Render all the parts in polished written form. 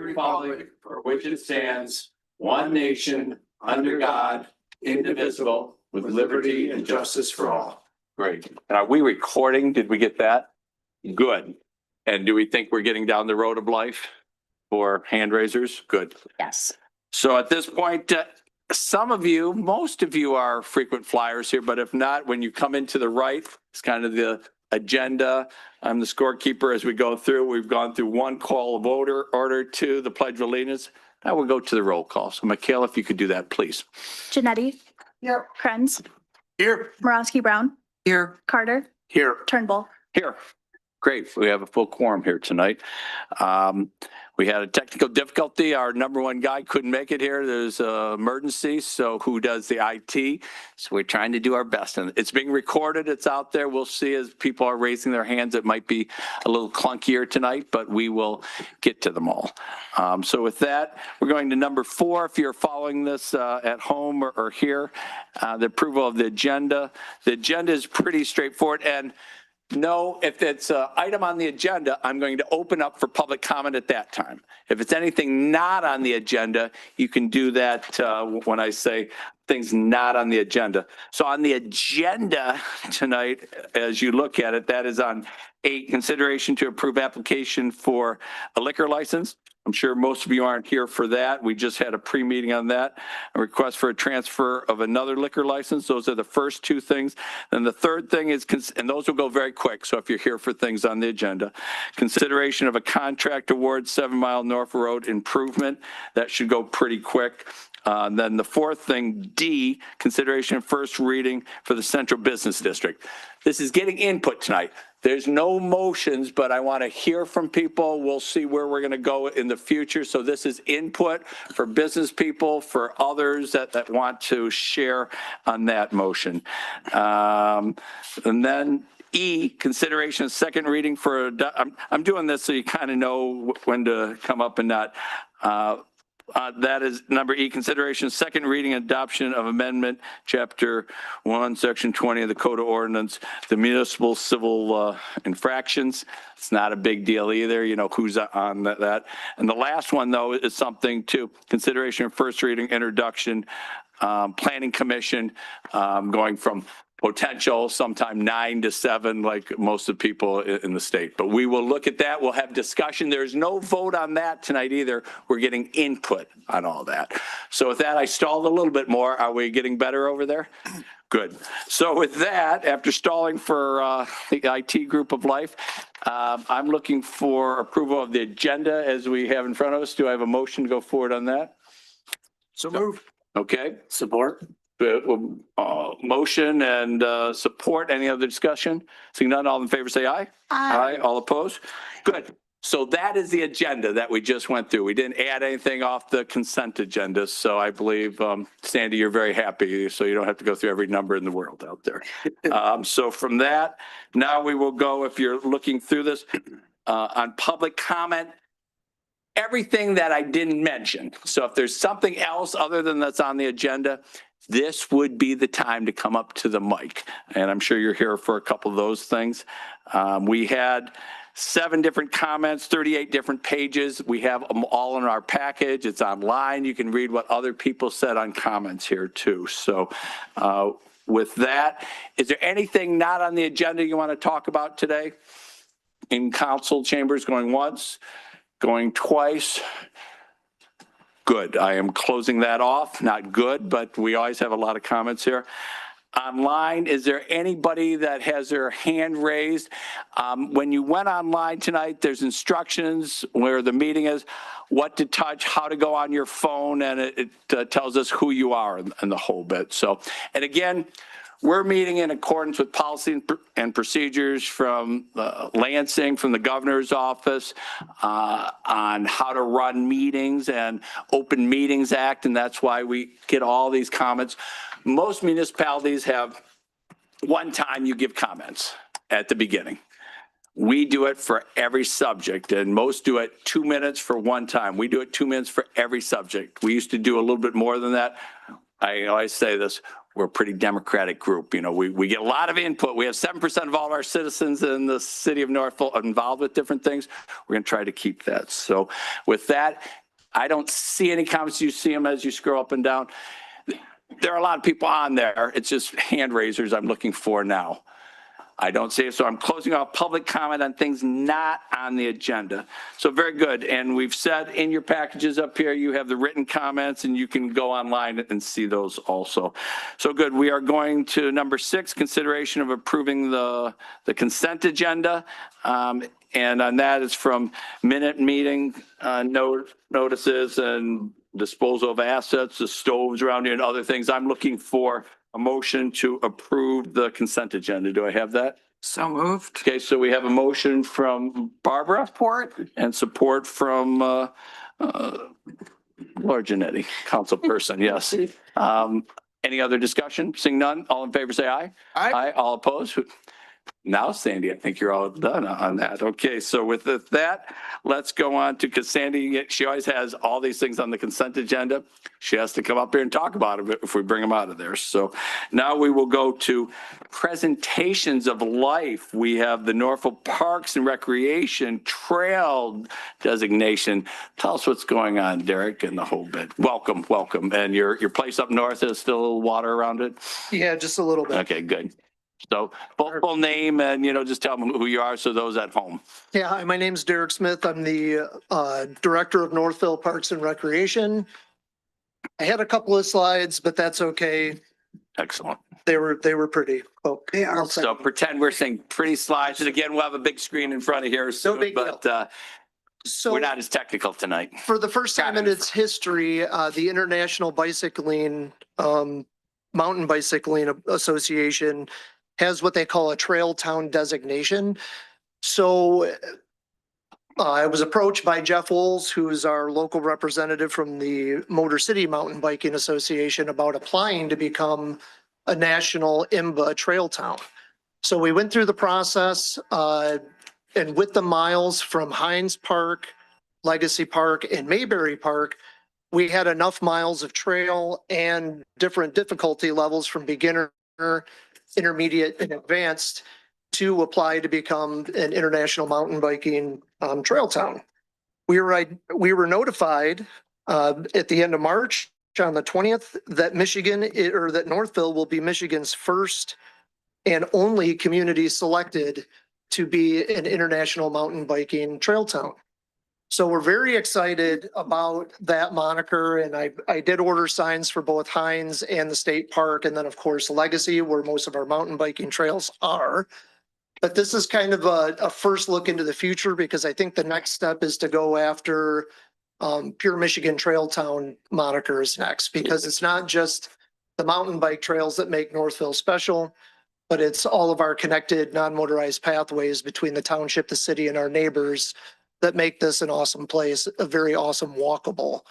republic for which it stands, one nation, under God, indivisible, with liberty and justice for all. Great. And are we recording? Did we get that? Good. And do we think we're getting down the road of life for hand raisers? Good. Yes. So at this point, some of you, most of you are frequent flyers here, but if not, when you come into the right, it's kind of the agenda. I'm the scorekeeper as we go through. We've gone through one call of order to the Pledge of Allegiance. Now we'll go to the roll call. So Michaela, if you could do that, please. Janetti. Here. Krenz. Here. Morosky Brown. Here. Carter. Here. Turnbull. Here. Great. We have a full quorum here tonight. We had a technical difficulty. Our number one guy couldn't make it here. There's an emergency. So who does the IT? So we're trying to do our best. And it's being recorded. It's out there. We'll see as people are raising their hands. It might be a little clunkier tonight, but we will get to them all. So with that, we're going to number 4. If you're following this at home or here, the approval of the agenda. The agenda is pretty straightforward. And no, if it's an item on the agenda, I'm going to open up for public comment at that time. If it's anything not on the agenda, you can do that when I say things not on the agenda. So on the agenda tonight, as you look at it, that is on 8, consideration to approve application for a liquor license. I'm sure most of you aren't here for that. We just had a pre-meeting on that. A request for a transfer of another liquor license. Those are the first 2 things. Then the third thing is, and those will go very quick. So if you're here for things on the agenda, consideration of a contract award, 7 Mile North Road improvement. That should go pretty quick. Then the fourth thing, D, consideration of first reading for the Central Business District. This is getting input tonight. There's no motions, but I want to hear from people. We'll see where we're going to go in the future. So this is input for business people, for others that want to share on that motion. And then E, consideration of second reading for, I'm doing this so you kind of know when to come up and not. That is number E, consideration, second reading, adoption of amendment, chapter 1, section 20 of the Code of Ordinance, the municipal civil infractions. It's not a big deal either, you know, who's on that. And the last one, though, is something to consideration of first reading, introduction, planning commission, going from potential sometime 9 to 7, like most of the people in the state. But we will look at that. We'll have discussion. There's no vote on that tonight either. We're getting input on all that. So with that, I stalled a little bit more. Are we getting better over there? Good. So with that, after stalling for the IT group of life, I'm looking for approval of the agenda as we have in front of us. Do I have a motion to go forward on that? So move. Okay. Support. Motion and support. Any other discussion? Seeing none, all in favor say aye. Aye. All opposed? Good. So that is the agenda that we just went through. We didn't add anything off the consent agenda. So I believe, Sandy, you're very happy. So you don't have to go through every number in the world out there. So from that, now we will go, if you're looking through this, on public comment. Everything that I didn't mention. So if there's something else other than that's on the agenda, this would be the time to come up to the mic. And I'm sure you're here for a couple of those things. We had 7 different comments, 38 different pages. We have them all in our package. It's online. You can read what other people said on comments here too. So with that, is there anything not on the agenda you want to talk about today? In council chambers, going once, going twice. Good. I am closing that off. Not good, but we always have a lot of comments here. Online, is there anybody that has their hand raised? When you went online tonight, there's instructions where the meeting is, what to touch, how to go on your phone, and it tells us who you are and the whole bit. So, and again, we're meeting in accordance with policy and procedures from Lansing, from the governor's office, on how to run meetings and Open Meetings Act, and that's why we get all these comments. Most municipalities have one time you give comments at the beginning. We do it for every subject, and most do it 2 minutes for one time. We do it 2 minutes for every subject. We used to do a little bit more than that. I always say this. we're a pretty democratic group. You know, we get a lot of input. We have 7% of all our citizens in the city of Northville involved with different things. We're going to try to keep that. So with that, I don't see any comments. You see them as you scroll up and down. There are a lot of people on there. It's just hand raisers I'm looking for now. I don't see it, so I'm closing off public comment on things not on the agenda. So very good, and we've said in your packages up here, you have the written comments, and you can go online and see those also. So good, we are going to number 6, consideration of approving the consent agenda. And on that is from minute meeting notices and disposal of assets, the stoves around here and other things. I'm looking for a motion to approve the consent agenda. Do I have that? So moved. Okay, so we have a motion from Barbara. Support. And support from Laura Janetti, council person, yes. Any other discussion? Seeing none, all in favor say aye. Aye. Aye, all opposed? Now, Sandy, I think you're all done on that. Okay, so with that, let's go on to, because Sandy, she always has all these things on the consent agenda. She has to come up here and talk about it if we bring them out of there. So now we will go to presentations of life. We have the Northville Parks and Recreation Trail designation. Tell us what's going on, Derek, and the whole bit. Welcome, welcome. And your place up north is still a little water around it? Yeah, just a little bit. Okay, good. So full name and, just tell them who you are so those at home. Yeah, hi, my name's Derek Smith. I'm the Director of Northville Parks and Recreation. I had a couple of slides, but that's okay. Excellent. They were pretty. Oh, They are. So pretend we're saying pretty slides. And again, we'll have a big screen in front of here soon, big but So we're not as technical tonight. for the first time in its history, the International Bicycling, Mountain Bicycling Association has what they call a trail town designation. So I was approached by Jeff Wolves, who's our local representative from the Motor City Mountain Biking Association, about applying to become a national IMBA trail town. So we went through the process, and with the miles from Hines Park, Legacy Park, and Mayberry Park, we had enough miles of trail and different difficulty levels from beginner, intermediate, and advanced to apply to become an international mountain biking trail town. We were notified at the end of March on the 20th that that Northville will be Michigan's first and only community selected to be an international mountain biking trail town. So we're very excited about that moniker, and I did order signs for both Hines and the state park, and then of course Legacy, where most of our mountain biking trails are. But this is kind of a first look into the future, because I think the next step is to go after Pure Michigan Trail Town monikers next, because it's not just the mountain bike trails that make Northville special, but it's all of our connected non-motorized pathways between the township, the city, and our neighbors that make this an awesome place, a very awesome walkable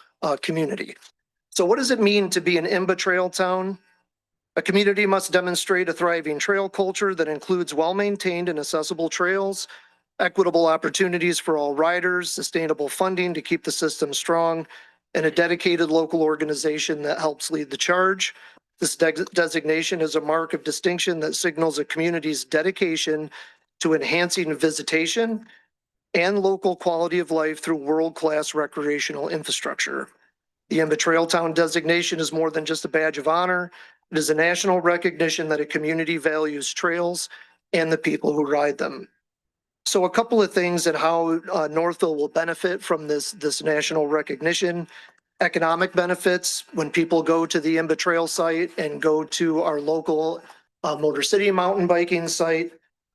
community. So what does it mean to be an IMBA trail town? A community must demonstrate a thriving trail culture that includes well-maintained and accessible trails, equitable opportunities for all riders, sustainable funding to keep the system strong, and a dedicated local organization that helps lead the charge. This designation is a mark of distinction that signals a community's dedication to enhancing visitation and local quality of life through world-class recreational infrastructure. The IMBA Trail Town designation is more than just a badge of honor. It is a national recognition that a community values trails and the people who ride them. So a couple of things and how Northville will benefit from this national recognition. Economic benefits: when people go to the IMBA Trail site and go to our local Motor City mountain biking site,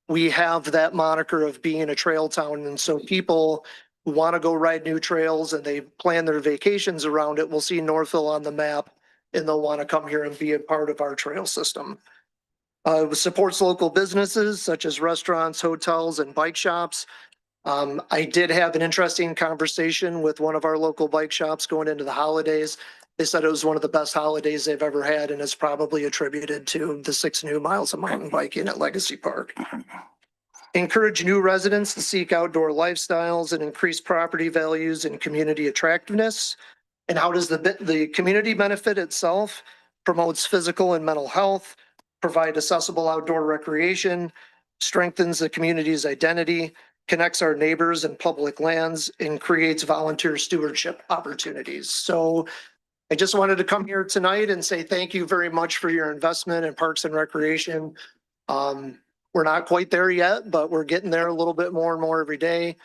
we have that moniker of being a trail town. And so people who want to go ride new trails and they plan their vacations around it will see Northville on the map, and they'll want to come here and be a part of our trail system. It supports local businesses such as restaurants, hotels, and bike shops. I did have an interesting conversation with one of our local bike shops going into the holidays. They said it was one of the best holidays they've ever had, and it's probably attributed to the 6 new miles of mountain biking at Legacy Park. Encourage new residents to seek outdoor lifestyles and increase property values and community attractiveness. And how does the community benefit itself? promotes physical and mental health, provide accessible outdoor recreation, strengthens the community's identity, connects our neighbors and public lands, and creates volunteer stewardship opportunities. So I just wanted to come here tonight and say thank you very much for your investment in Parks and Recreation. We're not quite there yet, but we're getting there a little bit more and more every day.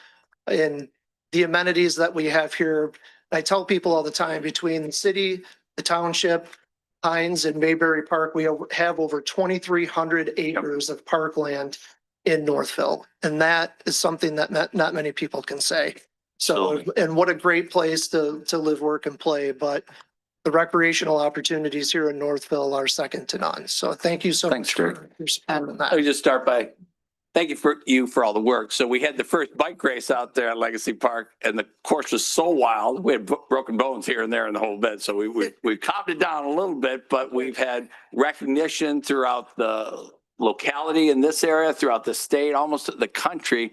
And the amenities that we have here, I tell people all the time, between the city, the township, Hines and Mayberry Park, we have over 2,300 acres of parkland in Northville. And that is something that not many people can say. So, and what a great place to live, work, and play. But the recreational opportunities here in Northville are second to none. So thank you so much for your support on that. Let me just start by thank you for all the work. So we had the first bike race out there at Legacy Park, and the course was so wild. We had broken bones here and there in the whole bed. So we calmed it down a little bit, but we've had recognition throughout the locality in this area, throughout the state, almost the country.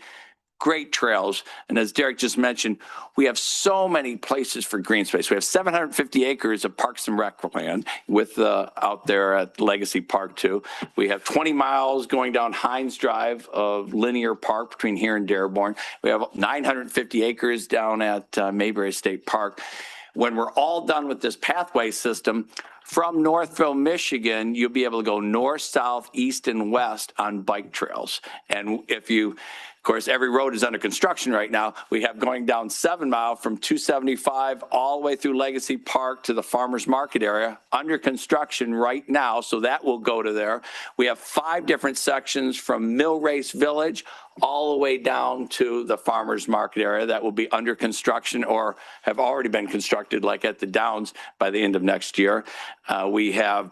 Great trails. And as Derek just mentioned, we have so many places for green space. We have 750 acres of Parks and Rec land with out there at Legacy Park too. We have 20 miles going down Hines Drive of linear park between here and Dearborn. We have 950 acres down at Mayberry State Park. When we're all done with this pathway system, from Northville, Michigan, you'll be able to go north, south, east, and west on bike trails. And if you, of course, every road is under construction right now. We have going down 7 Mile from 275 all the way through Legacy Park to the Farmers Market area under construction right now. So that will go to there. We have 5 different sections from Mill Race Village all the way down to the Farmers Market area that will be under construction or have already been constructed, like at the Downs, by the end of next year. We have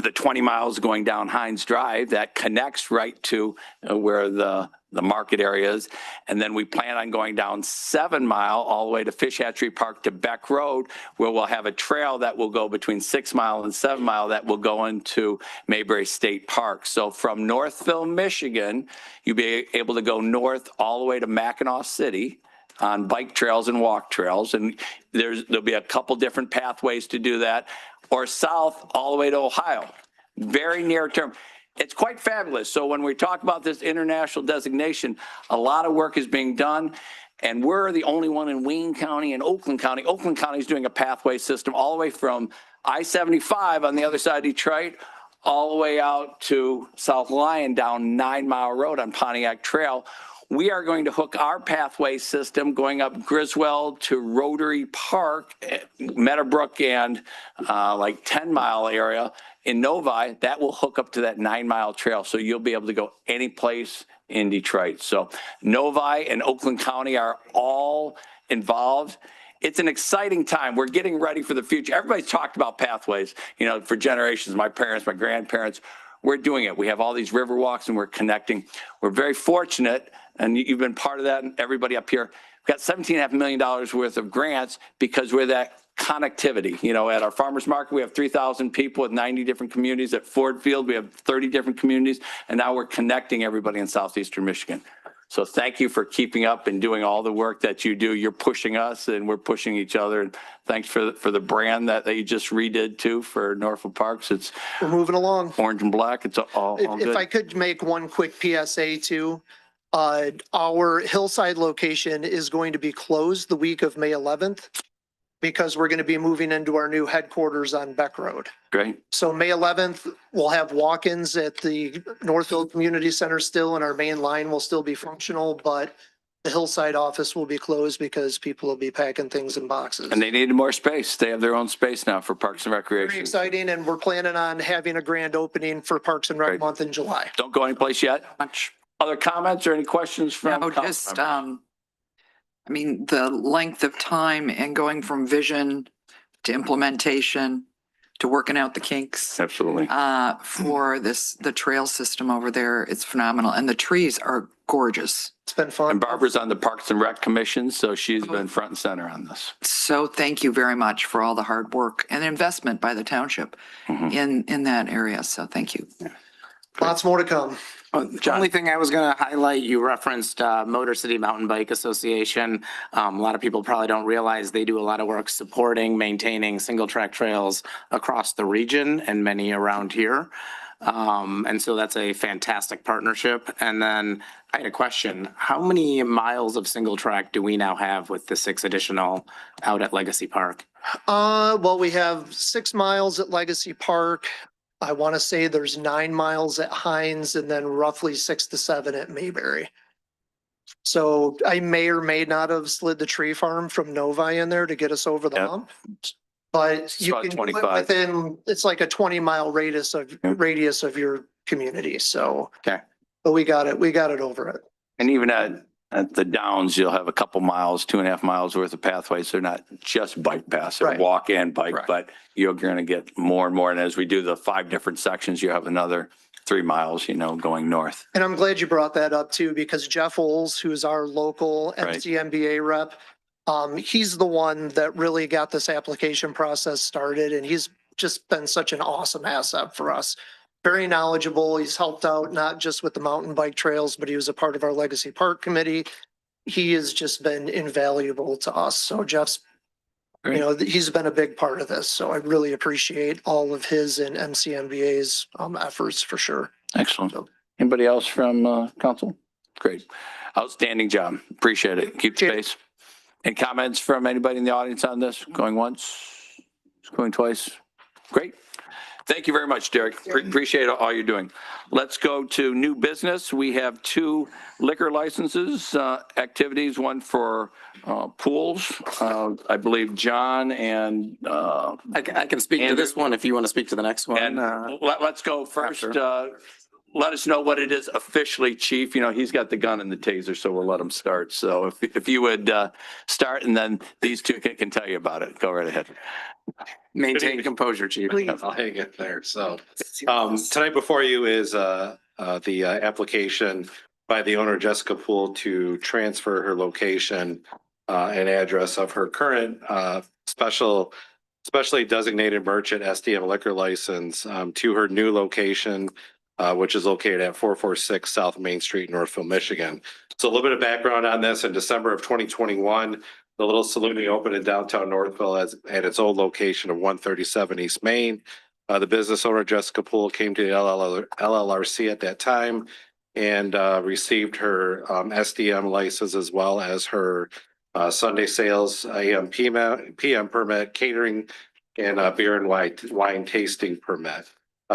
the 20 miles going down Hines Drive that connects right to where the market area is. And then we plan on going down 7 Mile all the way to Fish Hatchery Park to Beck Road, where we'll have a trail that will go between 6 Mile and 7 Mile that will go into Mayberry State Park. So from Northville, Michigan, you'll be able to go north all the way to Mackinac City on bike trails and walk trails. And there'll be a couple different pathways to do that, or south all the way to Ohio. Very near term. It's quite fabulous. So when we talk about this international designation, a lot of work is being done. And we're the only one in Wayne County and Oakland County. Oakland County is doing a pathway system all the way from I-75 on the other side of Detroit, all the way out to South Lyon down 9 Mile Road on Pontiac Trail. We are going to hook our pathway system going up Griswold to Rotary Park, Meadowbrook, and like 10 Mile area in Novi. That will hook up to that 9 Mile trail. So you'll be able to go any place in Detroit. So Novi and Oakland County are all involved. It's an exciting time. We're getting ready for the future. Everybody's talked about pathways, you know, for generations, my parents, my grandparents. We're doing it. We have all these river walks and we're connecting. We're very fortunate, and you've been part of that, and everybody up here. We've got $17.5 million worth of grants because we're that connectivity. You know, at our farmers market, we have 3,000 people with 90 different communities. At Ford Field, we have 30 different communities, and now we're connecting everybody in southeastern Michigan. So thank you for keeping up and doing all the work that you do. You're pushing us and we're pushing each other. And thanks for the brand that you just redid too for Northville Parks. We're moving along. Orange and black. It's all good. If I could make one quick PSA too, our Hillside location is going to be closed the week of May 11th because we're going to be moving into our new headquarters on Beck Road. Great. So May 11th, we'll have walk-ins at the Northville Community Center still, and our main line will still be functional, but the Hillside office will be closed because people will be packing things in boxes. And they needed more space. They have their own space now for Parks and Recreation. Very exciting, and we're planning on having a grand opening for Parks and Rec Great. month in July. Don't go anyplace yet. Other comments or any questions from? No, just, I mean, the length of time and going from vision to implementation to working out the kinks Absolutely. for the trail system over there, it's phenomenal. And the trees are gorgeous. It's been fun. And Barbara's on the Parks and Rec Commission, so she's been front and center on this. So thank you very much for all the hard work and investment by the township in that area. So thank you. Lots more to come. The only thing I was going to highlight, you referenced Motor City Mountain Bike Association. A lot of people probably don't realize they do a lot of work supporting, maintaining single track trails across the region and many around here. And so that's a fantastic partnership. And then I had a question. How many miles of single track do we now have with the 6 additional out at Legacy Park? Well, we have 6 miles at Legacy Park. I want to say there's 9 miles at Hines and then roughly 6 to 7 at Mayberry. So I may or may not have slid the tree farm from Novi in there to get us over the Yep. hump. But It's you about can do it 25. within, it's like a 20-mile radius of your community. So. Okay. But we got it over it. And even at the downs, you'll have a couple miles, 2.5 miles worth of pathways. They're not just bike paths, they're Right. walk and bike, Right. but you're going to get more and more. And as we do the 5 different sections, you have another 3 miles, going north. And I'm glad you brought that up too, because Jeff Oles, who's our local Right. MCMBA rep, he's the one that really got this application process started, and he's just been such an awesome asset for us. Very knowledgeable. He's helped out not just with the mountain bike trails, but he was a part of our Legacy Park Committee. He has just been invaluable to us. So Jeff's, Great. he's been a big part of this. So I really appreciate all of his and MCMBA's efforts for sure. Excellent. Anybody else from council? Great. Outstanding job. Appreciate it. Keep the pace. Any comments from anybody in the audience on this? Going once, going twice? Great. Thank you very much, Derek. Appreciate all you're doing. Let's go to new business. We have 2 liquor licenses, activities, one for pools. I believe John and I can speak to this one if you want to speak to the next one. and let's go first. After. Let us know what it is officially, Chief. He's got the gun and the taser, so we'll let him start. So if you would start, and then these 2 can tell you about it. Go right ahead. Maintain composure, Chief. I'll hang it there. So tonight before you is the application by the owner Jessica Poole to transfer her location and address of her current specially designated merchant SDM liquor license to her new location, which is located at 446 South Main Street, Northville, Michigan. So a little bit of background on this. In December of 2021, the Little Salumi opened in downtown Northville at its old location of 137 East Main. The business owner, Jessica Poole, came to the LLRC at that time and received her SDM license as well as her Sunday sales AM PM permit, catering, and beer and wine tasting permit.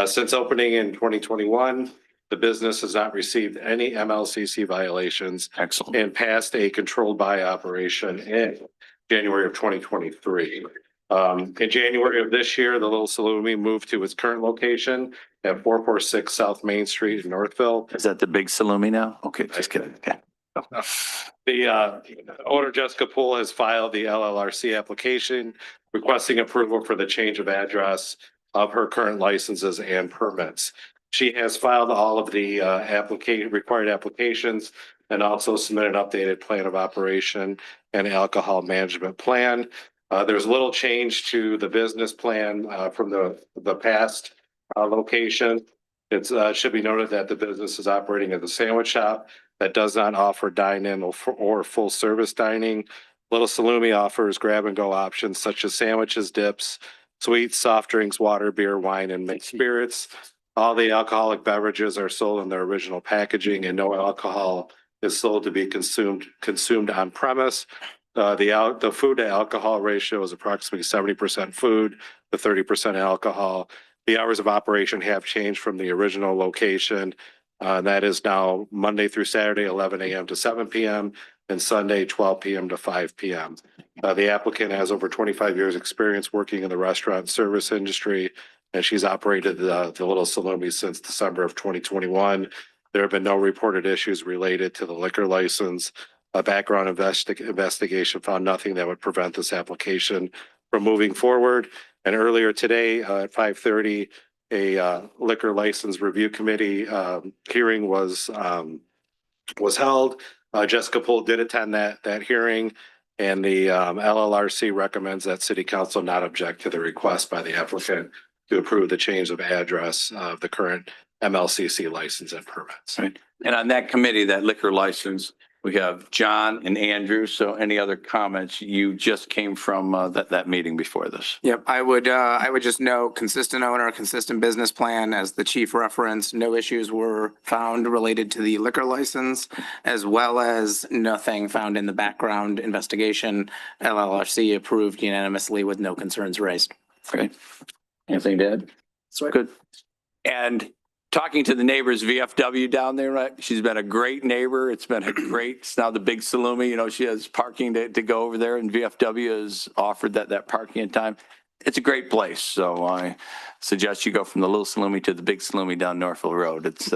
Since opening in 2021, the business has not received any MLCC violations. Excellent. And passed a controlled buy operation in January of 2023. In January of this year, the Little Salumi moved to its current location at 446 South Main Street in Northville. Is that the big Salumi now? Okay, just kidding. Okay. The owner, Jessica Poole, has filed the LLRC application requesting approval for the change of address of her current licenses and permits. She has filed all of the required applications and also submitted an updated plan of operation and alcohol management plan. There's little change to the business plan from the past location. It should be noted that the business is operating as a sandwich shop that does not offer dine-in or full service dining. Little Salumi offers grab-and-go options such as sandwiches, dips, sweets, soft drinks, water, beer, wine, and mixed spirits. All the alcoholic beverages are sold in their original packaging, and no alcohol is sold to be consumed on premise. The food to alcohol ratio is approximately 70% food to 30% alcohol. The hours of operation have changed from the original location. That is now Monday through Saturday, 11 a.m. to 7 p.m. and Sunday, 12 p.m. to 5 p.m. The applicant has over 25 years experience working in the restaurant service industry, and she's operated the Little Salumi since December of 2021. There have been no reported issues related to the liquor license. A background investigation found nothing that would prevent this application from moving forward. And earlier today at 5:30, a liquor license review committee hearing was held. Jessica Poole did attend that hearing, and the LLRC recommends that City Council not object to the request by the applicant to approve the change of address of the current MLCC license and permits. Right. And on that committee, that liquor license, we have John and Andrew. So any other comments? You just came from that meeting before this. Yep, I would just note consistent owner, consistent business plan as the chief referenced. No issues were found related to the liquor license, as well as nothing found in the background investigation. LLRC approved unanimously with no concerns raised. Okay. Anything to add? Good. And talking to the neighbors, VFW down there, right? She's been a great neighbor. It's been a great, it's now the big Salumi, you know, she has parking to go over there, and VFW has offered that parking in time. It's a great place. So I suggest you go from the Little Salumi to the big Salumi down Northville Road. It's,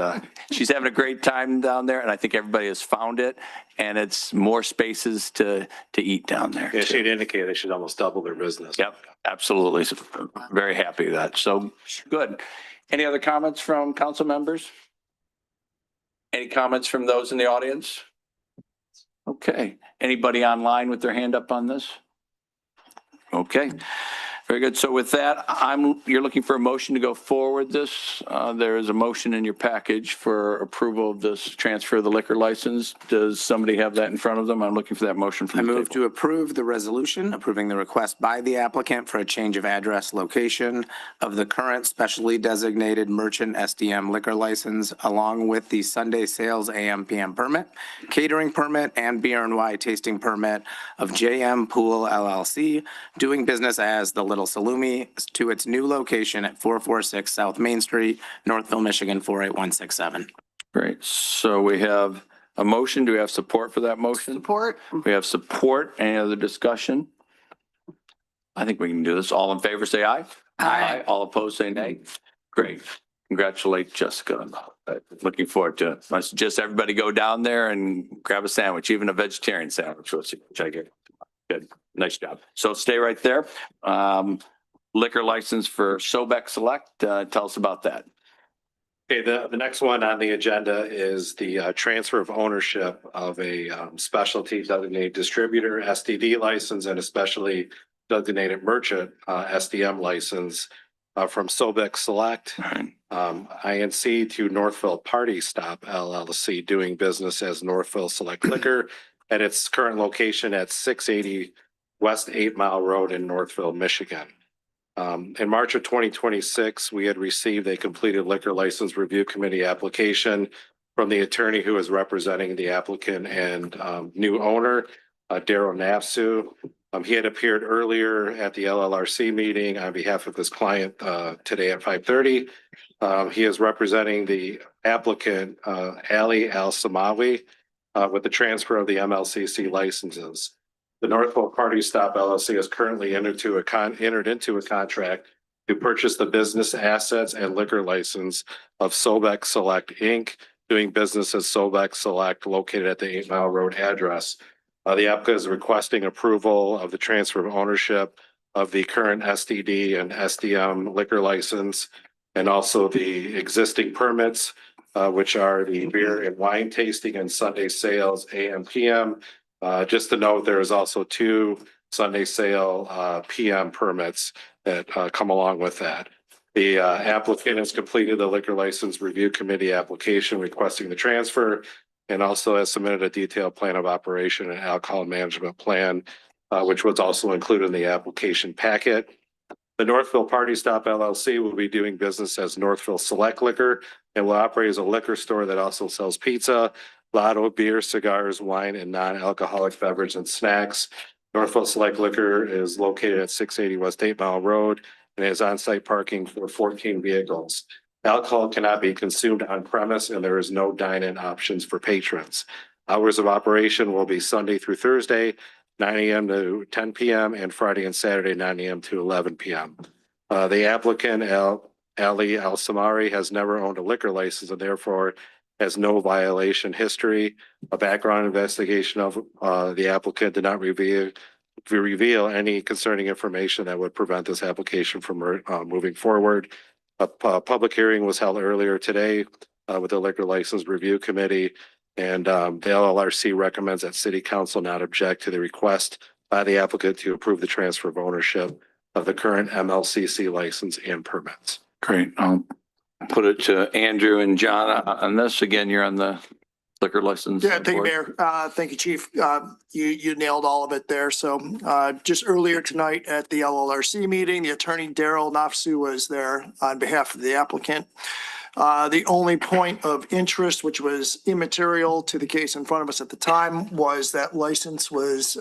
she's having a great time down there, and I think everybody has found it, and it's more spaces to eat down there. Yeah, too. she'd indicate they should almost double their business. Yep, absolutely. So, very happy with that. So good. Any other comments from council members? Any comments from those in the audience? Okay. Anybody online with their hand up on this? Okay. Very good. So with that, you're looking for a motion to go forward this. There is a motion in your package for approval of this transfer of the liquor license. Does somebody have that in front of them? I'm looking for that motion from I the move table. to approve the resolution approving the request by the applicant for a change of address location of the current specially designated merchant SDM liquor license, along with the Sunday sales AM/PM permit, catering permit, and beer and wine tasting permit of JM Poole LLC, doing business as the Little Salumi, to its new location at 446 South Main Street, Northville, Michigan, 48167. Great. So we have a motion. Do we have support for that motion? Support. We have support. Any other discussion? I think we can do this. All in favor, say aye. Aye. All opposed, say nay. Great. Congratulate Jessica. Looking forward to it. I suggest everybody go down there and grab a sandwich, even a vegetarian sandwich, which I get. Good. Nice job. So stay right there. Liquor license for Sobeck Select. Tell us about that. Okay, the next one on the agenda is the transfer of ownership of a specialty designated distributor SDD license and a specially designated merchant SDM license from Sobeck Select INC to Northville Party Stop LLC, doing business as Northville Select Liquor at its current location at 680 West 8 Mile Road in Northville, Michigan. In March of 2026, we had received a completed liquor license review committee application from the attorney who is representing the applicant and new owner, Daryl Nafsu. He had appeared earlier at the LLRC meeting on behalf of his client today at 5:30. He is representing the applicant, Ali Al-Samawi, with the transfer of the MLCC licenses. The Northville Party Stop LLC is currently entered into a contract to purchase the business assets and liquor license of Sobeck Select Inc., doing business as Sobeck Select, located at the 8 Mile Road address. The applicant is requesting approval of the transfer of ownership of the current SDD and SDM liquor license, and also the existing permits, which are the beer and wine tasting and Sunday sales AM/PM. Just to note, there is also 2 Sunday sale PM permits that come along with that. The applicant has completed the liquor license review committee application requesting the transfer, and also has submitted a detailed plan of operation and alcohol management plan, which was also included in the application packet. The Northville Party Stop LLC will be doing business as Northville Select Liquor and will operate as a liquor store that also sells pizza, lotto, beer, cigars, wine, and non-alcoholic beverage and snacks. Northville Select Liquor is located at 680 West 8 Mile Road and has on-site parking for 14 vehicles. Alcohol cannot be consumed on premise, and there is no dine-in options for patrons. Hours of operation will be Sunday through Thursday, 9 a.m. to 10 p.m. and Friday and Saturday, 9 a.m. to 11 p.m. The applicant, Ali Al-Samari, has never owned a liquor license and therefore has no violation history. A background investigation of the applicant did not reveal any concerning information that would prevent this application from moving forward. A public hearing was held earlier today with the Liquor License Review Committee, and the LLRC recommends that City Council not object to the request by the applicant to approve the transfer of ownership of the current MLCC license and permits. Great. put it to Andrew and John on this. Again, you're on the liquor license. Yeah, thank you, board. Mayor. Thank you, Chief. You nailed all of it there. So just earlier tonight at the LLRC meeting, the attorney Daryl Nafsu was there on behalf of the applicant. The only point of interest, which was immaterial to the case in front of us at the time, was that license was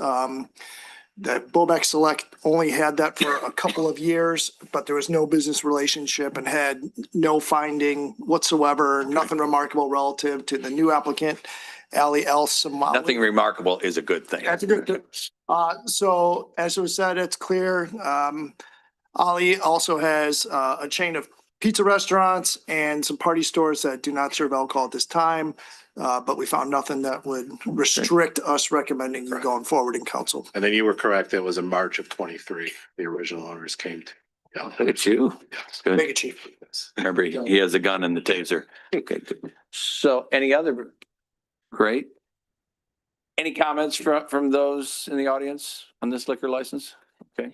that Sobeck Select only had that for a couple of years, but there was no business relationship and had no finding whatsoever, nothing remarkable relative to the new applicant, Ali El Samali. Nothing remarkable is a good thing. That's a good thing. So as it was said, it's clear. Ali also has a chain of pizza restaurants and some party stores that do not serve alcohol at this time. But we found nothing that would restrict us recommending you going forward in council. And then you were correct. It was in March of 23. The original owners came to. Yeah. Look at you. It's good. Thank you, Chief. Remember, he has a gun and the taser. Okay, good. So any other, great. Any comments from those in the audience on this liquor license? Okay,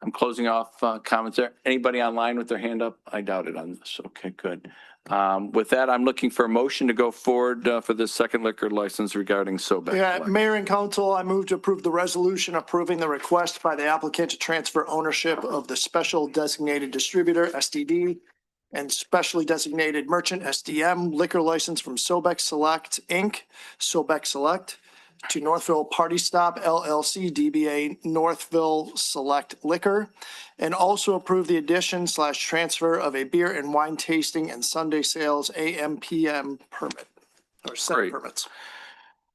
I'm closing off comments there. Anybody online with their hand up? I doubt it on this. Okay, good. With that, I'm looking for a motion to go forward for this second liquor license regarding Sobeck. Yeah, Mayor and Council, I move to approve the resolution approving the request by the applicant to transfer ownership of the special designated distributor, SDD, and specially designated merchant, SDM, liquor license from Sobeck Select, Inc., Sobeck Select, to Northville Party Stop LLC, DBA Northville Select Liquor, and also approve the addition / transfer of a beer and wine tasting and Sunday sales AM/PM permit or set Great. permits.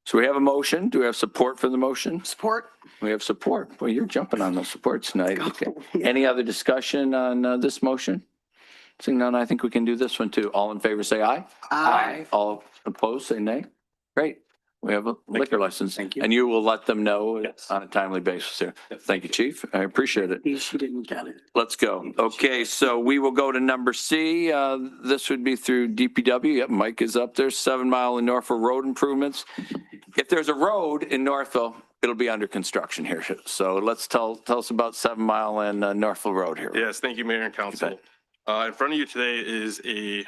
So we have a motion. Do we have support for the motion? Support. We have support. Well, you're jumping on the support tonight. Okay. Any other discussion on this motion? Seeing none, I think we can do this one too. All in favor, say aye. Aye. All opposed, say nay. Great. We have a liquor license. Thank you. And you will let them know Yes. on a timely basis here. Thank you, Chief. I appreciate it. She didn't get it. Let's go. Okay, so we will go to number C. This would be through DPW. Yep, Mike is up there. 7 Mile and Northville road improvements. If there's a road in Northville, it'll be under construction here. So let's tell us about 7 Mile and Northville Road here. Yes, thank you, Mayor and Council. In front of you today is a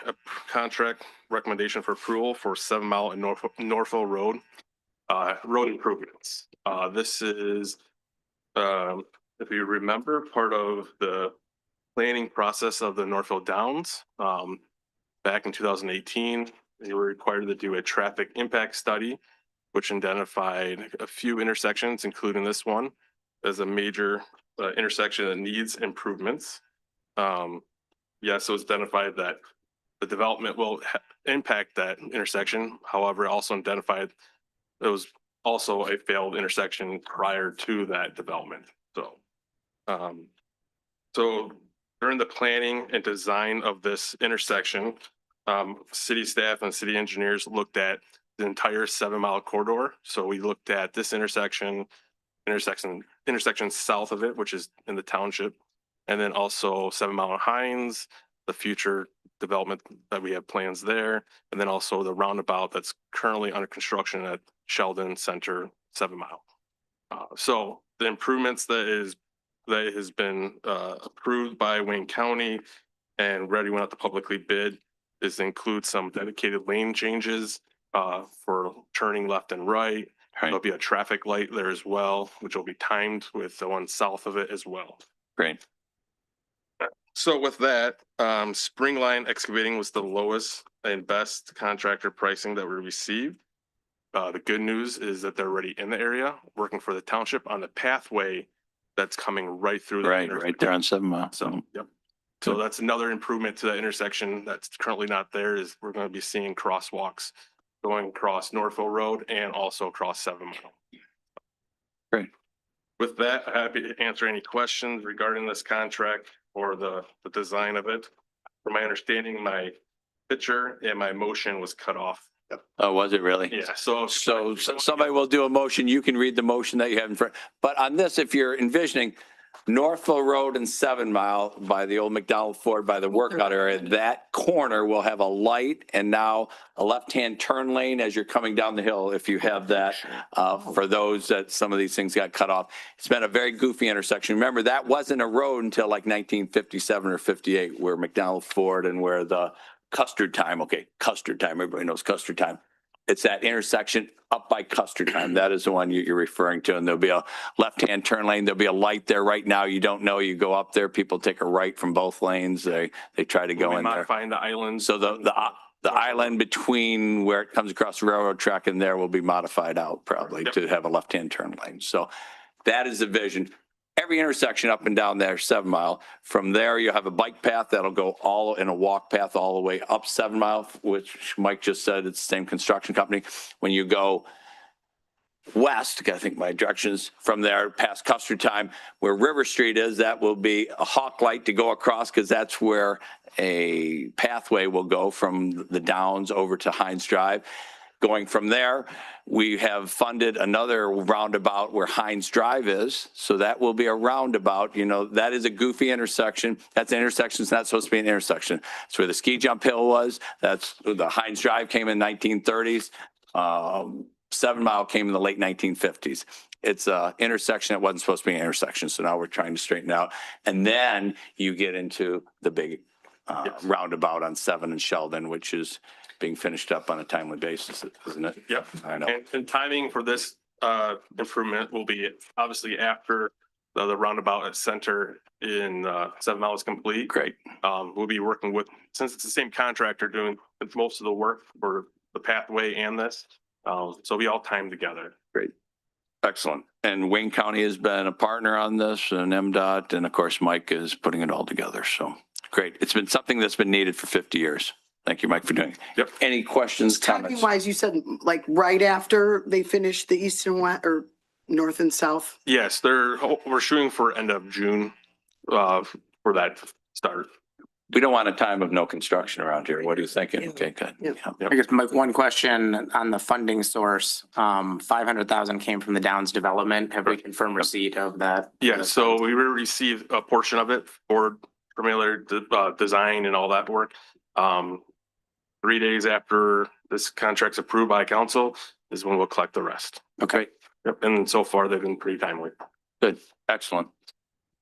contract recommendation for approval for 7 Mile and Northville Road, road improvements. This is, if you remember, part of the planning process of the Northville Downs. Back in 2018, they were required to do a traffic impact study, which identified a few intersections, including this one, as a major intersection that needs improvements. Yes, it was identified that the development will impact that intersection. However, it also identified it was also a failed intersection prior to that development. So, during the planning and design of this intersection, city staff and city engineers looked at the entire 7 Mile corridor. So we looked at this intersection south of it, which is in the township, and then also 7 Mile and Hines, the future development that we have plans there, and then also the roundabout that's currently under construction at Sheldon Center, 7 Mile. So the improvements that has been approved by Wayne County and ready went out to publicly bid is to include some dedicated lane changes for turning left and right. There'll be a traffic light there as well, which will be timed with the one south of it as well. Great. So with that, Springline Excavating was the lowest and best contractor pricing that we received. The good news is that they're already in the area, working for the township on the pathway that's coming right through. Right there on 7 Mile. So, yep. So that's another improvement to that intersection that's currently not there. Is we're going to be seeing crosswalks going across Northville Road and also across 7 Mile. Great. With that, I'm happy to answer any questions regarding this contract or the design of it. From my understanding, my picture and my motion was cut off. Oh, was it really? Yeah. So Somebody will do a motion. You can read the motion that you have in front. But on this, if you're envisioning Northville Road and 7 Mile by the old McDonald Ford by the workout area, that corner will have a light and now a left-hand turn lane as you're coming down the hill. If you have that, for those that some of these things got cut off, it's been a very goofy intersection. Remember, that wasn't a road until like 1957 or 58, where McDonald Ford and where the Custard Time. Okay, Custard Time. Everybody knows Custard Time. It's that intersection up by Custard Time. That is the one you're referring to. And there'll be a left-hand turn lane. There'll be a light there right now. You don't know. You go up there. People take a right from both lanes. They try to go in there. Modifying the islands. So the island between where it comes across the railroad track and there will be modified out probably to have a left-hand turn lane. So that is the vision. Every intersection up and down there, 7 Mile. From there, you have a bike path that'll go all in a walk path all the way up 7 Mile, which Mike just said it's the same construction company. When you go west, I think my directions from there past Custard Time, where River Street is, that will be a hawk light to go across because that's where a pathway will go from the Downs over to Hines Drive. Going from there, we have funded another roundabout where Hines Drive is. So that will be a roundabout. You know, that is a goofy intersection. That's an intersection. It's not supposed to be an intersection. It's where the ski jump hill was. That's the Hines Drive came in 1930s. 7 Mile came in the late 1950s. It's an intersection that wasn't supposed to be an intersection. So now we're trying to straighten out. And then you get into the big roundabout on 7 and Sheldon, which is being finished up on a timely basis, isn't it? Yep. I know. And timing for this improvement will be obviously after the roundabout at Center in 7 Mile is complete. Great. We'll be working with, since it's the same contractor doing most of the work for the pathway and this, so we all time together. Great. Excellent. And Wayne County has been a partner on this, and MDOT, and of course, Mike is putting it all together. So great. It's been something that's been needed for 50 years. Thank you, Mike, for doing it. Yep. Any questions, Timing comments? wise, you said like right after they finished the east and west or north and south? Yes, we're shooting for end of June for that start. We don't want a time of no construction around here. What are you thinking? Okay, good. Yep. Yeah. I guess my one question on the funding source, 500,000 came from the Downs development. Have we confirmed receipt of that? Yeah, so we will receive a portion of it for familiar design and all that work. 3 days after this contract's approved by council is when we'll collect the rest. Okay, Yep, and so far they've been pretty timely. good. Excellent.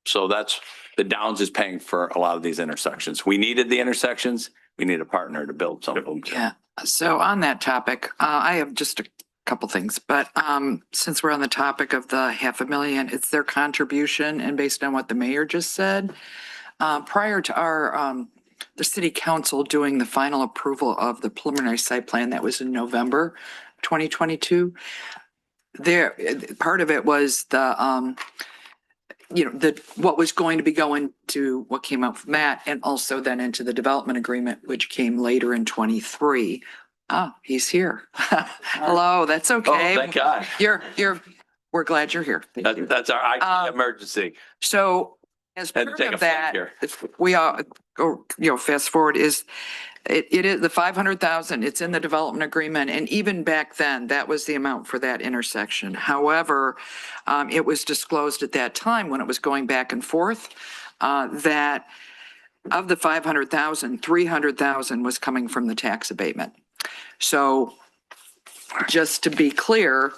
So that's, the Downs is paying for a lot of these intersections. We needed the intersections. We need a partner to build some of them. too. Yeah. So on that topic, I have just a couple things, but since we're on the topic of the $500,000, it's their contribution, and based on what the mayor just said, prior to our the city council doing the final approval of the preliminary site plan that was in November 2022, there, part of it was the what was going to be going to what came out from that, and also then into the development agreement, which came later in 23. Ah, he's here. Hello, that's Oh, okay. thank God. We're glad you're here. Thank you. That's our IT emergency. So as Had to part take a of flight that, here. we are, go, fast forward is, it is the 500,000, it's in the development agreement. And even back then, that was the amount for that intersection. However, it was disclosed at that time when it was going back and forth, that of the 500,000, 300,000 was coming from the tax abatement. So just to be clear,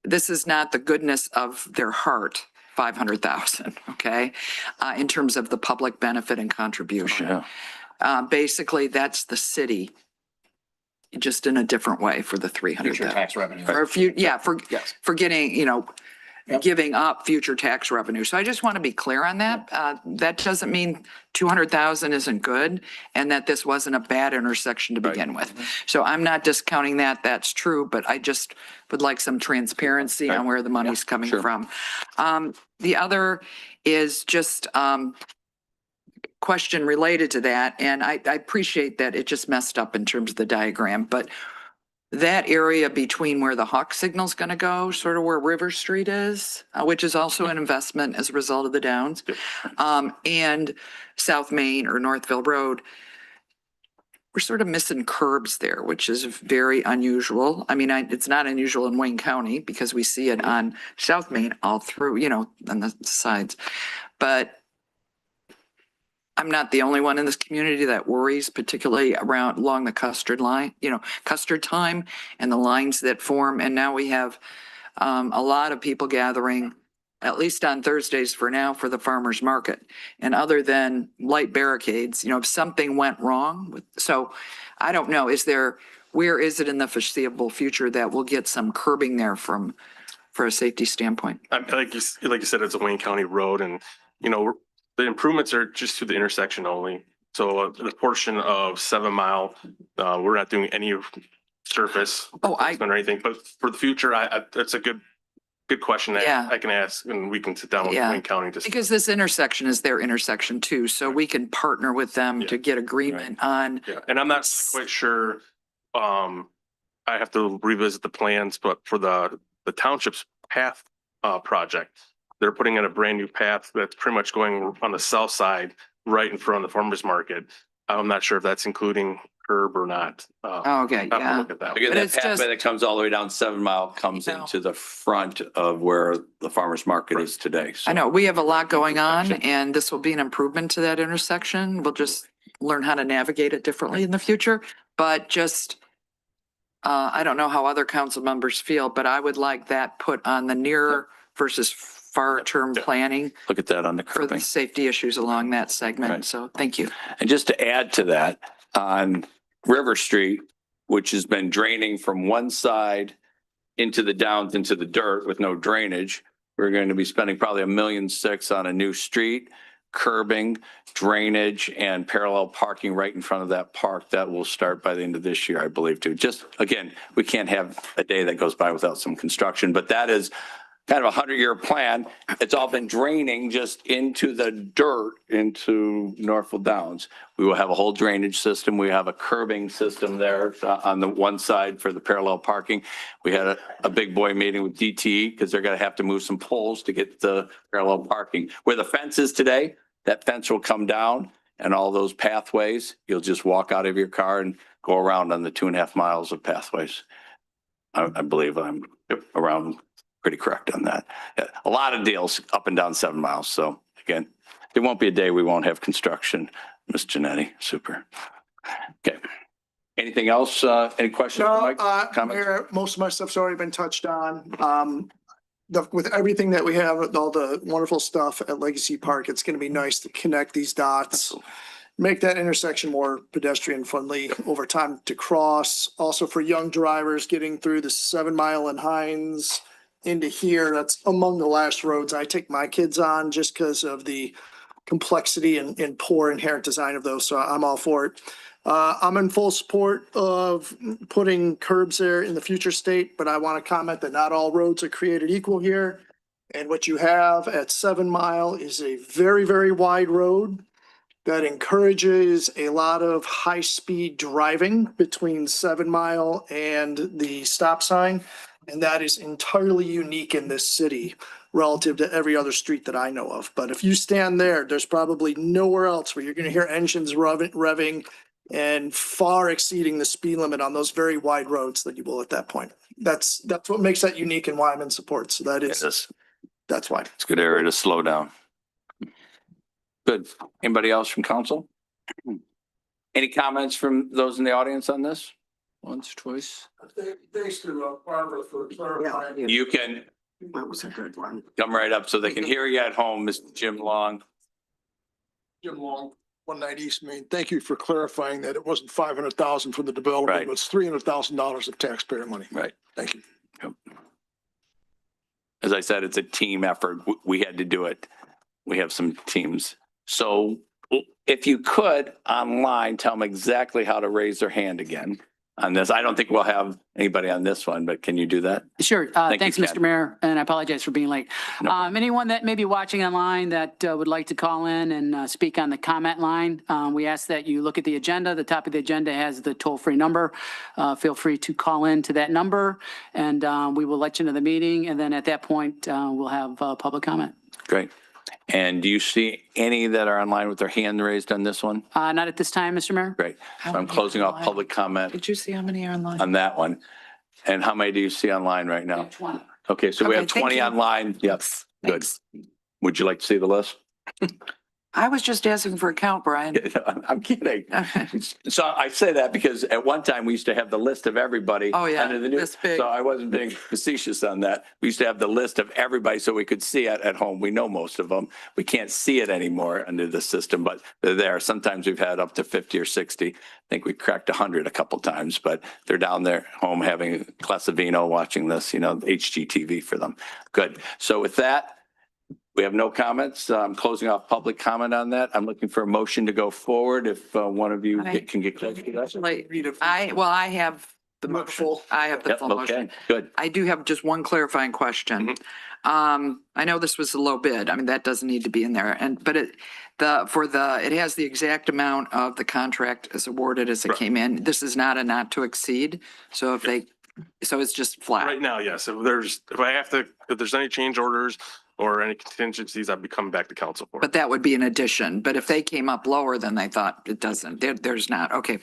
this is not the goodness of their heart, 500,000, okay? In terms of the public benefit and contribution. Yeah. Basically, that's the city, just in a different way for the 300,000. Future tax revenue. For for getting, giving up future tax revenue. So I just want to be clear on that. That doesn't mean 200,000 isn't good and that this wasn't a bad intersection to begin with. So I'm not discounting that. That's true, but I just would like some transparency on where the money's coming Sure. from. The other is just question related to that. And I appreciate that it just messed up in terms of the diagram, but that area between where the Hawk signal's going to go, sort of where River Street is, which is also an investment as a result of the Downs, and South Main or Northville Road, we're sort of missing curbs there, which is very unusual. I mean, it's not unusual in Wayne County because we see it on South Main all through, on the sides. But I'm not the only one in this community that worries, particularly along the Custard line, Custard Time and the lines that form. And now we have a lot of people gathering at least on Thursdays for now, for the farmer's market. And other than light barricades, if something went wrong so I don't know, where is it in the foreseeable future that we'll get some curbing there for a safety standpoint? Like you said, it's a Wayne County road and, the improvements are just to the intersection only. So the portion of 7 Mile, we're not doing any surface replacement or anything, but for the future, that's a good question that Yeah. I can ask and we can sit down with Yeah. Wayne County to. Because this intersection is their intersection too, so we can partner with them to get agreement on. Yeah, and I'm not quite sure, I have to revisit the plans, but for the township's path, project, they're putting in a brand new path that's pretty much going on the south side, right in front of the farmer's market. I'm not sure if that's including curb or not. Oh, okay, I'll have to yeah. look at that. Again, But that it's just- pathway that comes all the way down 7 Mile comes I know. into the front of where the farmer's market is today. So I know, we have a lot going on and this will be an improvement to that intersection. We'll just learn how to navigate it differently in the future. But just, I don't know how other council members feel, but I would like that put on the near versus far term planning look at that on the for the curbing. safety issues along that segment. Right. So thank you. And just to add to that, on River Street, which has been draining from one side into the downs, into the dirt with no drainage, we're going to be spending probably $1.6 million on a new street, curbing, drainage, and parallel parking right in front of that park. That will start by the end of this year, I believe, too. Just, again, we can't have a day that goes by without some construction, but that is kind of a 100-year plan. It's all been draining just into the dirt, into Northville Downs. We will have a whole drainage system. We have a curbing system there on the one side for the parallel parking. We had a big boy meeting with DTE because they're going to have to move some poles to get the parallel parking. Where the fence is today, that fence will come down and all those pathways, you'll just walk out of your car and go around on the 2.5 miles of pathways. I believe I'm around pretty correct on that. Yeah, a lot of deals up and down 7 Miles. So again, there won't be a day we won't have construction. Miss Janetti, super. Okay. Anything else? Any questions? No, Mike? Comments? Mayor, most of my stuff's already been touched on. With everything that we have, with all the wonderful stuff at Legacy Park, it's gonna be nice to connect these dots. Make that intersection more pedestrian friendly over time to cross. Also for young drivers getting through the 7 Mile and Hines into here, that's among the last roads I take my kids on just because of the complexity and poor inherent design of those. So I'm all for it. I'm in full support of putting curbs there in the future state, but I want to comment that not all roads are created equal here. And what you have at 7 Mile is a very, very wide road that encourages a lot of high-speed driving between 7 Mile and the stop sign. And that is entirely unique in this city relative to every other street that I know of. But if you stand there, there's probably nowhere else where you're going to hear engines revving and far exceeding the speed limit on those very wide roads that you will at that point. That's what makes that unique and why I'm in support. So that's why. It's a good area to slow down. Good. Anybody else from council? Any comments from those in the audience on this? Once, twice? Thanks to Barbara for clarifying. You can That was a good one. come right up so they can hear you at home, Mr. Jim Long. Jim Long, 190 East Main. Thank you for clarifying that it wasn't 500,000 from the developer, Right. but it's $300,000 of taxpayer money. Right. Thank you. Yep. As I said, it's a team effort. We had to do it. We have some teams. So if you could online, tell them exactly how to raise their hand again on this. I don't think we'll have anybody on this one, but can you do that? Sure. Thank you, Thanks, Ken. Mr. Mayor, and I apologize for being late. No. Anyone that may be watching online that would like to call in and speak on the comment line, we ask that you look at the agenda. The top of the agenda has the toll-free number. Feel free to call in to that number, and we will let you know the meeting. And then at that point, we'll have public comment. Great. And do you see any that are online with their hand raised on this one? Not at this time, Mr. Mayor. Great. So I'm closing off public comment Did you see how many are online? on that one. And how many do you see online right now? 20. Okay, so we Okay, have thank 20 you. online. Yep, good. Thanks. Would you like to see the list? I was just asking for a count, Brian. I'm kidding. So I say that because at one time we used to have the list of everybody. Oh, yeah, under the new- this big. So I wasn't being facetious on that. We used to have the list of everybody so we could see it at home. We know most of them. We can't see it anymore under the system, but they're there. Sometimes we've had up to 50 or 60. I think we cracked 100 a couple times, but they're down there home having a glass of vino, watching this, HGTV for them. Good. So with that, we have no comments. I'm closing off public comment on that. I'm looking for a motion to go forward. If one of you Aye. can get close to that. I have the motion. Full. I have the Yep, full motion. okay, good. I do have just one clarifying question. I know this was a low bid. I mean, that doesn't need to be in there. But it has the exact amount of the contract as awarded as it Correct. came in. This is not a not to exceed. So so it's just flat. Right now, yes. If there's any change orders or any contingencies, I'd be coming back to council for. But that would be an addition. But if they came up lower than they thought, it doesn't. There's not. Okay.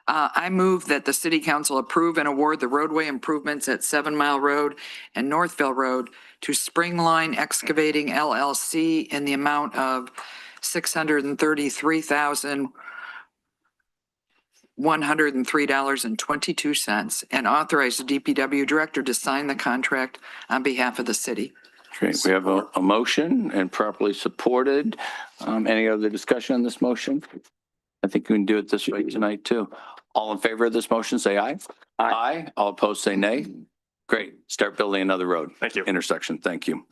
I move that the city council approve and award the roadway improvements at 7 Mile Road and Northville Road to Springline Excavating LLC in the amount of $633,103.22 and authorize the DPW director to sign the contract on behalf of the city. Great. We have a motion and properly supported. Any other discussion on this motion? I think we can do it this way tonight too. All in favor of this motion, say aye. Aye. All opposed, say nay. Great. Start building another road. Thank you. Intersection. Thank you.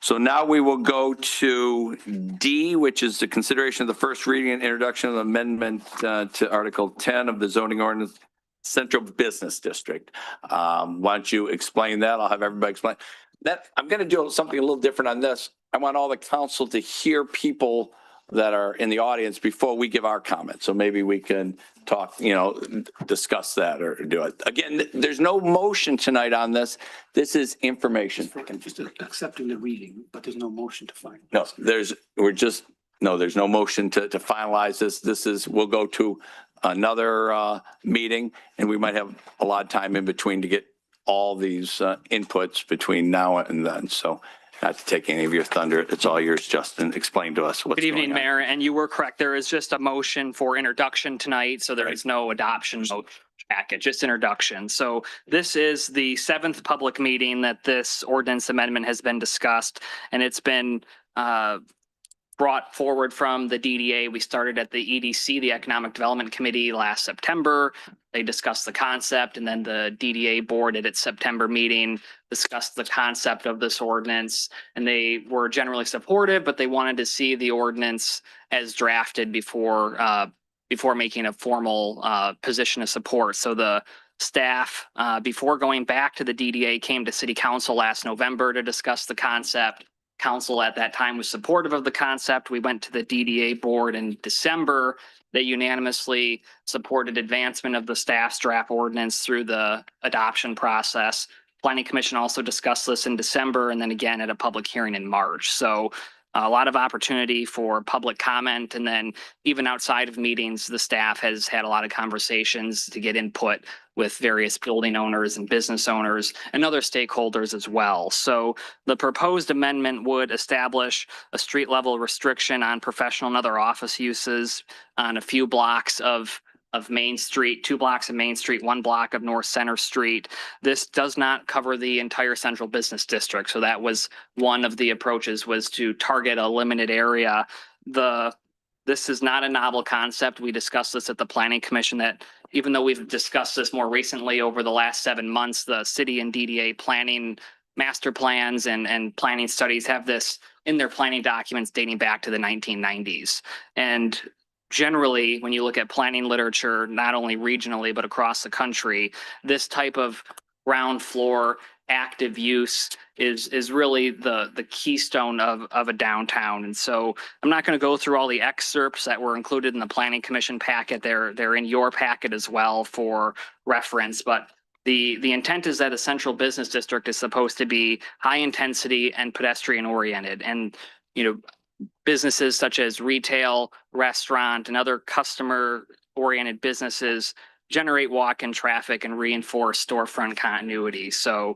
So now we will go to D, which is the consideration of the first reading and introduction of the amendment to Article 10 of the zoning ordinance, Central Business District. Why don't you explain that? I'll have everybody explain that. I'm going to do something a little different on this. I want all the council to hear people that are in the audience before we give our comments. So maybe we can talk, discuss that or do it. Again, there's no motion tonight on this. This is information. Just accepting the reading, but there's no motion to find. No, there's no motion to finalize this. We'll go to another meeting and we might have a lot of time in between to get all these inputs between now and then. So not to take any of your thunder, it's all yours, Justin. Explain to us what's Good evening, going on. Mayor, and you were correct. There is just a motion for introduction tonight, so there is no adoption packet, just introduction. So this is the 7th public meeting that this ordinance amendment has been discussed, and it's been brought forward from the DDA. We started at the EDC, the Economic Development Committee, last September. They discussed the concept, and then the DDA board at its September meeting discussed the concept of this ordinance, and they were generally supportive, but they wanted to see the ordinance as drafted before making a formal position of support. So the staff, before going back to the DDA, came to City Council last November to discuss the concept. Council at that time was supportive of the concept. We went to the DDA board in December. They unanimously supported advancement of the staff's draft ordinance through the adoption process. Planning Commission also discussed this in December and then again at a public hearing in March. So a lot of opportunity for public comment. And then even outside of meetings, the staff has had a lot of conversations to get input with various building owners and business owners and other stakeholders as well. So the proposed amendment would establish a street level restriction on professional and other office uses on a few blocks of Main Street, 2 blocks of Main Street, 1 block of North Center Street. This does not cover the entire central business district. So that was one of the approaches, was to target a limited area. This is not a novel concept. We discussed this at the Planning Commission that even though we've discussed this more recently over the last 7 months, the city and DDA planning master plans and planning studies have this in their planning documents dating back to the 1990s. And generally, when you look at planning literature, not only regionally, but across the country, this type of ground floor active use is really the keystone of a downtown. And so I'm not going to go through all the excerpts that were included in the Planning Commission packet. They're in your packet as well for reference. But the intent is that a central business district is supposed to be high intensity and pedestrian oriented. And, businesses such as retail, restaurant, and other customer-oriented businesses generate walk-in traffic and reinforce storefront continuity. So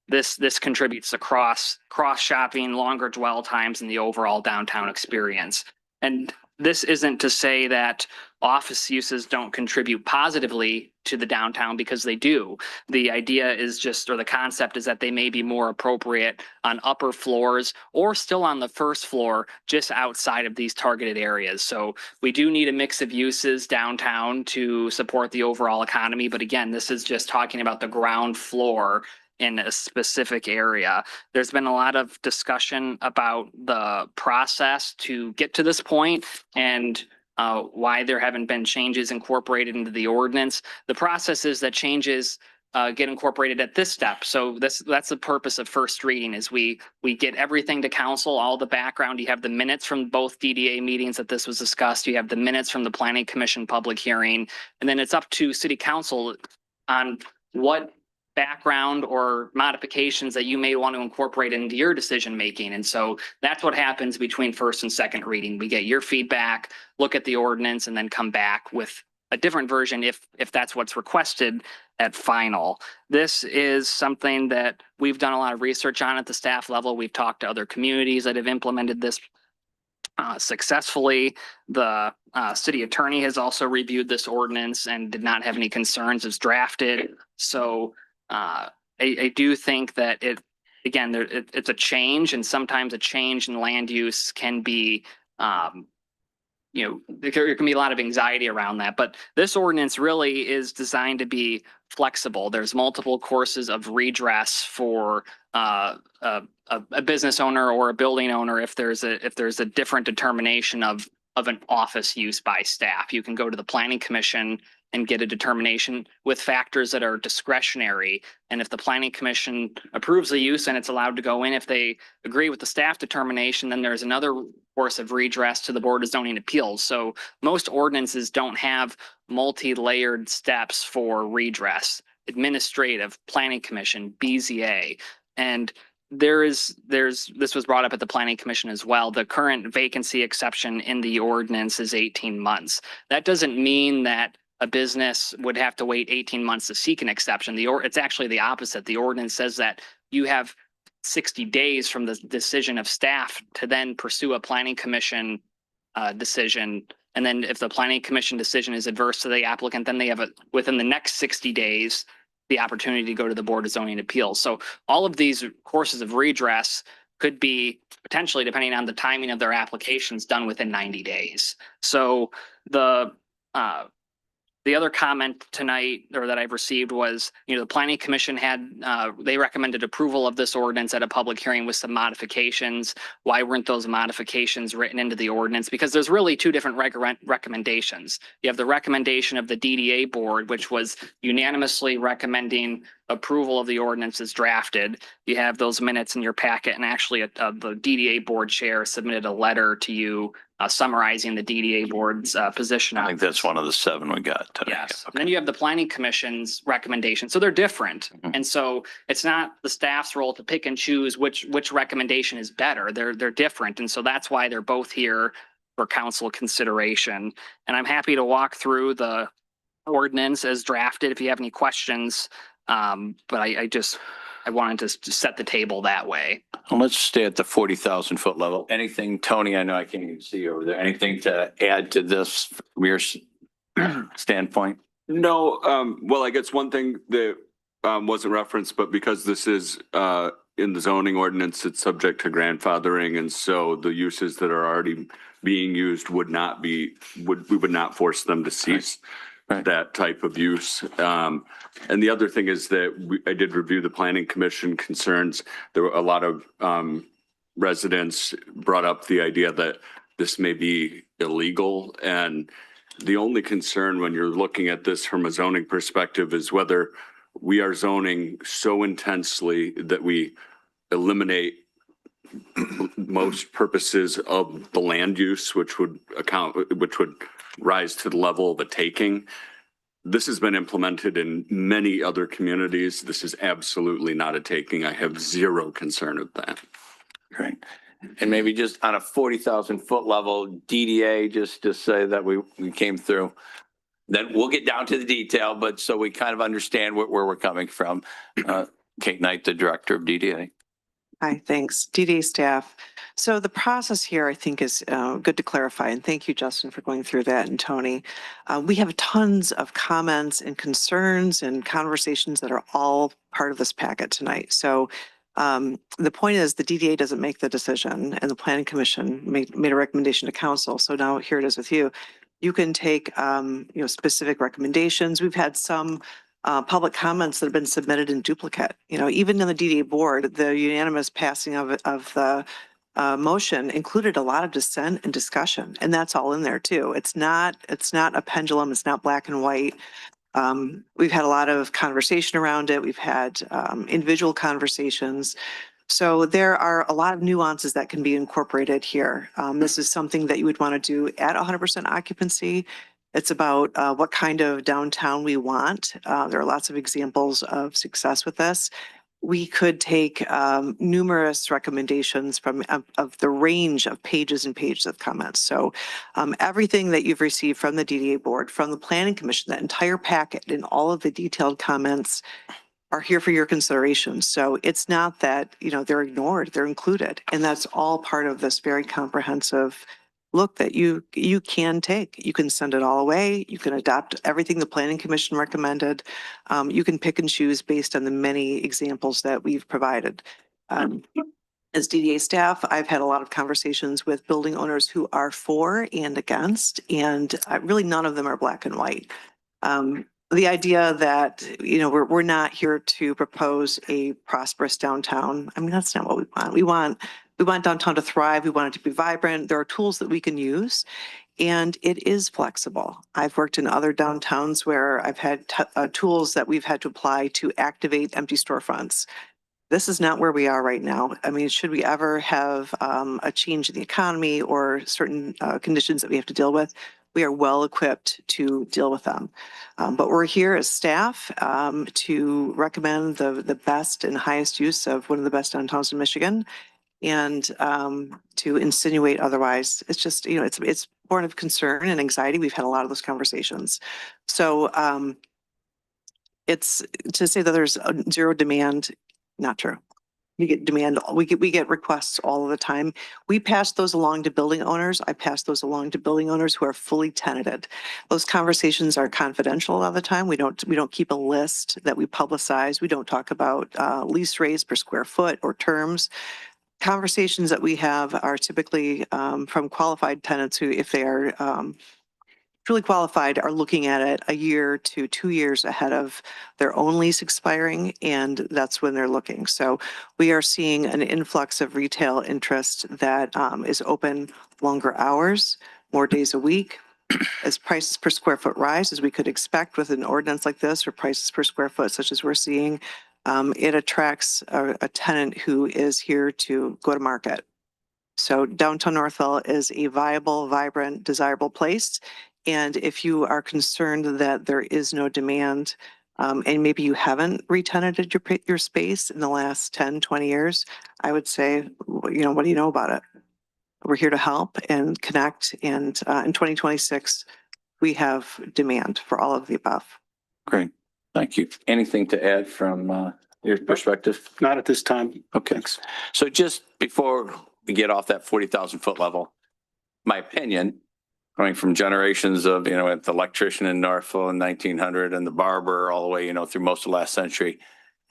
this contributes to cross shopping, longer dwell times, and the overall downtown experience. And this isn't to say that office uses don't contribute positively to the downtown, because they do. The idea is just, or the concept is that they may be more appropriate on upper floors or still on the first floor, just outside of these targeted areas. So we do need a mix of uses downtown to support the overall economy. But again, this is just talking about the ground floor in a specific area. There's been a lot of discussion about the process to get to this point and why there haven't been changes incorporated into the ordinance. The process is that changes get incorporated at this step. So that's the purpose of first reading, is we get everything to council, all the background. You have the minutes from both DDA meetings that this was discussed. You have the minutes from the Planning Commission public hearing, and then it's up to City Council on what background or modifications that you may want to incorporate into your decision making. And so that's what happens between first and second reading. We get your feedback, look at the ordinance, and then come back with a different version if that's what's requested at final. This is something that we've done a lot of research on at the staff level. We've talked to other communities that have implemented this successfully. The city attorney has also reviewed this ordinance and did not have any concerns as drafted. So I do think that it's a change, and sometimes a change in land use can be, there can be a lot of anxiety around that. But this ordinance really is designed to be flexible. There's multiple courses of redress for a business owner or a building owner if there's a different determination of an office use by staff. You can go to the Planning Commission and get a determination with factors that are discretionary. And if the Planning Commission approves the use and it's allowed to go in, if they agree with the staff determination, then there's another course of redress to the Board of Zoning Appeals. So most ordinances don't have multi-layered steps for redress: administrative, Planning Commission, BZA. And this was brought up at the Planning Commission as well. The current vacancy exception in the ordinance is 18 months. That doesn't mean that a business would have to wait 18 months to seek an exception. It's actually the opposite. The ordinance says that you have 60 days from the decision of staff to then pursue a Planning Commission decision. And then if the Planning Commission decision is adverse to the applicant, then they have within the next 60 days, the opportunity to go to the Board of Zoning Appeals. So all of these courses of redress could be potentially, depending on the timing of their applications, done within 90 days. So the other comment tonight, or that I've received, was, the Planning Commission they recommended approval of this ordinance at a public hearing with some modifications. Why weren't those modifications written into the ordinance? Because there's really two different recommendations. You have the recommendation of the DDA board, which was unanimously recommending approval of the ordinance as drafted. You have those minutes in your packet, and actually the DDA board chair submitted a letter to you summarizing the DDA board's position. I think that's one of the 7 we got today. Yes. Okay. Then you have the Planning Commission's recommendation. So they're different. Mhm. And so it's not the staff's role to pick and choose which recommendation is better. They're different. And so that's why they're both here for council consideration. And I'm happy to walk through the ordinance as drafted if you have any questions. But I wanted to set the table that way. Well, let's stay at the 40,000 foot level. Anything, Tony, I know I can't even see over there, anything to add to this from your standpoint? No, well, I guess one thing that wasn't referenced, but because this is in the zoning ordinance, it's subject to grandfathering. And so the uses that are already being used we would not force them to cease. Right. That type of use. And the other thing is that I did review the Planning Commission concerns. There were a lot of residents brought up the idea that this may be illegal. And the only concern when you're looking at this from a zoning perspective is whether we are zoning so intensely that we eliminate most purposes of the land use, which would rise to the level of a taking. This has been implemented in many other communities. This is absolutely not a taking. I have zero concern of that. Great. And maybe just on a 40,000 foot level, DDA, just to say that we came through. Then we'll get down to the detail, but so we kind of understand where we're coming from. Kate Knight, the Director of DDA. Hi, thanks. DDA staff. So the process here, I think, is good to clarify. And thank you, Justin, for going through that, and Tony. We have tons of comments and concerns and conversations that are all part of this packet tonight. So the point is the DDA doesn't make the decision, and the Planning Commission made a recommendation to council. So now here it is with you. You can take specific recommendations. We've had some public comments that have been submitted in duplicate. Even in the DDA board, the unanimous passing of the motion included a lot of dissent and discussion, and that's all in there too. It's not a pendulum. It's not black and white. We've had a lot of conversation around it. We've had individual conversations. So there are a lot of nuances that can be incorporated here. This is something that you would want to do at 100% occupancy. It's about what kind of downtown we want. There are lots of examples of success with this. We could take numerous recommendations of the range of pages and pages of comments. So everything that you've received from the DDA board, from the Planning Commission, that entire packet and all of the detailed comments are here for your consideration. So it's not that, they're ignored, they're included. And that's all part of this very comprehensive look that you can take. You can send it all away. You can adopt everything the Planning Commission recommended. You can pick and choose based on the many examples that we've provided. As DDA staff, I've had a lot of conversations with building owners who are for and against, and really none of them are black and white. The idea that, we're not here to propose a prosperous downtown. I mean, that's not what we want. We want downtown to thrive. We want it to be vibrant. There are tools that we can use, and it is flexible. I've worked in other downtowns where I've had tools that we've had to apply to activate empty storefronts. This is not where we are right now. I mean, should we ever have a change in the economy or certain conditions that we have to deal with, we are well equipped to deal with them. But we're here as staff to recommend the best and highest use of one of the best downtowns in Michigan. And to insinuate otherwise, it's just, it's born of concern and anxiety. We've had a lot of those conversations. So it's to say that there's zero demand, not true. We get demand, we get requests all of the time. We pass those along to building owners. I pass those along to building owners who are fully tenanted. Those conversations are confidential a lot of the time. We don't keep a list that we publicize. We don't talk about lease rates per square foot or terms. Conversations that we have are typically from qualified tenants who, if they are truly qualified, are looking at it a year to 2 years ahead of their own lease expiring, and that's when they're looking. So we are seeing an influx of retail interest that is open longer hours, more days a week. As prices per square foot rise, as we could expect with an ordinance like this, or prices per square foot such as we're seeing, it attracts a tenant who is here to go to market. So downtown Northville is a viable, vibrant, desirable place. And if you are concerned that there is no demand, and maybe you haven't re-tenanted your space in the last 10, 20 years, I would say, what do you know about it? We're here to help and connect. And in 2026, we have demand for all of the above. Great. Thank you. Anything to add from your perspective? Not at this time. Okay. Thanks. So just before we get off that 40,000 foot level, my opinion, going from generations of, the electrician in Northville in 1900 and the barber all the way, through most of last century,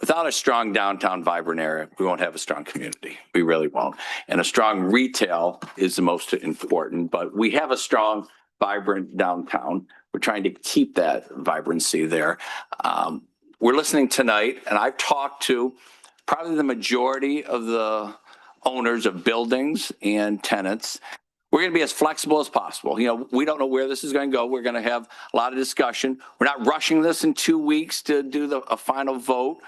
without a strong downtown vibrant area, we won't have a strong community. We really won't. And a strong retail is the most important, but we have a strong, vibrant downtown. We're trying to keep that vibrancy there. We're listening tonight, and I've talked to probably the majority of the owners of buildings and tenants. We're going to be as flexible as possible. We don't know where this is going to go. We're going to have a lot of discussion. We're not rushing this in 2 weeks to do a final vote.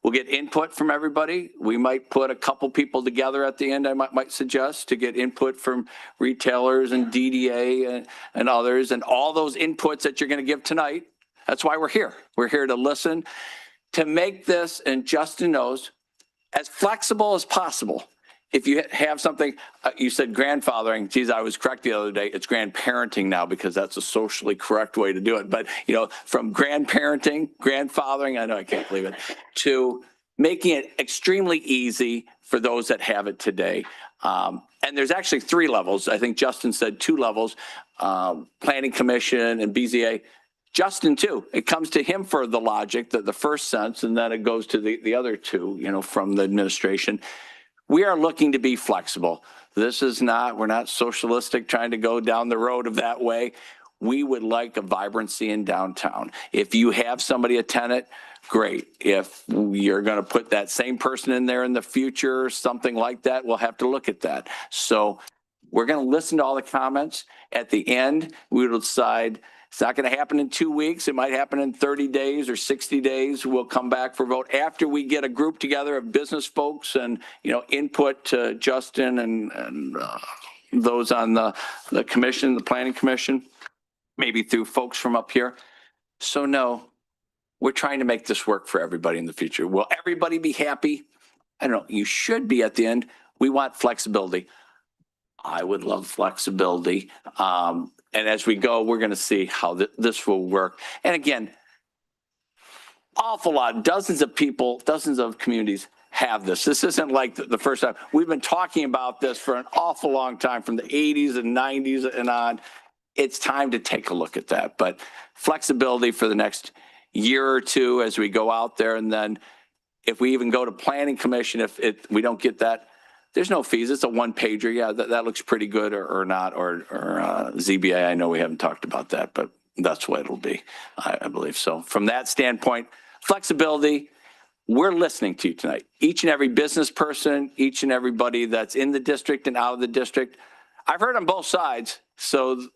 We'll get input from everybody. We might put a couple people together at the end, I might suggest, to get input from retailers and DDA and others, and all those inputs that you're going to give tonight. That's why we're here. We're here to listen, to make this, and Justin knows, as flexible as possible. If you have something, you said grandfathering. Geez, I was correct the other day. It's grandparenting now because that's a socially correct way to do it. But, from grandparenting, grandfathering, I know I can't believe it, to making it extremely easy for those that have it today. And there's actually 3 levels. I think Justin said 2 levels, Planning Commission and BZA. Justin too, it comes to him for the logic, the first sense, and then it goes to the other 2, you know, from the administration. We are looking to be flexible. We're not socialistic trying to go down the road of that way. We would like a vibrancy in downtown. If you have somebody, a tenant, great. If you're going to put that same person in there in the future, something like that, we'll have to look at that. So we're going to listen to all the comments. At the end, we will decide. It's not going to happen in 2 weeks. It might happen in 30 days or 60 days. We'll come back for a vote after we get a group together of business folks and, you know, input to Justin and those on the commission, the planning commission, maybe through folks from up here. So no, we're trying to make this work for everybody in the future. Will everybody be happy? I don't know. You should be at the end. We want flexibility. I would love flexibility. And as we go, we're going to see how this will work. And again, awful lot, dozens of people, dozens of communities have this. This isn't like the first time. We've been talking about this for an awful long time, from the 80s and 90s and on. It's time to take a look at that. But flexibility for the next year or 2 as we go out there. And then if we even go to planning commission, if we don't get that, there's no fees. It's a 1-pager. Yeah, that looks pretty good or not. Or ZBA, I know we haven't talked about that, but that's what it'll be, I believe. So from that standpoint, flexibility, we're listening to you tonight. Each and every business person, each and everybody that's in the district and out of the district. I've heard on both sides. So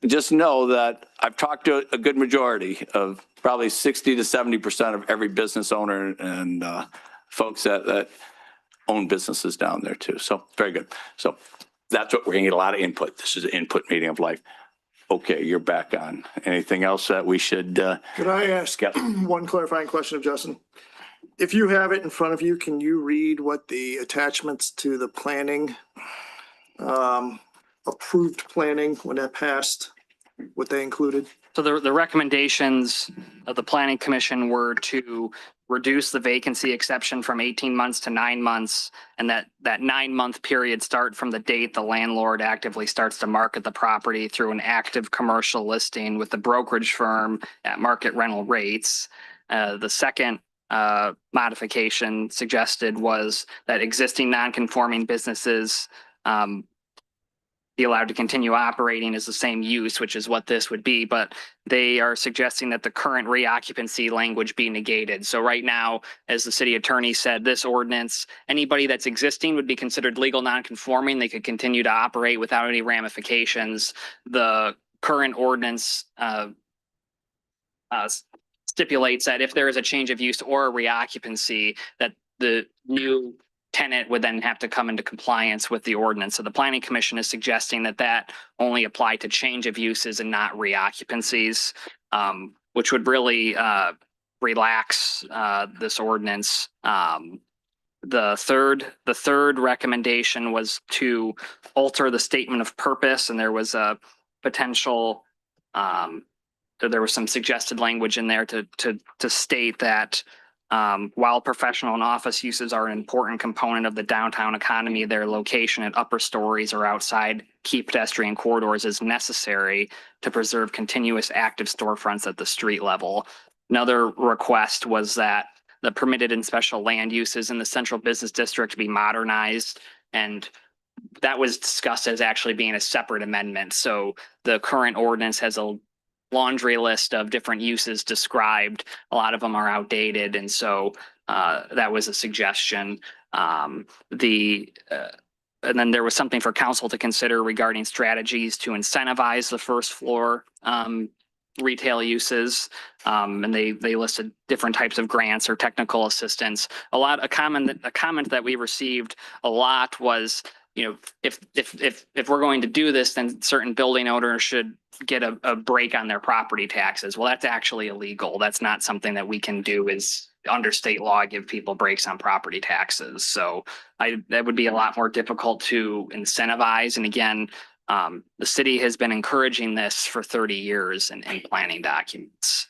just know that I've talked to a good majority of probably 60 to 70% of every business owner and folks that own businesses down there too. So very good. So that's what we're going to get a lot of input. This is an input meeting of life. Okay, you're back on. Anything else that we should? Could I ask one clarifying question of Justin? If you have it in front of you, can you read what the attachments to the planning, approved planning when that passed, what they included? So the recommendations of the planning commission were to reduce the vacancy exception from 18 months to 9 months, and that 9-month period start from the date the landlord actively starts to market the property through an active commercial listing with the brokerage firm at market rental rates. The second modification suggested was that existing non-conforming businesses be allowed to continue operating as the same use, which is what this would be, but they are suggesting that the current reoccupancy language be negated. So right now, as the city attorney said, this ordinance, anybody that's existing would be considered legal non-conforming. They could continue to operate without any ramifications. The current ordinance stipulates that if there is a change of use or a reoccupancy, that the new tenant would then have to come into compliance with the ordinance. So the planning commission is suggesting that only apply to change of uses and not reoccupancies, which would really relax this ordinance. The third recommendation was to alter the statement of purpose, and there was a potential there was some suggested language in there to state that while professional and office uses are an important component of the downtown economy, their location at upper stories or outside key pedestrian corridors is necessary to preserve continuous active storefronts at the street level. Another request was that the permitted and special land uses in the central business district be modernized, and that was discussed as actually being a separate amendment. So the current ordinance has a laundry list of different uses described. A lot of them are outdated, and so that was a suggestion. And then there was something for council to consider regarding strategies to incentivize the first floor retail uses. And they listed different types of grants or technical assistance. A comment that we received a lot was, you know, if we're going to do this, then certain building owners should get a break on their property taxes. Well, that's actually illegal. That's not something that we can do is under state law, give people breaks on property taxes. So that would be a lot more difficult to incentivize. And again, the city has been encouraging this for 30 years in planning documents.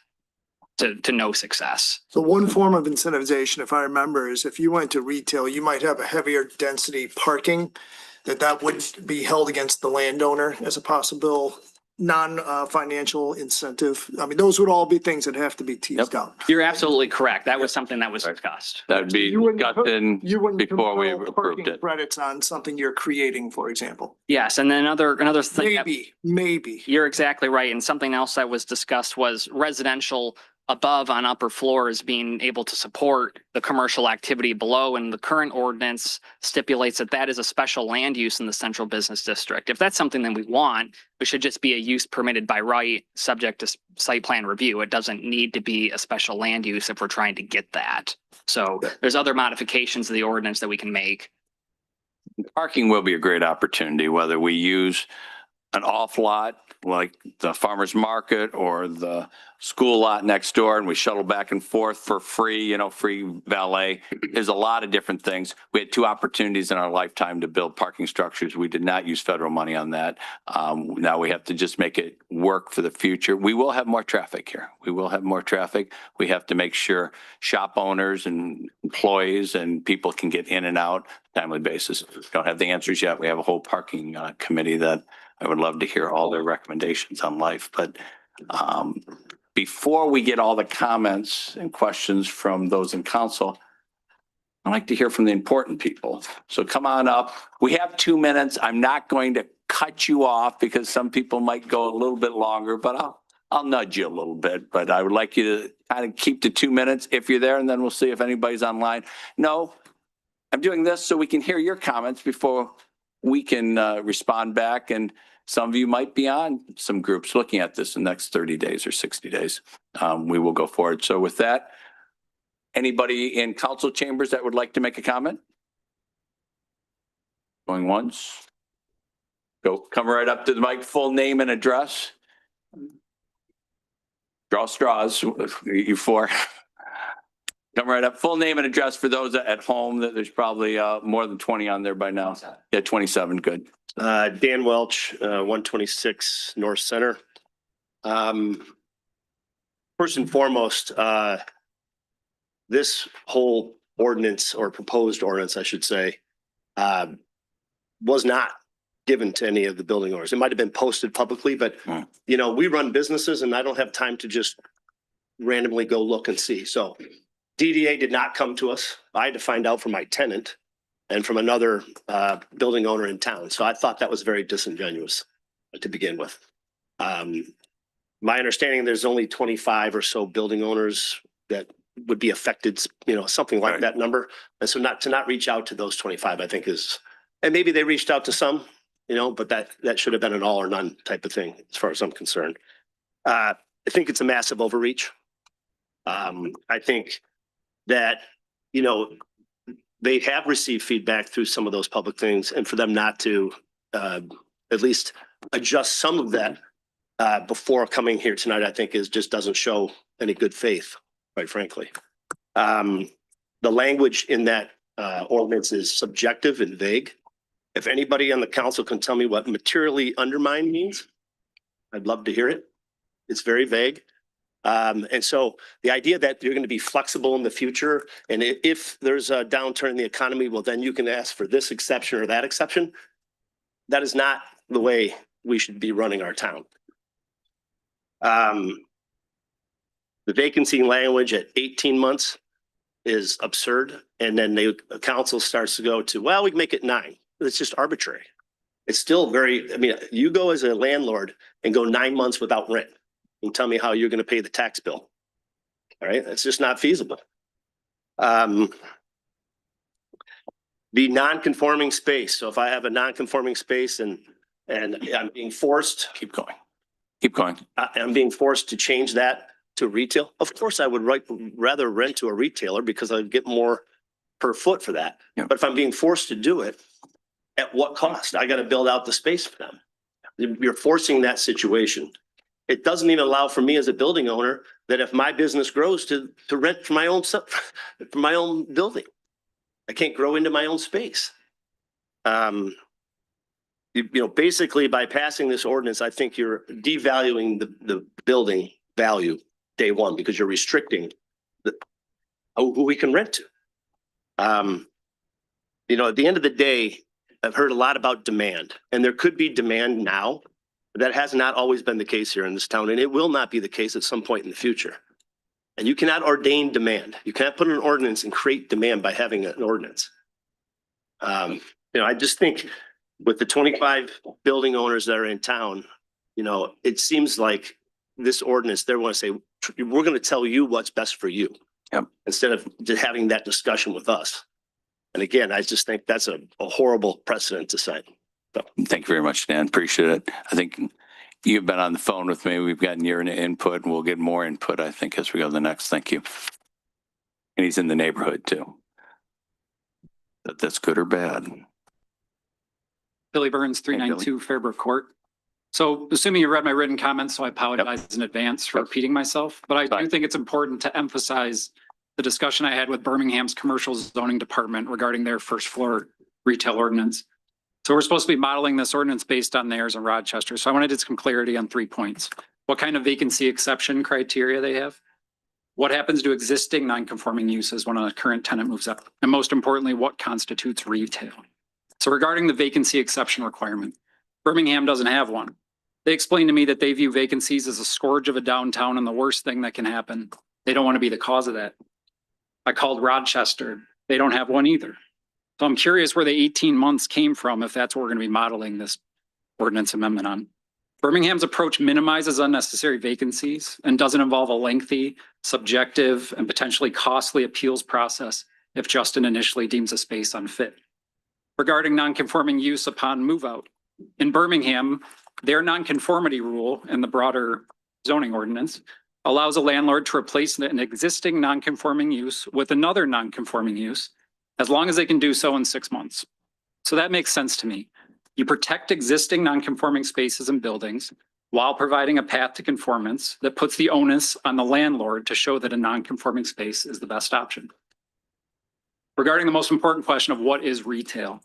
to no success. So one form of incentivization, if I remember, is if you went to retail, you might have a heavier density parking, that would be held against the landowner as a possible non-financial incentive. I mean, those would all be things that have to be teased out. You're absolutely correct. That was something that was discussed. That'd be You wouldn't got in You wouldn't before we compel approved parking it. credits on something you're creating, for example. Yes, and then another thing. Maybe. You're exactly right. And something else that was discussed was residential above on upper floors being able to support the commercial activity below. And the current ordinance stipulates that that is a special land use in the central business district. If that's something that we want, it should just be a use permitted by right, subject to site plan review. It doesn't need to be a special land use if we're trying to get that. So there's other modifications of the ordinance that we can make. Parking will be a great opportunity, whether we use an off lot like the farmer's market or the school lot next door and we shuttle back and forth for free, free valet. There's a lot of different things. We had 2 opportunities in our lifetime to build parking structures. We did not use federal money on that. Now we have to just make it work for the future. We will have more traffic here. We will have more traffic. We have to make sure shop owners and employees and people can get in and out on a timely basis. Don't have the answers yet. We have a whole parking committee that I would love to hear all their recommendations on life. But before we get all the comments and questions from those in council, I'd like to hear from the important people. So come on up. We have 2 minutes. I'm not going to cut you off because some people might go a little bit longer, but I'll nudge you a little bit. But I would like you to kind of keep to 2 minutes if you're there, and then we'll see if anybody's online. No, I'm doing this so we can hear your comments before we can respond back. And some of you might be on some groups looking at this in the next 30 days or 60 days. We will go forward. So with that, anybody in council chambers that would like to make a comment? Going once. Come right up to the mic, full name and address. Draw straws, you 4. Come right up, full name and address for those at home. That there's probably more than 20 on there by now. Yeah, 27, good. Dan Welch, 126 North Center. First and foremost, this whole ordinance, or proposed ordinance, I should say, was not given to any of the building owners. It might have been posted publicly, but we run businesses and I don't have time to just randomly go look and see. So DDA did not come to us. I had to find out from my tenant and from another building owner in town. So I thought that was very disingenuous to begin with. My understanding, there's only 25 or so building owners that would be affected, something like that number. And so not reach out to those 25, I think and maybe they reached out to some, but that should have been an all or none type of thing as far as I'm concerned. I think it's a massive overreach. I think that, they have received feedback through some of those public things, and for them not to at least adjust some of that before coming here tonight, I think just doesn't show any good faith, quite frankly. The language in that ordinance is subjective and vague. If anybody on the council can tell me what materially undermine means, I'd love to hear it. It's very vague. And so the idea that you're going to be flexible in the future, and if there's a downturn in the economy, well, then you can ask for this exception or that exception. That is not the way we should be running our town. The vacancy language at 18 months is absurd. And then the council starts to go to, well, we can make it 9. It's just arbitrary. It's still you go as a landlord and go 9 months without rent and tell me how you're going to pay the tax bill. All right. That's just not feasible. The non-conforming space. So if I have a non-conforming space and I'm being forced, Keep going. I'm being forced to change that to retail. Of course, I would rather rent to a retailer because I'd get more per foot for that. Yeah. But if I'm being forced to do it, at what cost? I got to build out the space for them. You're forcing that situation. It doesn't even allow for me as a building owner that if my business grows to rent for my own stuff, for my own building. I can't grow into my own space. Basically by passing this ordinance, I think you're devaluing the building value day one because you're restricting who we can rent to. You know, at the end of the day, I've heard a lot about demand, and there could be demand now. But that has not always been the case here in this town, and it will not be the case at some point in the future. And you cannot ordain demand. You can't put an ordinance and create demand by having an ordinance. You know, I just think with the 25 building owners that are in town, you know, it seems like this ordinance, they want to say, we're going to tell you what's best for you. Yep. Instead of just having that discussion with us. And again, I just think that's a horrible precedent to set. So. Thank you very much, Dan. Appreciate it. I think you've been on the phone with me. We've gotten your input and we'll get more input, I think, as we go to the next. Thank you. And he's in the neighborhood too. That's good or bad? Billy Burns, 392 Fairbrook Court. So assuming you read my written comments, so I apologize in advance for repeating myself, but I do think it's important to emphasize the discussion I had with Birmingham's commercial zoning department regarding their first floor retail ordinance. So we're supposed to be modeling this ordinance based on theirs in Rochester. So I wanted to get some clarity on 3 points. What kind of vacancy exception criteria they have? What happens to existing non-conforming uses when a current tenant moves up? And most importantly, what constitutes retail? So regarding the vacancy exception requirement, Birmingham doesn't have one. They explained to me that they view vacancies as a scourge of a downtown and the worst thing that can happen. They don't want to be the cause of that. I called Rochester. They don't have one either. So I'm curious where the 18 months came from if that's what we're going to be modeling this ordinance amendment on. Birmingham's approach minimizes unnecessary vacancies and doesn't involve a lengthy, subjective, and potentially costly appeals process if Justin initially deems a space unfit. Regarding nonconforming use upon move out, in Birmingham, their nonconformity rule in the broader zoning ordinance allows a landlord to replace an existing nonconforming use with another nonconforming use as long as they can do so in 6 months. So that makes sense to me. You protect existing nonconforming spaces and buildings while providing a path to conformance that puts the onus on the landlord to show that a nonconforming space is the best option. Regarding the most important question of what is retail,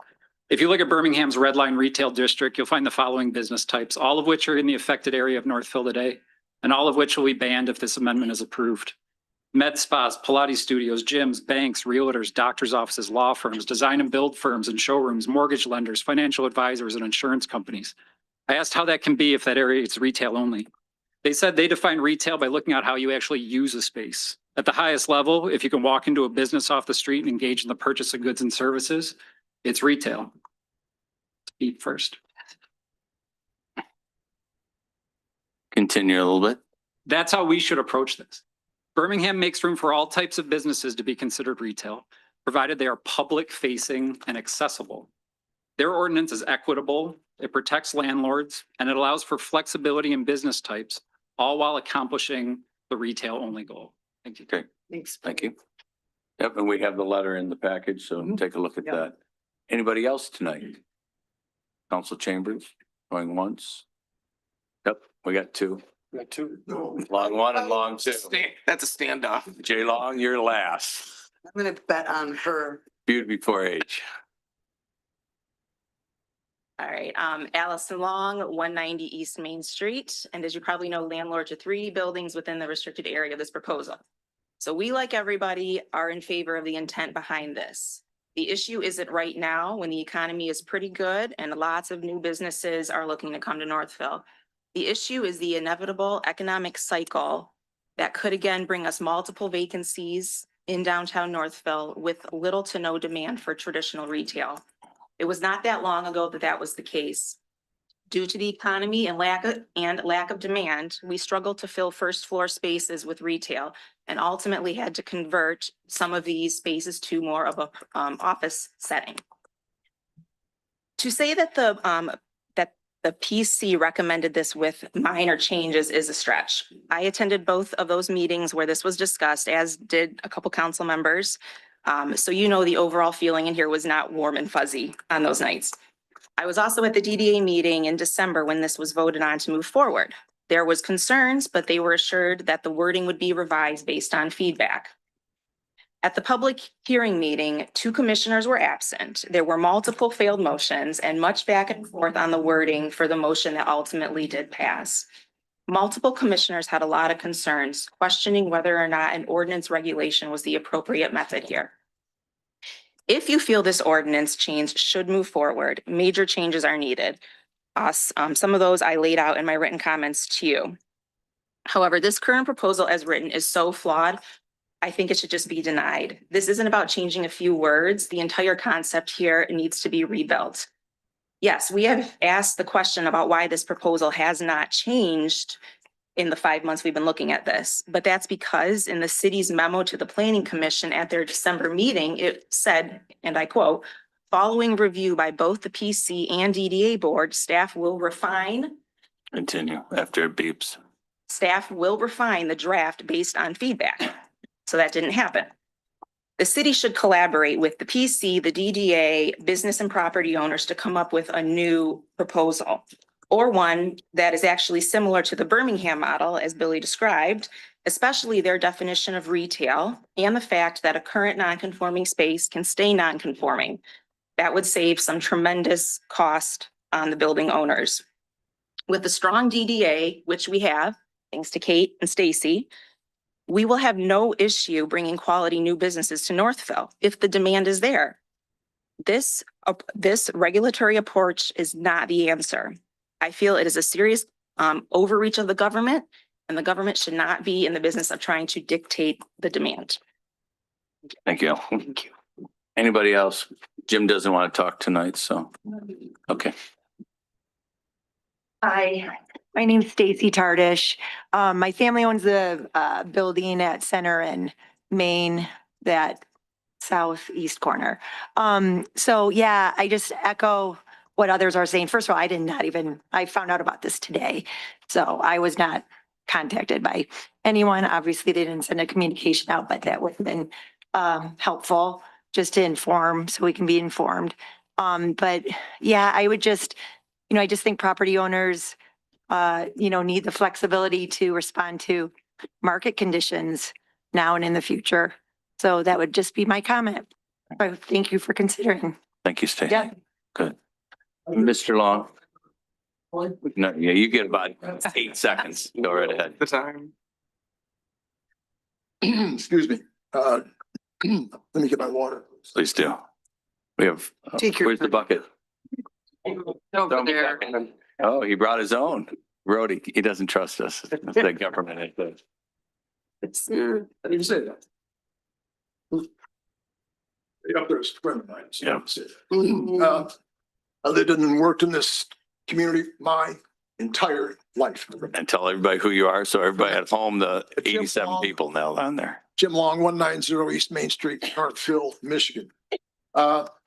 if you look at Birmingham's red line retail district, you'll find the following business types, all of which are in the affected area of Northville today, and all of which will be banned if this amendment is approved. Med spas, Pilates studios, gyms, banks, realtors, doctor's offices, law firms, design and build firms and showrooms, mortgage lenders, financial advisors, and insurance companies. I asked how that can be if that area is retail only. They said they define retail by looking at how you actually use a space. At the highest level, if you can walk into a business off the street and engage in the purchase of goods and services, it's retail. Speak first. Continue a little bit. That's how we should approach this. Birmingham makes room for all types of businesses to be considered retail, provided they are public facing and accessible. Their ordinance is equitable, it protects landlords, and it allows for flexibility in business types, all while accomplishing the retail only goal. Thank you. Okay. Thanks. Thank you. Yep, and we have the letter in the package, so take a look at that. Anybody else tonight? Council Chambers, going once? Yep, we got two. Got two. Long one and long two. That's a standoff. Jay Long, you're last. I'm gonna bet on her. Viewed before age. All right, Allison Long, 190 East Main Street. And as you probably know, landlord to 3 buildings within the restricted area of this proposal. So we, like everybody, are in favor of the intent behind this. The issue isn't right now when the economy is pretty good and lots of new businesses are looking to come to Northville. The issue is the inevitable economic cycle that could again bring us multiple vacancies in downtown Northville with little to no demand for traditional retail. It was not that long ago that that was the case. Due to the economy and lack of demand, we struggled to fill first floor spaces with retail and ultimately had to convert some of these spaces to more of a office setting. To say that the PC recommended this with minor changes is a stretch. I attended both of those meetings where this was discussed, as did a couple council members. So you know the overall feeling in here was not warm and fuzzy on those nights. I was also at the DDA meeting in December when this was voted on to move forward. There was concerns, but they were assured that the wording would be revised based on feedback. At the public hearing meeting, 2 commissioners were absent. There were multiple failed motions and much back and forth on the wording for the motion that ultimately did pass. Multiple commissioners had a lot of concerns, questioning whether or not an ordinance regulation was the appropriate method here. If you feel this ordinance change should move forward, major changes are needed. Some of those I laid out in my written comments to you. However, this current proposal as written is so flawed, I think it should just be denied. This isn't about changing a few words. The entire concept here needs to be rebuilt. Yes, we have asked the question about why this proposal has not changed in the 5 months we've been looking at this, but that's because in the city's memo to the Planning Commission at their December meeting, it said, and I quote, "Following review by both the PC and DDA board, staff will refine." Continue after it beeps. Staff will refine the draft based on feedback. So that didn't happen. The city should collaborate with the PC, the DDA, business and property owners to come up with a new proposal, or one that is actually similar to the Birmingham model, as Billy described, especially their definition of retail and the fact that a current non-conforming space can stay non-conforming. That would save some tremendous cost on the building owners. With a strong DDA, which we have, thanks to Kate and Stacy, we will have no issue bringing quality new businesses to Northville if the demand is there. This regulatory approach is not the answer. I feel it is a serious overreach of the government, and the government should not be in the business of trying to dictate the demand. Thank you. Thank you. Anybody else? Jim doesn't want to talk tonight, so, okay. Hi, my name's Stacy Tardish. My family owns the building at Center and Main, that southeast corner. So yeah, I just echo what others are saying. First of all, I found out about this today. So I was not contacted by anyone. Obviously, they didn't send a communication out, but that would have been helpful just to inform, so we can be informed. But yeah, I would just, I just think property owners, need the flexibility to respond to market conditions now and in the future. So that would just be my comment. Thank you for considering. Thank you, Stacy. Yeah. Good. Mr. Long. No, yeah, you get about 8 seconds. Go right ahead. The time. Excuse me. Let me get my water. Please do. We have, where's the bucket? Over there. Oh, he brought his own. Rody, he doesn't trust us. It's the government. I didn't say that. Up there is a friend of mine. So Yeah. I lived and worked in this community my entire life. And tell everybody who you are. So everybody at home, the Jim 87 Long. people now on there. Jim Long, 190 East Main Street, Northville, Michigan.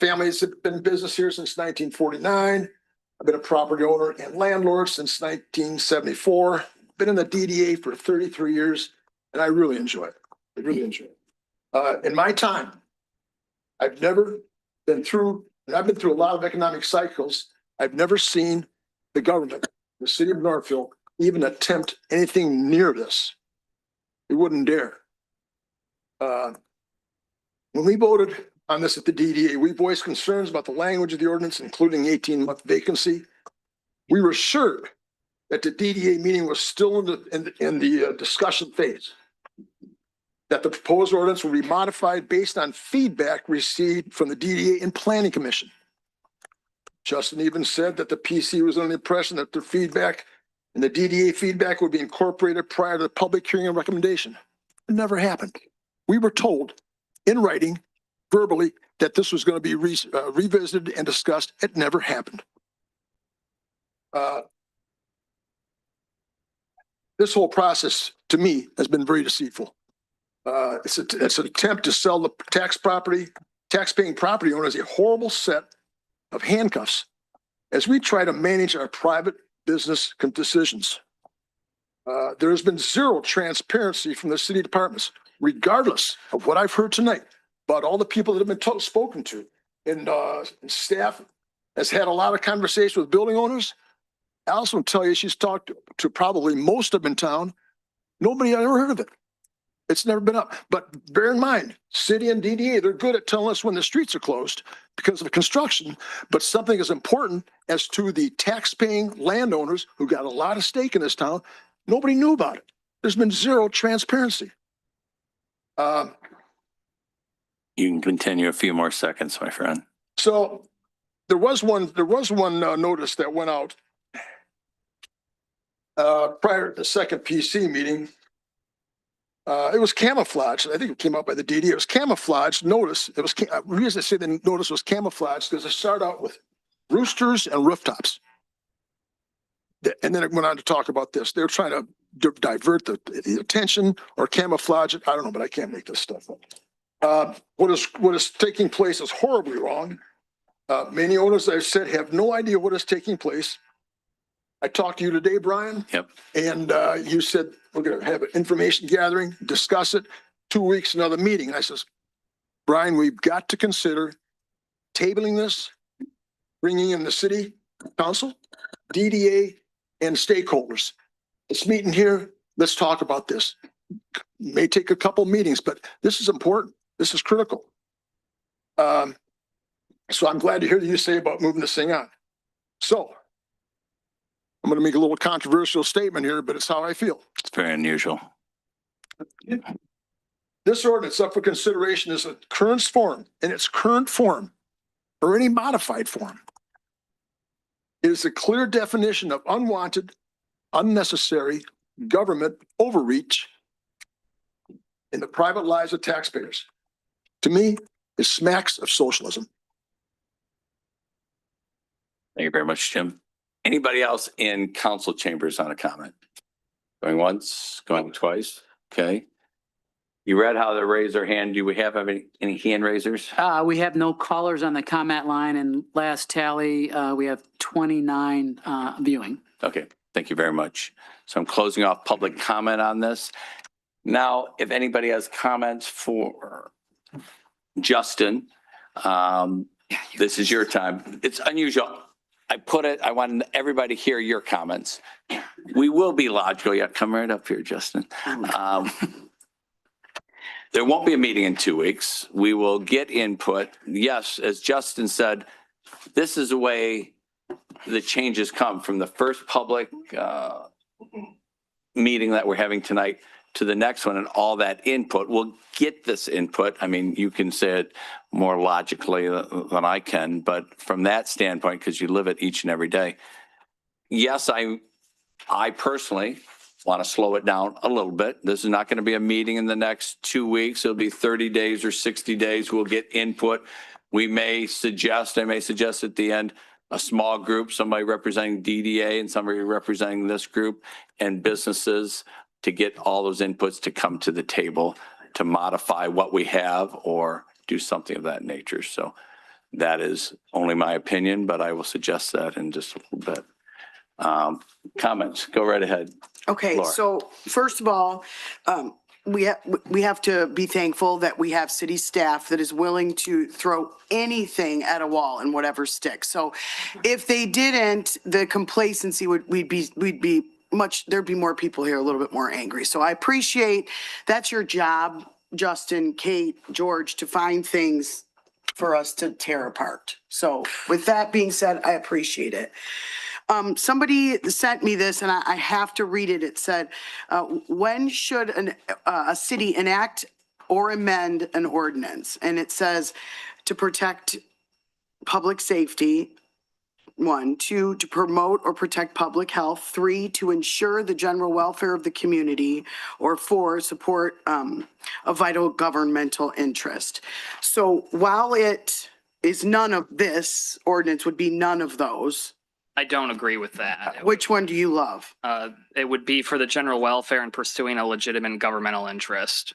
Families have been in business here since 1949. I've been a property owner and landlord since 1974. Been in the DDA for 33 years, and I really enjoy it. I really enjoy it. In my time, I've never been through, and I've been through a lot of economic cycles. I've never seen the government, the city of Northville, even attempt anything near this. They wouldn't dare. When we voted on this at the DDA, we voiced concerns about the language of the ordinance, including 18-month vacancy. We were sure that the DDA meeting was still in the discussion phase, that the proposed ordinance will be modified based on feedback received from the DDA and Planning Commission. Justin even said that the PC was under the impression that their feedback and the DDA feedback would be incorporated prior to the public hearing and recommendation. It never happened. We were told in writing, verbally, that this was going to be revisited and discussed. It never happened. This whole process, to me, has been very deceitful. It's an attempt to sell the tax-paying property owners a horrible set of handcuffs as we try to manage our private business decisions. There has been zero transparency from the city departments, regardless of what I've heard tonight about all the people that have been spoken to. And staff has had a lot of conversation with building owners. Allison will tell you she's talked to probably most of them in town. Nobody had ever heard of it. It's never been up. But bear in mind, city and DDA, they're good at telling us when the streets are closed because of construction. But something as important as to the tax-paying landowners who got a lot of stake in this town, Nobody knew about it. There's been zero transparency. You can continue a few more seconds, my friend. So there was one notice that went out prior to the second PC meeting. It was camouflage. I think it came out by the DD. It was camouflage notice. It was, the reason I say the notice was camouflage because it started out with roosters and rooftops. And then it went on to talk about this. They're trying to divert the attention or camouflage it. I don't know, but I can't make this stuff up. What is taking place is horribly wrong. Many owners, I've said, have no idea what is taking place. I talked to you today, Brian. Yep. And you said, we're going to have an information gathering, discuss it, 2 weeks, another meeting. And I says, Brian, we've got to consider tabling this, bringing in the city council, DDA, and stakeholders. Let's meet in here. Let's talk about this. May take a couple meetings, but this is important. This is critical. So I'm glad to hear what you say about moving this thing on. So I'm going to make a little controversial statement here, but it's how I feel. It's very unusual. This ordinance up for consideration is in its current form, or any modified form. It is a clear definition of unwanted, unnecessary government overreach in the private lives of taxpayers. To me, it smacks of socialism. Thank you very much, Jim. Anybody else in council chambers on a comment? Going once, going twice. Okay. You read how they raise their hand. Do we have any hand raisers? We have no callers on the comment line, and last tally, we have 29 viewing. Okay, thank you very much. So I'm closing off public comment on this. Now, if anybody has comments for Justin, this is your time. It's unusual. I want everybody to hear your comments. We will be logical. Yeah, come right up here, Justin. There won't be a meeting in 2 weeks. We will get input. Yes, as Justin said, this is the way the changes come from the first public meeting that we're having tonight to the next one, and all that input. We'll get this input. I mean, you can say it more logically than I can, but from that standpoint, because you live it each and every day. Yes, I personally want to slow it down a little bit. This is not going to be a meeting in the next 2 weeks. It'll be 30 days or 60 days. We'll get input. I may suggest at the end, a small group, somebody representing DDA and somebody representing this group and businesses, to get all those inputs to come to the table to modify what we have or do something of that nature. So that is only my opinion, but I will suggest that in just a little bit. Comments, go right ahead. Okay, Laura. so first of all, we have to be thankful that we have city staff that is willing to throw anything at a wall and whatever sticks. So if they didn't, the complacency we'd be much, there'd be more people here a little bit more angry. So I appreciate, that's your job, Justin, Kate, George, to find things for us to tear apart. So with that being said, I appreciate it. Somebody sent me this and I have to read it. It said, when should a city enact or amend an ordinance? And it says to protect public safety. 1, 2, to promote or protect public health. 3, to ensure the general welfare of the community. Or 4, support a vital governmental interest. So while it is none of this, ordinance would be none of those. I don't agree with that. Which one do you love? It would be for the general welfare and pursuing a legitimate governmental interest.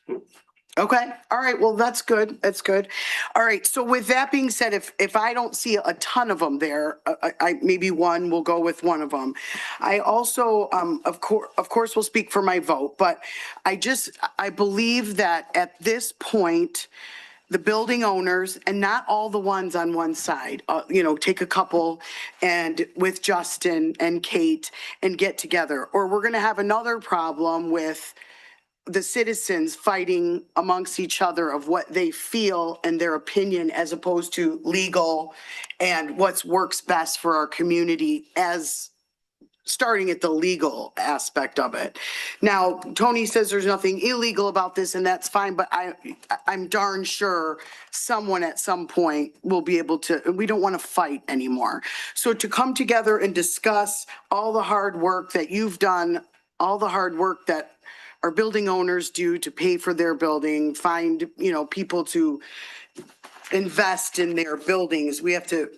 Okay, all right, well, that's good, that's good. All right, so with that being said, if I don't see a ton of them there, I maybe one, we'll go with one of them. I also, of course, will speak for my vote, but I believe that at this point, the building owners, and not all the ones on one side, take a couple and with Justin and Kate and get together, or we're gonna have another problem with the citizens fighting amongst each other of what they feel and their opinion, as opposed to legal and what works best for our community as starting at the legal aspect of it. Now, Tony says there's nothing illegal about this and that's fine, but I'm darn sure someone at some point will be able to, we don't want to fight anymore. So to come together and discuss all the hard work that you've done, all the hard work that our building owners do to pay for their building, find, people to invest in their buildings, we have to,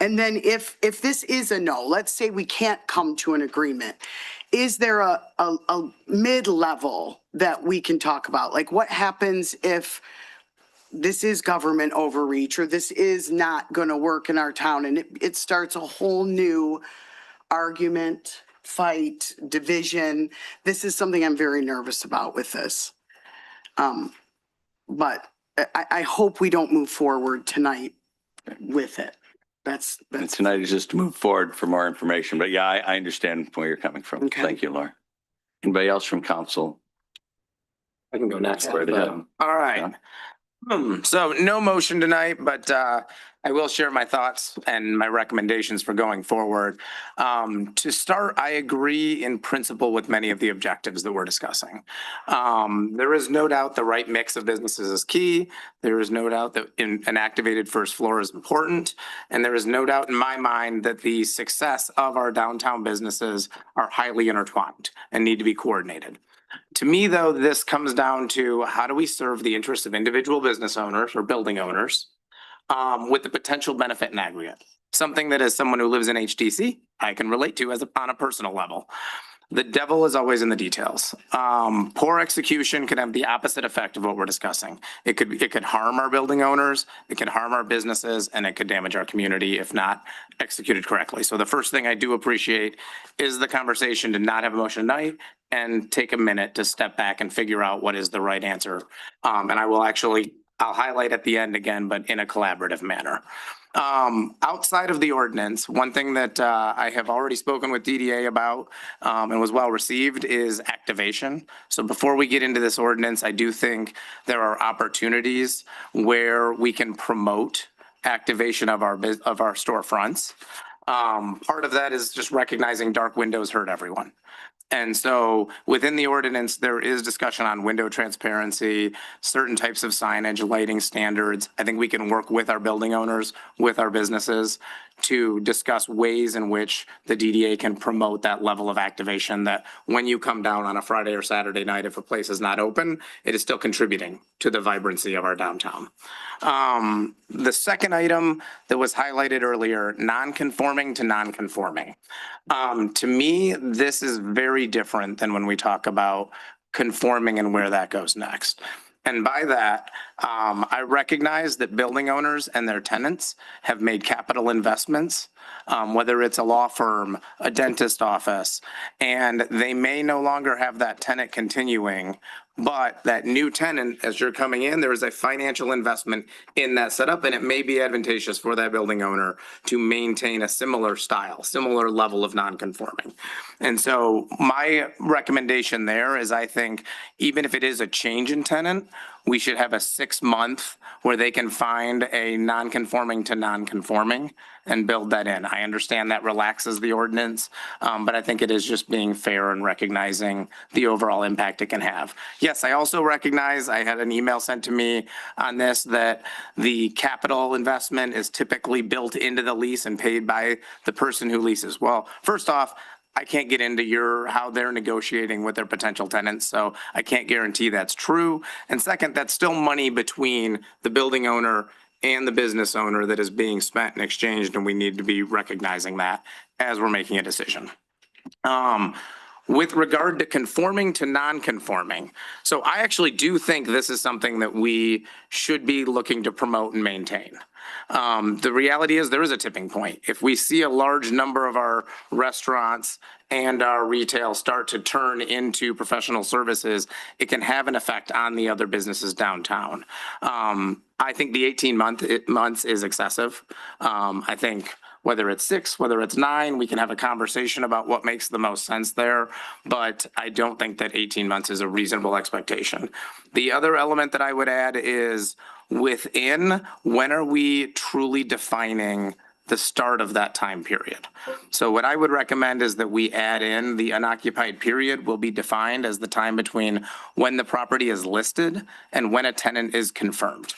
and then if this is a no, let's say we can't come to an agreement, is there a mid-level that we can talk about? Like what happens if this is government overreach or this is not going to work in our town and it starts a whole new argument, fight, division? This is something I'm very nervous about with this. But I hope we don't move forward tonight with it. That's tonight is just to move forward for more information. But yeah, I understand where you're coming from. Okay. Thank you, Laura. Anybody else from council? I can go next. Right ahead. All right. So no motion tonight, but I will share my thoughts and my recommendations for going forward. To start, I agree in principle with many of the objectives that we're discussing. There is no doubt the right mix of businesses is key. There is no doubt that an activated first floor is important. And there is no doubt in my mind that the success of our downtown businesses are highly intertwined and need to be coordinated. To me, though, this comes down to how do we serve the interests of individual business owners or building owners with the potential benefit in aggregate. Something that as someone who lives in HDC, I can relate to on a personal level. The devil is always in the details. Poor execution can have the opposite effect of what we're discussing. It could harm our building owners, it could harm our businesses, and it could damage our community if not executed correctly. So the first thing I do appreciate is the conversation to not have a motion tonight and take a minute to step back and figure out what is the right answer. And I'll highlight at the end again, but in a collaborative manner. Outside of the ordinance, one thing that I have already spoken with DDA about and was well received is activation. So before we get into this ordinance, I do think there are opportunities where we can promote activation of our storefronts. Part of that is just recognizing dark windows hurt everyone. And so within the ordinance, there is discussion on window transparency, certain types of signage, lighting standards. I think we can work with our building owners, with our businesses to discuss ways in which the DDA can promote that level of activation that when you come down on a Friday or Saturday night, if a place is not open, it is still contributing to the vibrancy of our downtown. The second item that was highlighted earlier, non-conforming to non-conforming. To me, this is very different than when we talk about conforming and where that goes next. And by that, I recognize that building owners and their tenants have made capital investments, whether it's a law firm, a dentist office, and they may no longer have that tenant continuing. But that new tenant, as you're coming in, there is a financial investment in that setup, and it may be advantageous for that building owner to maintain a similar style, similar level of non-conforming. And so my recommendation there is I think even if it is a change in tenant, we should have a 6-month where they can find a non-conforming to non-conforming and build that in. I understand that relaxes the ordinance, but I think it is just being fair and recognizing the overall impact it can have. Yes, I also recognize, I had an email sent to me on this, that the capital investment is typically built into the lease and paid by the person who leases. Well, first off, I can't get into how they're negotiating with their potential tenants, so I can't guarantee that's true. And second, that's still money between the building owner and the business owner that is being spent and exchanged, and we need to be recognizing that as we're making a decision. With regard to conforming to non-conforming, so I actually do think this is something that we should be looking to promote and maintain. The reality is there is a tipping point. If we see a large number of our restaurants and our retail start to turn into professional services, it can have an effect on the other businesses downtown. I think the 18 months is excessive. I think whether it's 6, whether it's 9, we can have a conversation about what makes the most sense there, but I don't think that 18 months is a reasonable expectation. The other element that I would add is when are we truly defining the start of that time period. So what I would recommend is that we add in the unoccupied period will be defined as the time between when the property is listed and when a tenant is confirmed.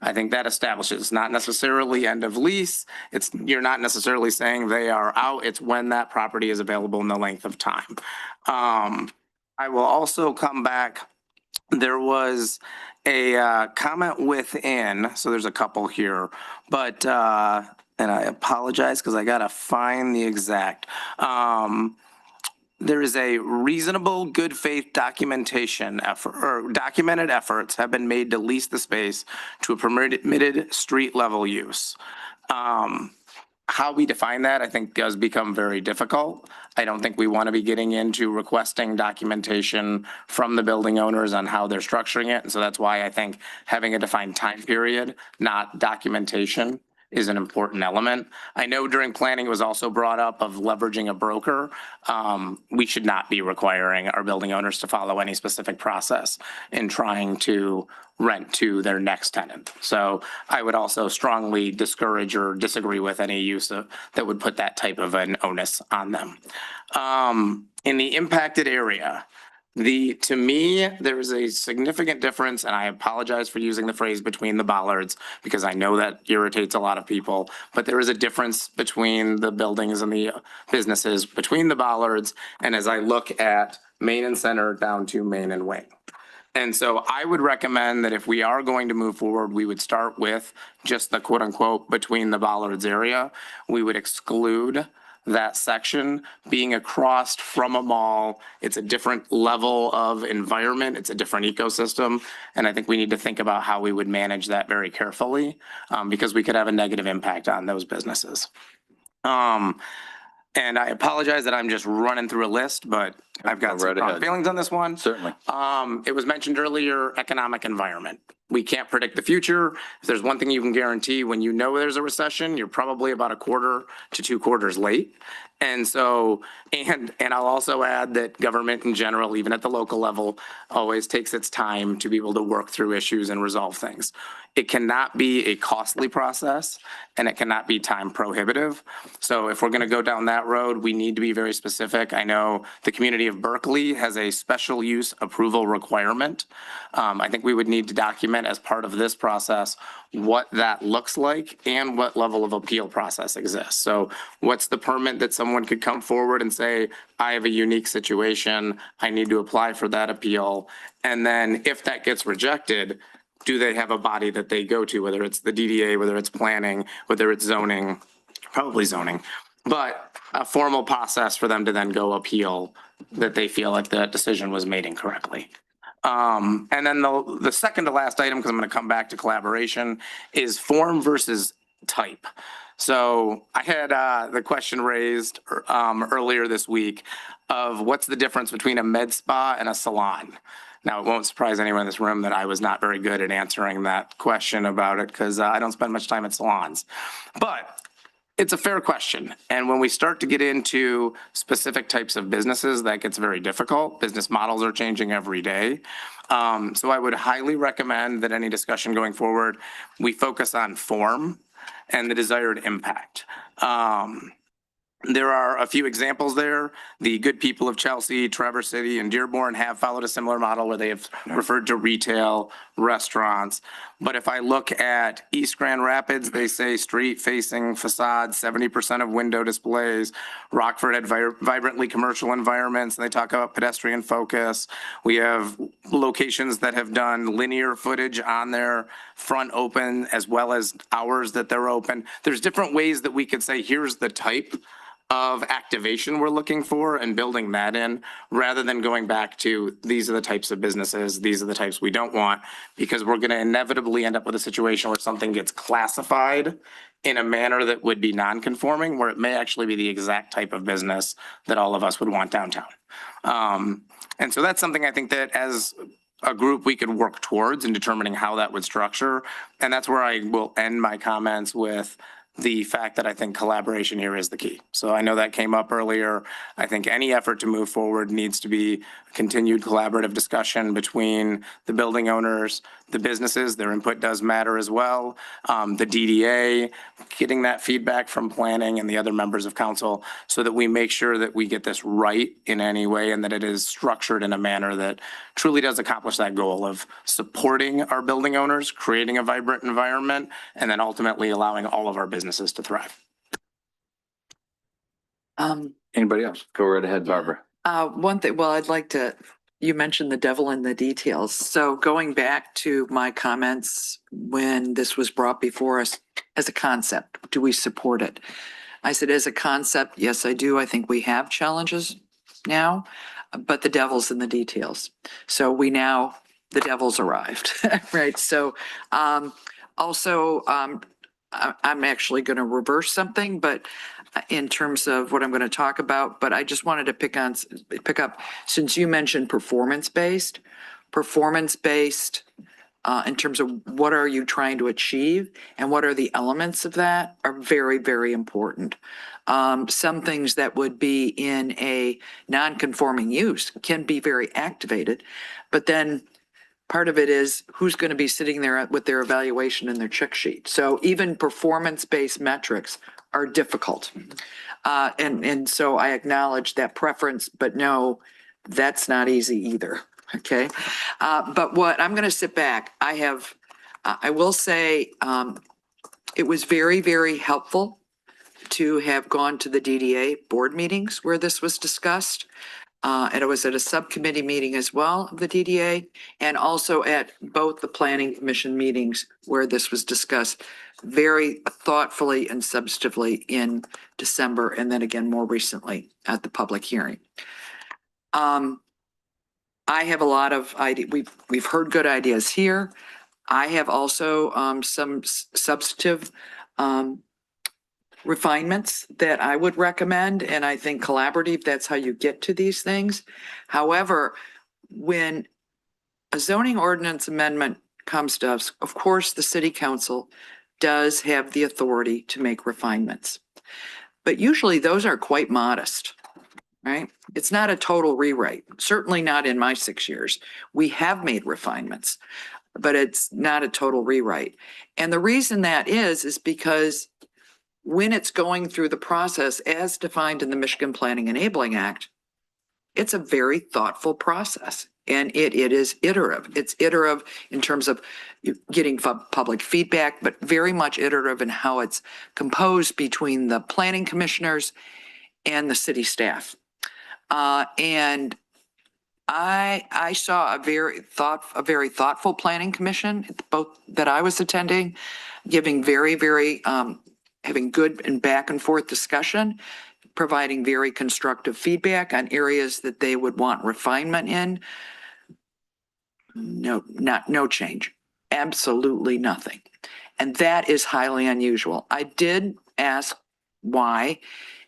I think that establishes not necessarily end of lease. You're not necessarily saying they are out. It's when that property is available in the length of time. I will also come back. There was a comment within, so there's a couple here, but and I apologize because I gotta find the exact. There is a reasonable good faith documentation effort, or documented efforts have been made to lease the space to a permitted street level use. How we define that, I think, does become very difficult. I don't think we want to be getting into requesting documentation from the building owners on how they're structuring it. And so that's why I think having a defined time period, not documentation, is an important element. I know during planning it was also brought up of leveraging a broker. We should not be requiring our building owners to follow any specific process in trying to rent to their next tenant. So I would also strongly discourage or disagree with any use that would put that type of an onus on them. In the impacted area, to me, there is a significant difference, and I apologize for using the phrase between the bollards because I know that irritates a lot of people, but there is a difference between the buildings and the businesses between the bollards. And as I look at Main and Center down to Main and Wing. And so I would recommend that if we are going to move forward, we would start with just the quote unquote between the bollards area. We would exclude that section. Being across from a mall, it's a different level of environment. It's a different ecosystem. And I think we need to think about how we would manage that very carefully because we could have a negative impact on those businesses. And I apologize that I'm just running through a list, but I've got some strong feelings on this one. Certainly. It was mentioned earlier, economic environment. We can't predict the future. If there's one thing you can guarantee, when you know there's a recession, you're probably about a quarter to 2 quarters late. And so, and I'll also add that government in general, even at the local level, always takes its time to be able to work through issues and resolve things. It cannot be a costly process and it cannot be time prohibitive. So if we're going to go down that road, we need to be very specific. I know the community of Berkeley has a special use approval requirement. I think we would need to document as part of this process what that looks like and what level of appeal process exists. So what's the permit that someone could come forward and say, I have a unique situation, I need to apply for that appeal. And then if that gets rejected, do they have a body that they go to, whether it's the DDA, whether it's planning, whether it's zoning, probably zoning, but a formal process for them to then go appeal that they feel like that decision was made incorrectly. And then the second to last item, because I'm going to come back to collaboration, is form versus type. So I had the question raised earlier this week of what's the difference between a med spa and a salon. Now, it won't surprise anyone in this room that I was not very good at answering that question about it because I don't spend much time at salons. But it's a fair question. And when we start to get into specific types of businesses, that gets very difficult. Business models are changing every day. So I would highly recommend that any discussion going forward, we focus on form and the desired impact. There are a few examples there. The good people of Chelsea, Traverse City, and Dearborn have followed a similar model where they have referred to retail, restaurants. But if I look at East Grand Rapids, they say street-facing facades, 70% of window displays. Rockford had vibrantly commercial environments, and they talk about pedestrian focus. We have locations that have done linear footage on their front open, as well as hours that they're open. There's different ways that we could say, here's the type of activation we're looking for and building that in rather than going back to these are the types of businesses, these are the types we don't want, because we're going to inevitably end up with a situation where something gets classified in a manner that would be non-conforming, where it may actually be the exact type of business that all of us would want downtown. And so that's something I think that as a group we could work towards in determining how that would structure. And that's where I will end my comments with the fact that I think collaboration here is the key. So I know that came up earlier. I think any effort to move forward needs to be continued collaborative discussion between the building owners, the businesses, their input does matter as well. The DDA, getting that feedback from planning and the other members of council so that we make sure that we get this right in any way and that it is structured in a manner that truly does accomplish that goal of supporting our building owners, creating a vibrant environment, and then ultimately allowing all of our businesses to thrive. Anybody else? Go right ahead, Barbara. One thing, well, I'd like to, you mentioned the devil in the details. So going back to my comments when this was brought before us as a concept, do we support it? I said, as a concept, yes, I do. I think we have challenges now, but the devil's in the details. So the devil's arrived, right? So also, I'm actually going to reverse something, but in terms of what I'm going to talk about, but I just wanted to pick up, since you mentioned performance-based, in terms of what are you trying to achieve and what are the elements of that are very, very important. Some things that would be in a non-conforming use can be very activated, but then part of it is who's going to be sitting there with their evaluation and their check sheet. So even performance-based metrics are difficult. And so I acknowledge that preference, but no, that's not easy either. Okay. But what I'm going to sit back, I will say, it was very, very helpful to have gone to the DDA board meetings where this was discussed. And it was at a subcommittee meeting as well, of the DDA, and also at both the planning commission meetings where this was discussed very thoughtfully and substantively in December, and then again more recently at the public hearing. I have a lot of ideas. We've heard good ideas here. I have also some substantive refinements that I would recommend, and I think collaborative, that's how you get to these things. However, when a zoning ordinance amendment comes to us, of course, the city council does have the authority to make refinements. But usually those are quite modest, right? It's not a total rewrite, certainly not in my 6 years. We have made refinements, but it's not a total rewrite. And the reason that is because when it's going through the process as defined in the Michigan Planning Enabling Act, it's a very thoughtful process. And it is iterative. It's iterative in terms of getting public feedback, but very much iterative in how it's composed between the planning commissioners and the city staff. And I saw a very thoughtful planning commission, both that I was attending, giving very, very, having good and back and forth discussion, providing very constructive feedback on areas that they would want refinement in. No change, absolutely nothing. And that is highly unusual. I did ask why.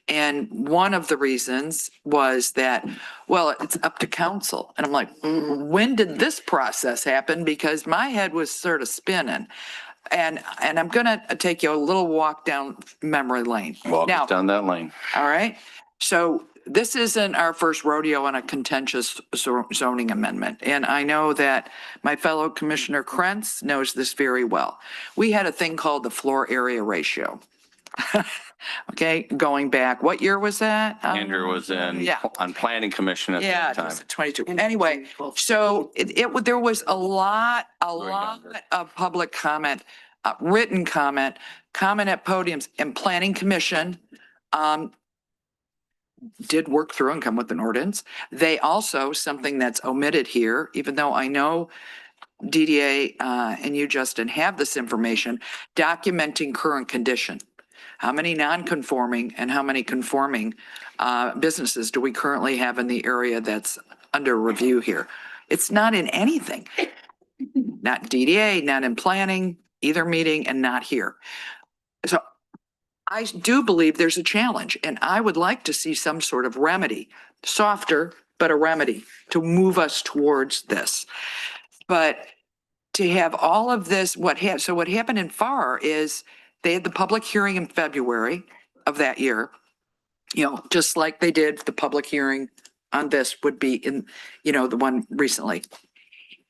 And one of the reasons was that, well, it's up to council. And I'm like, when did this process happen? Because my head was sort of spinning. And I'm going to take you a little walk down memory lane. Walk Now, us down that lane. all right. So this isn't our first rodeo on a contentious zoning amendment. And I know that my fellow Commissioner Krentz knows this very well. We had a thing called the floor area ratio. Okay, going back, what year was that? Andrew was on planning commission at Yeah, that it time. was 22. Anyway, so there was a lot of public comment, written comment at podiums, and planning commission did work through and come with an ordinance. They also, something that's omitted here, even though I know DDA and you, Justin, have this information, documenting current condition. How many non-conforming and how many conforming businesses do we currently have in the area that's under review here? It's not in anything. Not DDA, not in planning, either meeting, and not here. So I do believe there's a challenge, and I would like to see some sort of remedy, softer, but a remedy to move us towards this. But to have all of this, what happened in FAR is they had the public hearing in February of that year, just like they did the public hearing on this would be in, the one recently.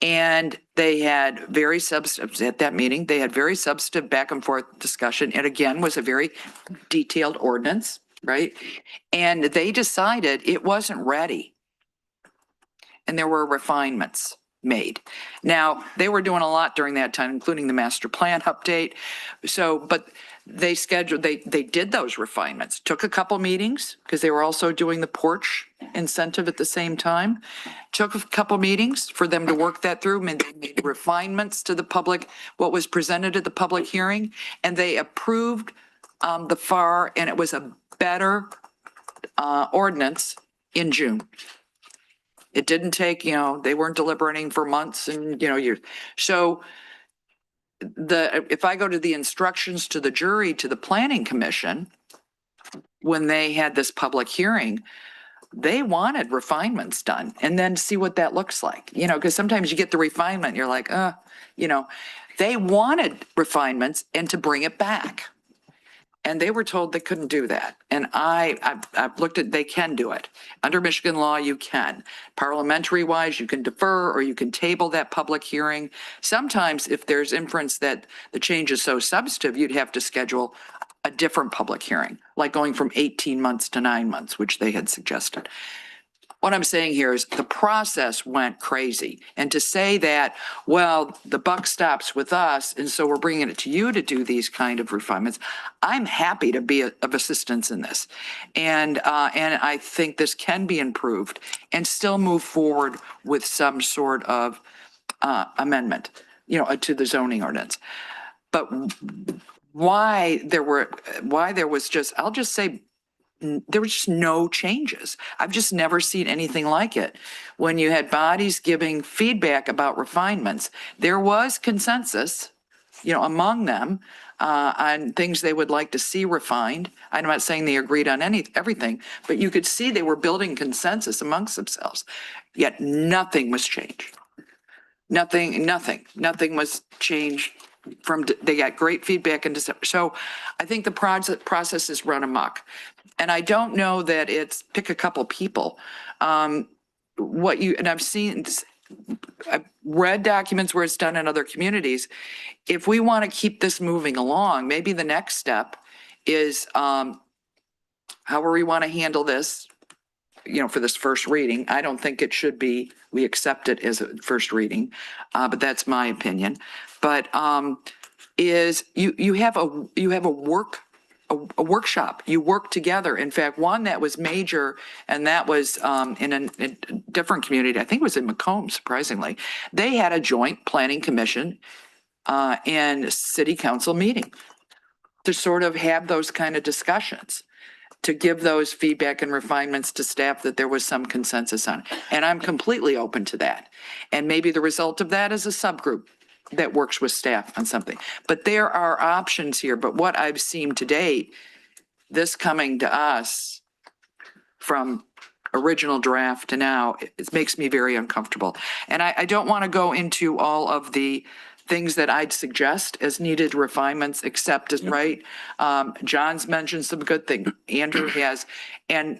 And they had very substantive, at that meeting, they had very substantive back and forth discussion. It again was a very detailed ordinance, right? And they decided it wasn't ready. And there were refinements made. Now, they were doing a lot during that time, including the master plan update. So, but they scheduled, they did those refinements, took a couple meetings because they were also doing the porch incentive at the same time. Took a couple meetings for them to work that through, made refinements to the public, what was presented at the public hearing, and they approved the FAR, and it was a better ordinance in June. It didn't take, they weren't deliberating for months and, years. So if I go to the instructions to the jury, to the planning commission, when they had this public hearing, they wanted refinements done and then see what that looks like, because sometimes you get the refinement, you're like, they wanted refinements and to bring it back. And they were told they couldn't do that. And I've looked at, they can do it. Under Michigan law, you can. Parliamentary wise, you can defer or you can table that public hearing. Sometimes if there's inference that the change is so substantive, you'd have to schedule a different public hearing, like going from 18 months to 9 months, which they had suggested. What I'm saying here is the process went crazy. And to say that, well, the buck stops with us, and so we're bringing it to you to do these kind of refinements, I'm happy to be of assistance in this. And I think this can be improved and still move forward with some sort of amendment, to the zoning ordinance. But why there was just, I'll just say, there was just no changes. I've just never seen anything like it. When you had bodies giving feedback about refinements, there was consensus, among them on things they would like to see refined. I'm not saying they agreed on everything, but you could see they were building consensus amongst themselves. Yet nothing was changed. Nothing was changed. They got great feedback in December. So I think the process is run amok. And I don't know that it's pick a couple people. And I've read documents where it's done in other communities. If we want to keep this moving along, maybe the next step is however we want to handle this, for this first reading. I don't think it should be, we accept it as a first reading, but that's my opinion. But is you have a workshop, you work together. In fact, one that was major, and that was in a different community, I think it was in Macomb, surprisingly. They had a joint planning commission and city council meeting to sort of have those kind of discussions, to give those feedback and refinements to staff that there was some consensus on. And I'm completely open to that. And maybe the result of that is a subgroup that works with staff on something. But there are options here. But what I've seen to date, this coming to us from original draft to now, it makes me very uncomfortable. And I don't want to go into all of the things that I'd suggest as needed refinements, except as right. John's mentioned some good things. Andrew has, and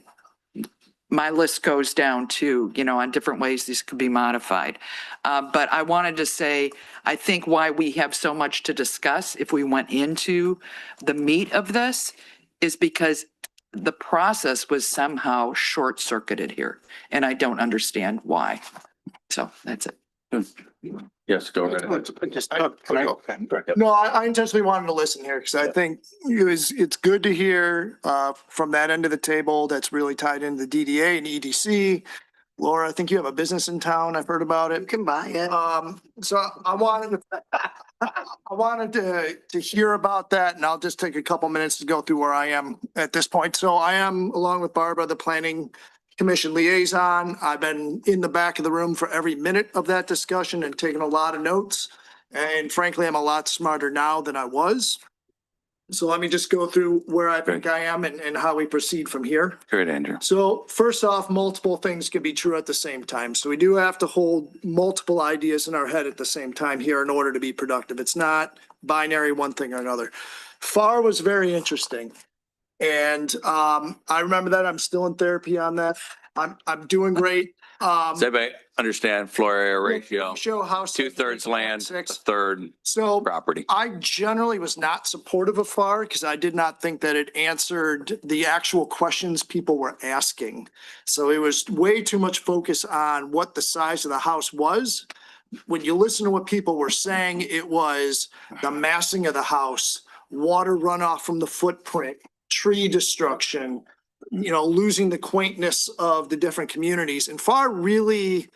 my list goes down too, on different ways these could be modified. But I wanted to say, I think why we have so much to discuss if we went into the meat of this is because the process was somehow short-circuited here, and I don't understand why. So that's it. Yes, go ahead. No, I intentionally wanted to listen here because I think it's good to hear from that end of the table that's really tied into the DDA and EDC. Laura, I think you have a business in town. I've heard about it. You can buy it. So I wanted to hear about that, and I'll just take a couple minutes to go through where I am at this point. So I am, along with Barbara, the planning commission liaison. I've been in the back of the room for every minute of that discussion and taken a lot of notes. And frankly, I'm a lot smarter now than I was. So let me just go through where I think I am and how we proceed from here. Great, Andrew. So first off, multiple things can be true at the same time. So we do have to hold multiple ideas in our head at the same time here in order to be productive. It's not binary, one thing or another. FAR was very interesting. And I remember that. I'm still in therapy on that. I'm doing great. Does everybody understand floor area ratio? Show house. 2/3 land, a 6. third So property. I generally was not supportive of FAR because I did not think that it answered the actual questions people were asking. So it was way too much focus on what the size of the house was. When you listen to what people were saying, it was the massing of the house, water runoff from the footprint, tree destruction, losing the quaintness of the different communities. And FAR really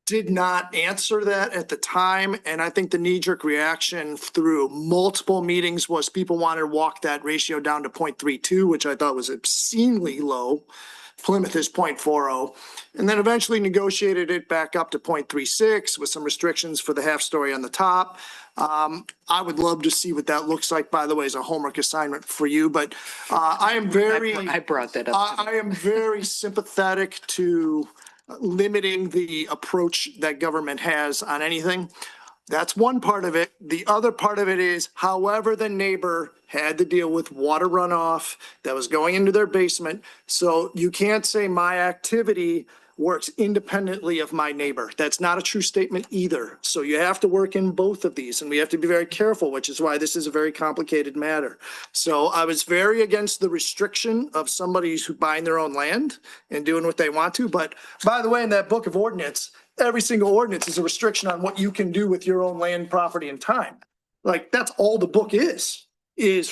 did not answer that at the time. And I think the knee-jerk reaction through multiple meetings was people wanted to walk that ratio down to 0.32, which I thought was obscenely low. Plymouth is 0.40, and then eventually negotiated it back up to 0.36 with some restrictions for the half story on the top. I would love to see what that looks like, by the way, as a homework assignment for you, but I am very, I brought that up. I am very sympathetic to limiting the approach that government has on anything. That's one part of it. The other part of it is, however, the neighbor had to deal with water runoff that was going into their basement. So you can't say my activity works independently of my neighbor. That's not a true statement either. So you have to work in both of these, and we have to be very careful, which is why this is a very complicated matter. So I was very against the restriction of somebody who's buying their own land and doing what they want to. But by the way, in that book of ordinance, every single ordinance is a restriction on what you can do with your own land, property, and time. Like, that's all the book is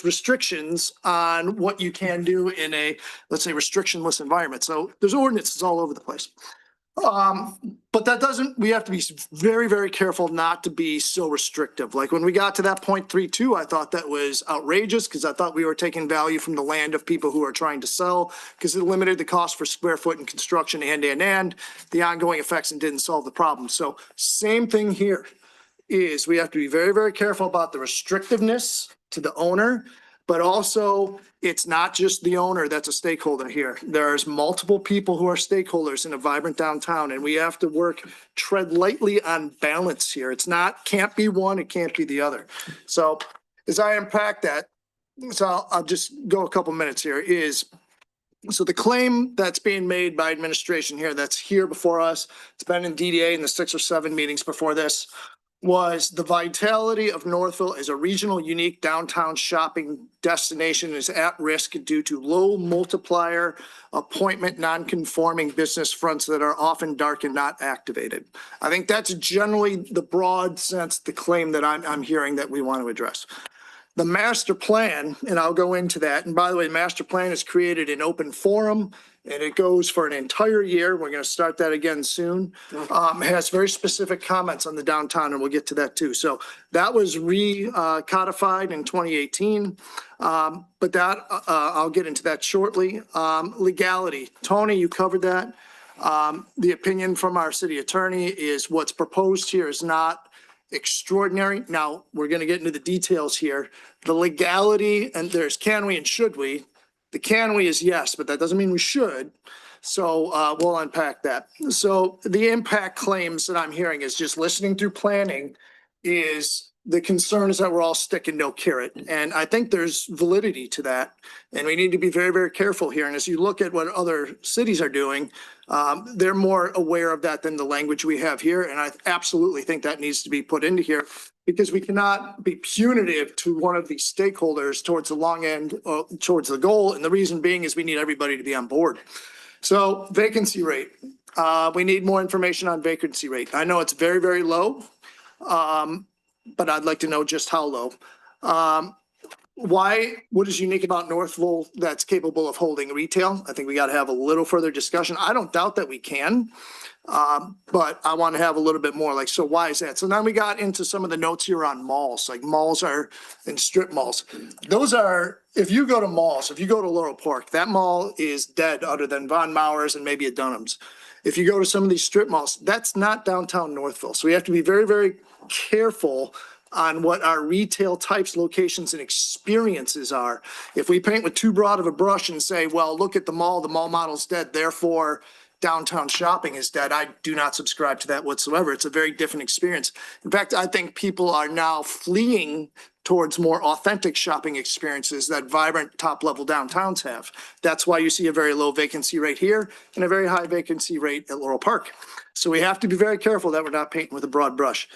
restrictions on what you can do in a, let's say, restrictionless environment. So there's ordinances all over the place. But that doesn't, we have to be very, very careful not to be so restrictive. Like when we got to that 0.32, I thought that was outrageous because I thought we were taking value from the land of people who are trying to sell because it limited the cost for square foot in construction and the ongoing effects and didn't solve the problem. So same thing here is we have to be very, very careful about the restrictiveness to the owner, but also it's not just the owner that's a stakeholder here. There's multiple people who are stakeholders in a vibrant downtown, and we have to tread lightly on balance here. It's not, can't be one, it can't be the other. So as I unpack that, so I'll just go a couple minutes here so the claim that's being made by administration here, that's here before us, it's been in DDA in the 6 or 7 meetings before this, was the vitality of Northville as a regional unique downtown shopping destination is at risk due to low multiplier appointment non-conforming business fronts that are often dark and not activated. I think that's generally the broad sense, the claim that I'm hearing that we want to address. The master plan, and I'll go into that. And by the way, the master plan is created in open forum and it goes for an entire year. We're going to start that again soon. Has very specific comments on the downtown and we'll get to that too. So that was codified in 2018. But that I'll get into that shortly. Legality. Tony, you covered that. The opinion from our city attorney is what's proposed here is not extraordinary. Now, we're going to get into the details here. The legality, and there's can we and should we. The can we is yes, but that doesn't mean we should. So we'll unpack that. So the impact claims that I'm hearing is just listening through planning is the concern is that we're all stick and no carrot. And I think there's validity to that. And we need to be very, very careful here. And as you look at what other cities are doing, they're more aware of that than the language we have here. And I absolutely think that needs to be put into here because we cannot be punitive to one of these stakeholders towards the long end, towards the goal. And the reason being is we need everybody to be on board. So vacancy rate, we need more information on vacancy rate. I know it's very, very low. But I'd like to know just how low. What is unique about Northville that's capable of holding retail? I think we got to have a little further discussion. I don't doubt that we can, but I want to have a little bit more so why is that? So then we got into some of the notes here on malls, like malls are in strip malls. Those are, if you go to malls, if you go to Laurel Park, that mall is dead other than Von Maurer's and maybe a Dunham's. If you go to some of these strip malls, that's not downtown Northville. So we have to be very, very careful on what our retail types, locations, and experiences are. If we paint with too broad of a brush and say, well, look at the mall model's dead, therefore downtown shopping is dead, I do not subscribe to that whatsoever. It's a very different experience. In fact, I think people are now fleeing towards more authentic shopping experiences that vibrant top-level downtowns have. That's why you see a very low vacancy rate here and a very high vacancy rate at Laurel Park. So we have to be very careful that we're not painting with a broad brush.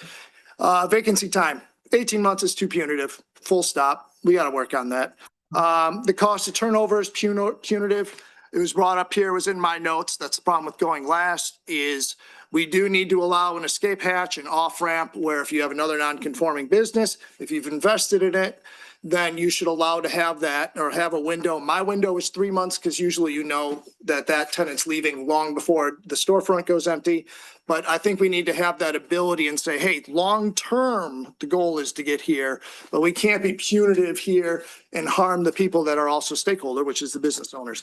Vacancy time, 18 months is too punitive, full stop. We got to work on that. The cost of turnover is punitive. It was brought up here, was in my notes. That's the problem with going last is we do need to allow an escape hatch and off-ramp where if you have another non-conforming business, if you've invested in it, then you should allow to have that or have a window. My window is 3 months because usually you know that that tenant's leaving long before the storefront goes empty. But I think we need to have that ability and say, hey, long-term, the goal is to get here, but we can't be punitive here and harm the people that are also stakeholder, which is the business owners.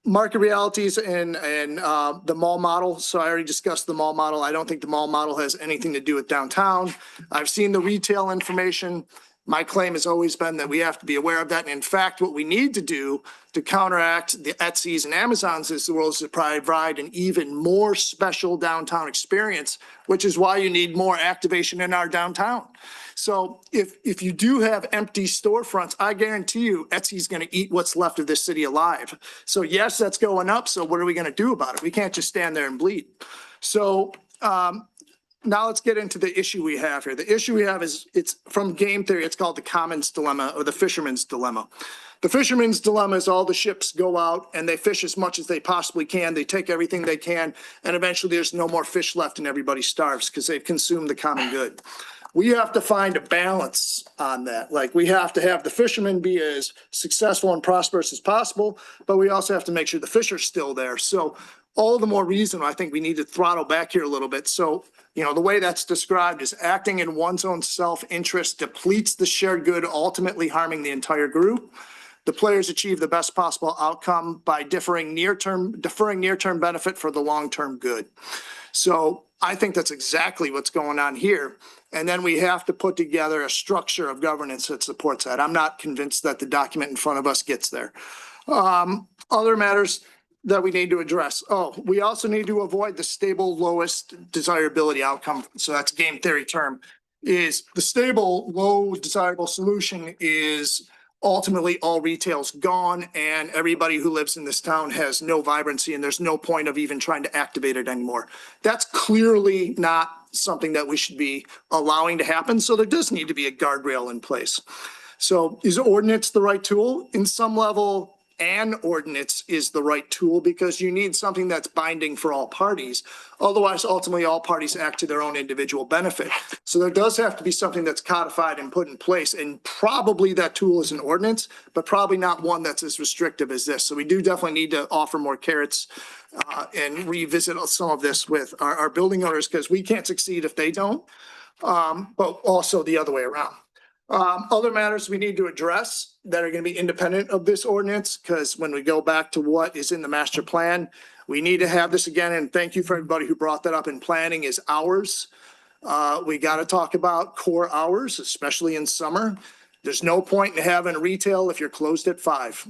Market realities and the mall model. So I already discussed the mall model. I don't think the mall model has anything to do with downtown. I've seen the retail information. My claim has always been that we have to be aware of that. And in fact, what we need to do to counteract the Etsy's and Amazon's is the world is to provide an even more special downtown experience, which is why you need more activation in our downtown. So if you do have empty storefronts, I guarantee you Etsy's going to eat what's left of this city alive. So yes, that's going up. So what are we going to do about it? We can't just stand there and bleed. So now let's get into the issue we have here. The issue we have is it's from game theory. It's called the commons dilemma or the fisherman's dilemma. The fisherman's dilemma is all the ships go out and they fish as much as they possibly can. They take everything they can. And eventually there's no more fish left and everybody starves because they've consumed the common good. We have to find a balance on that. Like we have to have the fishermen be as successful and prosperous as possible, but we also have to make sure the fish are still there. So all the more reason I think we need to throttle back here a little bit. So, you know, the way that's described is acting in one's own self-interest depletes the shared good, ultimately harming the entire group. The players achieve the best possible outcome by deferring near-term benefit for the long-term good. So I think that's exactly what's going on here. And then we have to put together a structure of governance that supports that. I'm not convinced that the document in front of us gets there. Other matters that we need to address. Oh, we also need to avoid the stable lowest desirability outcome. So that's game theory term. Is the stable low desirable solution is ultimately all retail's gone and everybody who lives in this town has no vibrancy and there's no point of even trying to activate it anymore. That's clearly not something that we should be allowing to happen. So there does need to be a guardrail in place. So is ordinance the right tool? In some level, an ordinance is the right tool because you need something that's binding for all parties. Otherwise, ultimately, all parties act to their own individual benefit. So there does have to be something that's codified and put in place. And probably that tool is an ordinance, but probably not one that's as restrictive as this. So we do definitely need to offer more carrots and revisit some of this with our building owners because we can't succeed if they don't, but also the other way around. Other matters we need to address that are going to be independent of this ordinance, because when we go back to what is in the master plan, we need to have this again. And thank you for everybody who brought that up in planning is hours. We got to talk about core hours, especially in summer. There's no point in having retail if you're closed at 5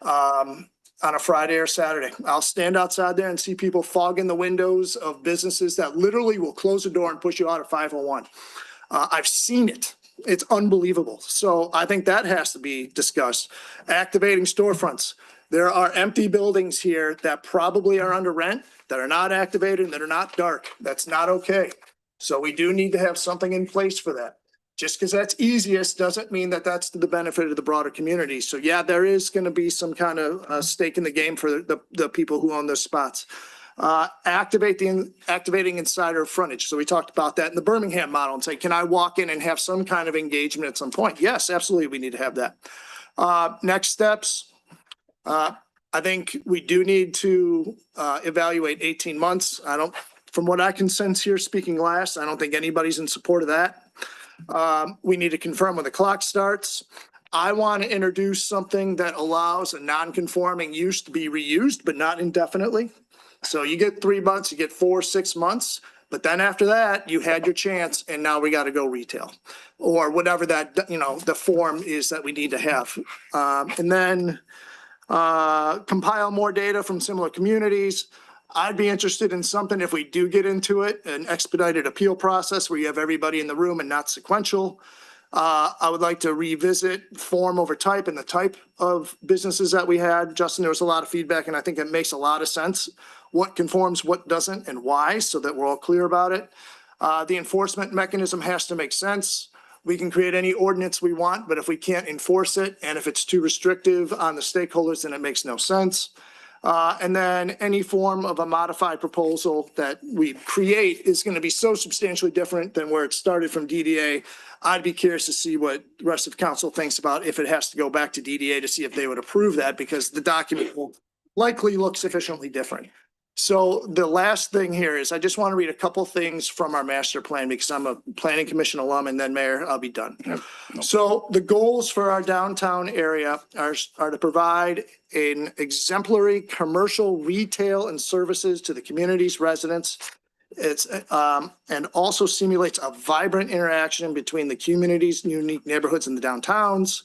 on a Friday or Saturday. I'll stand outside there and see people fogging the windows of businesses that literally will close the door and push you out at 5:01. I've seen it. It's unbelievable. So I think that has to be discussed. Activating storefronts. There are empty buildings here that probably are under rent, that are not activated, and that are not dark. That's not okay. So we do need to have something in place for that. Just because that's easiest doesn't mean that that's to the benefit of the broader community. So yeah, there is going to be some kind of stake in the game for the people who own those spots. Activating insider frontage. So we talked about that in the Birmingham model and say, can I walk in and have some kind of engagement at some point? Yes, absolutely. We need to have that. Next steps. I think we do need to evaluate 18 months. From what I can sense here, speaking last, I don't think anybody's in support of that. We need to confirm when the clock starts. I want to introduce something that allows a non-conforming use to be reused, but not indefinitely. So you get 3 months, you get 4, 6 months, but then after that, you had your chance and now we got to go retail or whatever that, the form is that we need to have. And then compile more data from similar communities. I'd be interested in something if we do get into it, an expedited appeal process where you have everybody in the room and not sequential. I would like to revisit form over type and the type of businesses that we had. Justin, there was a lot of feedback and I think it makes a lot of sense. What conforms, what doesn't, and why, so that we're all clear about it. The enforcement mechanism has to make sense. We can create any ordinance we want, but if we can't enforce it and if it's too restrictive on the stakeholders, then it makes no sense. And then any form of a modified proposal that we create is going to be so substantially different than where it started from DDA. I'd be curious to see what the rest of council thinks about if it has to go back to DDA to see if they would approve that, because the document will likely look sufficiently different. So the last thing here is I just want to read a couple things from our master plan because I'm a planning commission alum, and then Mayor, I'll be done. So the goals for our downtown area are to provide an exemplary commercial retail and services to the community's residents. It's and also simulates a vibrant interaction between the community's unique neighborhoods and the downtowns.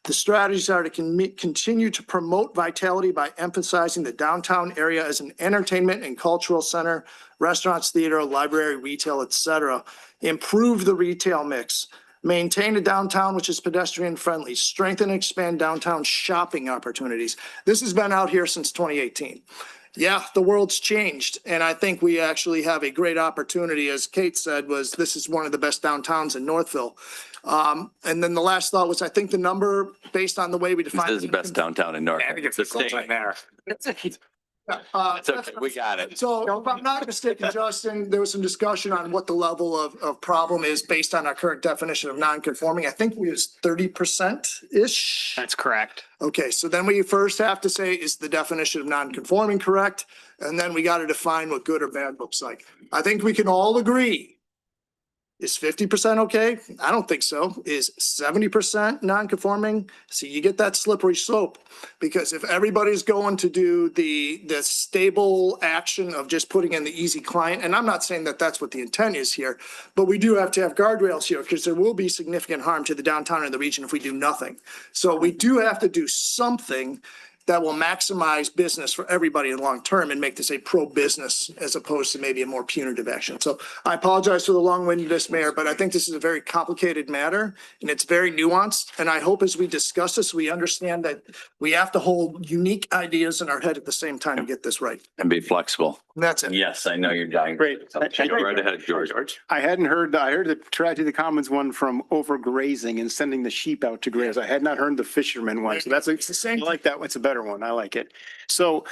The strategies are to continue to promote vitality by emphasizing the downtown area as an entertainment and cultural center, restaurants, theater, library, retail, etc. Improve the retail mix. Maintain a downtown which is pedestrian friendly. Strengthen and expand downtown shopping opportunities. This has been out here since 2018. Yeah, the world's changed. And I think we actually have a great opportunity, as Kate said, this is one of the best downtowns in Northville. And then the last thought was, I think the number based on the way we define. This is the best downtown in North. It's a state. It's okay, we got it. So if I'm not mistaken, Justin, there was some discussion on what the level of problem is based on our current definition of non-conforming. I think we was 30%-ish. That's correct. Okay, so then we first have to say, is the definition of non-conforming correct? And then we got to define what good or bad looks like. I think we can all agree. Is 50% okay? I don't think so. Is 70% non-conforming? See, you get that slippery slope, because if everybody's going to do the stable action of just putting in the easy client, and I'm not saying that that's what the intent is here, but we do have to have guardrails here because there will be significant harm to the downtown and the region if we do nothing. So we do have to do something that will maximize business for everybody in the long term and make this a pro-business as opposed to maybe a more punitive action. So I apologize for the long-windedness, Mayor, but I think this is a very complicated matter and it's very nuanced. And I hope as we discuss this, we understand that we have to hold unique ideas in our head at the same time to get this right. And be flexible. And that's it. Yes, I know you're dying. Great. Go right ahead, George. I heard the tragedy of the commons one from overgrazing and sending the sheep out to graze. I had not heard the fisherman one. So it's the same. I like that one. It's a better one. I like it. So,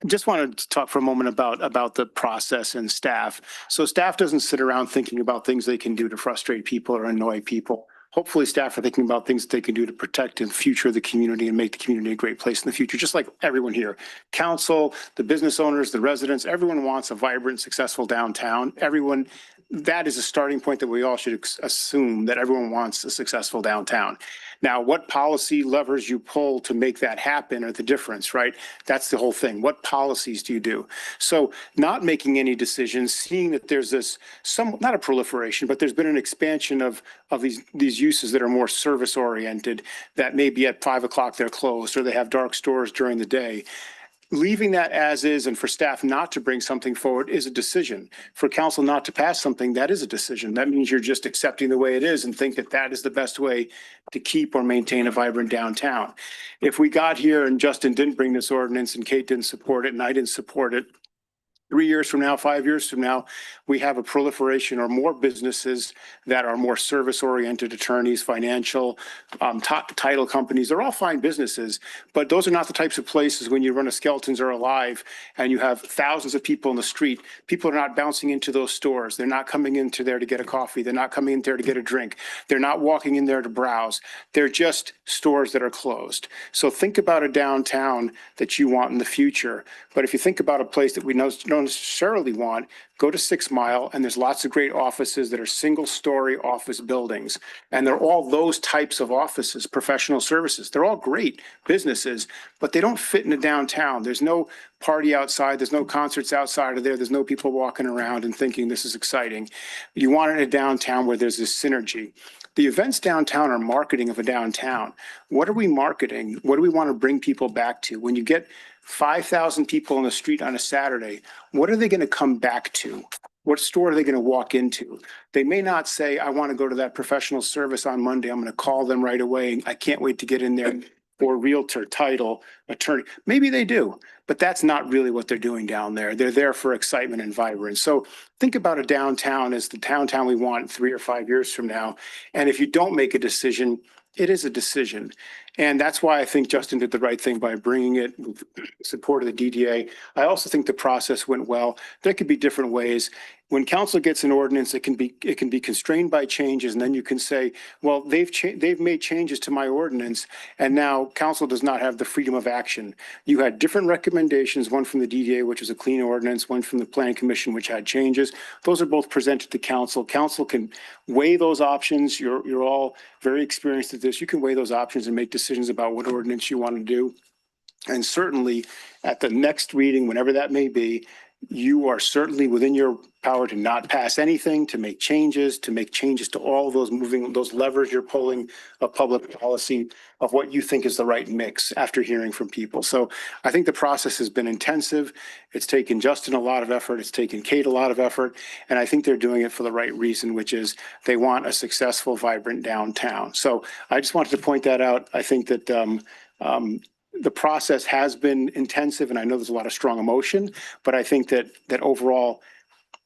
just wanted to talk for a moment about the process and staff. So staff doesn't sit around thinking about things they can do to frustrate people or annoy people. Hopefully staff are thinking about things that they can do to protect the future of the community and make the community a great place in the future, just like everyone here. Council, the business owners, the residents, everyone wants a vibrant, successful downtown. Everyone, that is a starting point that we all should assume that everyone wants a successful downtown. Now, what policy levers you pull to make that happen are the difference, right? That's the whole thing. What policies do you do? So not making any decisions, seeing that there's this, not a proliferation, but there's been an expansion of these uses that are more service oriented, that maybe at 5 o'clock they're closed or they have dark stores during the day. Leaving that as is and for staff not to bring something forward is a decision. For council not to pass something, that is a decision. That means you're just accepting the way it is and think that that is the best way to keep or maintain a vibrant downtown. If we got here and Justin didn't bring this ordinance and Kate didn't support it and I didn't support it, 3 years from now, 5 years from now, we have a proliferation or more businesses that are more service-oriented, attorneys, financial, title companies. They're all fine businesses, but those are not the types of places when you run a Skeletons Are Alive and you have thousands of people in the street. People are not bouncing into those stores. They're not coming into there to get a coffee. They're not coming in there to get a drink. They're not walking in there to browse. They're just stores that are closed. So think about a downtown that you want in the future. But if you think about a place that we don't necessarily want, go to 6 Mile and there's lots of great offices that are single-story office buildings. And they're all those types of offices, professional services. They're all great businesses, but they don't fit in a downtown. There's no party outside. There's no concerts outside of there. There's no people walking around and thinking this is exciting. You want it in a downtown where there's this synergy. The events downtown are marketing of a downtown. What are we marketing? What do we want to bring people back to? When you get 5,000 people on the street on a Saturday, what are they going to come back to? What store are they going to walk into? They may not say, I want to go to that professional service on Monday. I'm going to call them right away. I can't wait to get in there for realtor, title, attorney. Maybe they do, but that's not really what they're doing down there. They're there for excitement and vibrance. So think about a downtown as the downtown we want 3 or 5 years from now. And if you don't make a decision, it is a decision. And that's why I think Justin did the right thing by bringing it with support of the DDA. I also think the process went well. There could be different ways. When council gets an ordinance, it can be constrained by changes, and then you can say, well, they've made changes to my ordinance, and now council does not have the freedom of action. You had different recommendations, one from the DDA, which was a clean ordinance, one from the planning commission, which had changes. Those are both presented to council. Council can weigh those options. You're all very experienced at this. You can weigh those options and make decisions about what ordinance you want to do. And certainly at the next reading, whenever that may be, you are certainly within your power to not pass anything, to make changes to all of those levers you're pulling of public policy of what you think is the right mix after hearing from people. So I think the process has been intensive. It's taken Justin a lot of effort. It's taken Kate a lot of effort. And I think they're doing it for the right reason, which is they want a successful, vibrant downtown. So I just wanted to point that out. I think that, the process has been intensive, and I know there's a lot of strong emotion, but I think that overall,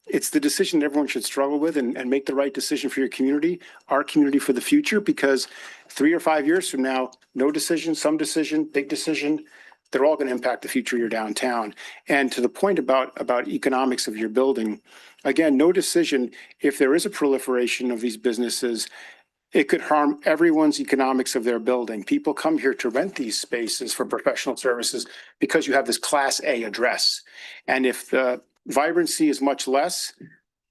it's the decision that everyone should struggle with and make the right decision for your community, our community for the future, because 3 or 5 years from now, no decision, some decision, big decision, they're all going to impact the future of your downtown. And to the point about economics of your building, again, no decision, if there is a proliferation of these businesses, it could harm everyone's economics of their building. People come here to rent these spaces for professional services because you have this Class A address. And if the vibrancy is much less,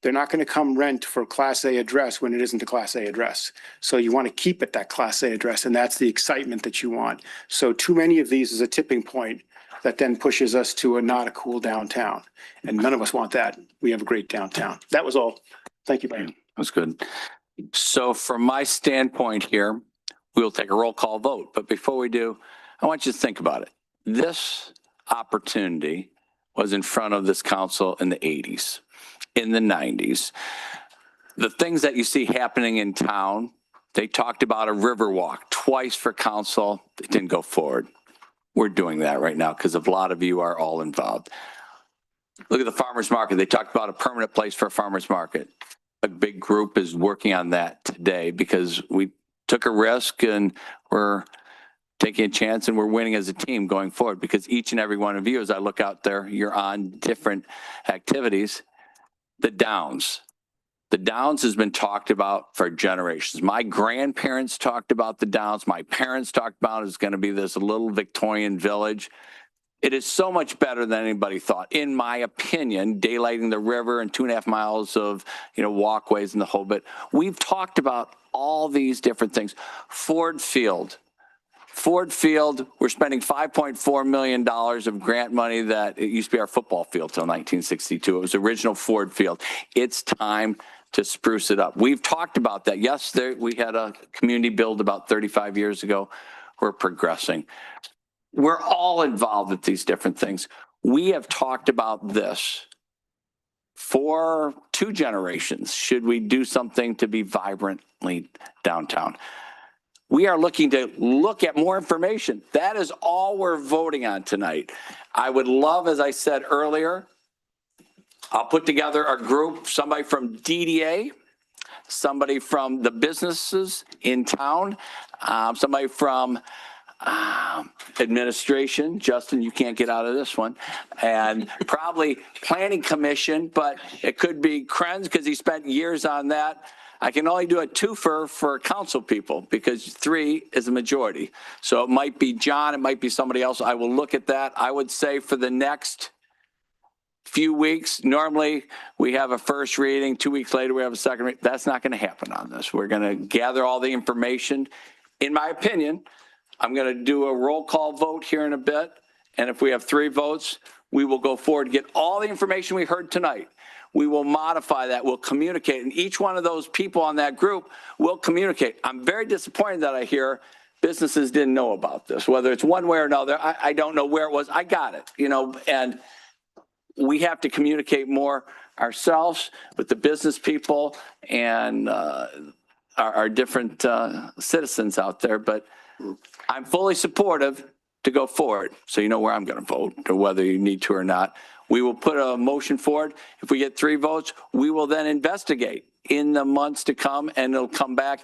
they're not going to come rent for Class A address when it isn't a Class A address. So you want to keep it that Class A address, and that's the excitement that you want. So too many of these is a tipping point that then pushes us to not a cool downtown. And none of us want that. We have a great downtown. That was all. Thank you, Brian. That's good. So from my standpoint here, we'll take a roll call vote. But before we do, I want you to think about it. This opportunity was in front of this council in the 80s, in the 90s. The things that you see happening in town, they talked about a river walk twice for council. It didn't go forward. We're doing that right now because a lot of you are all involved. Look at the farmer's market. They talked about a permanent place for a farmer's market. A big group is working on that today because we took a risk and we're taking a chance and we're winning as a team going forward because each and every one of you, as I look out there, you're on different activities. The Downs. The Downs has been talked about for generations. My grandparents talked about the Downs. My parents talked about it's going to be this little Victorian village. It is so much better than anybody thought, in my opinion, daylighting the river and 2.5 miles of, walkways in the whole bit. We've talked about all these different things. Ford Field, we're spending $5.4 million of grant money that it used to be our football field till 1962. It was original Ford Field. It's time to spruce it up. We've talked about that. Yes, we had a community build about 35 years ago. We're progressing. We're all involved with these different things. We have talked about this for 2 generations. Should we do something to be vibrantly downtown? We are looking to look at more information. That is all we're voting on tonight. I would love, as I said earlier, I'll put together a group, somebody from DDA, somebody from the businesses in town, somebody from administration. Justin, you can't get out of this one. And probably planning commission, but it could be Krenz because he spent years on that. I can only do a twofer for council people because 3 is a majority. So it might be John, it might be somebody else. I will look at that. I would say for the next few weeks, normally we have a first reading, 2 weeks later we have a second reading. That's not going to happen on this. We're going to gather all the information. In my opinion, I'm going to do a roll call vote here in a bit. And if we have 3 votes, we will go forward, get all the information we heard tonight. We will modify that. We'll communicate. And each one of those people on that group will communicate. I'm very disappointed that I hear businesses didn't know about this, whether it's one way or another. I don't know where it was. I got it, and we have to communicate more. ourselves, with the business people and our different citizens out there. But I'm fully supportive to go forward. So you know where I'm going to vote, or whether you need to or not. We will put a motion forward. If we get 3 votes, we will then investigate in the months to come, and it'll come back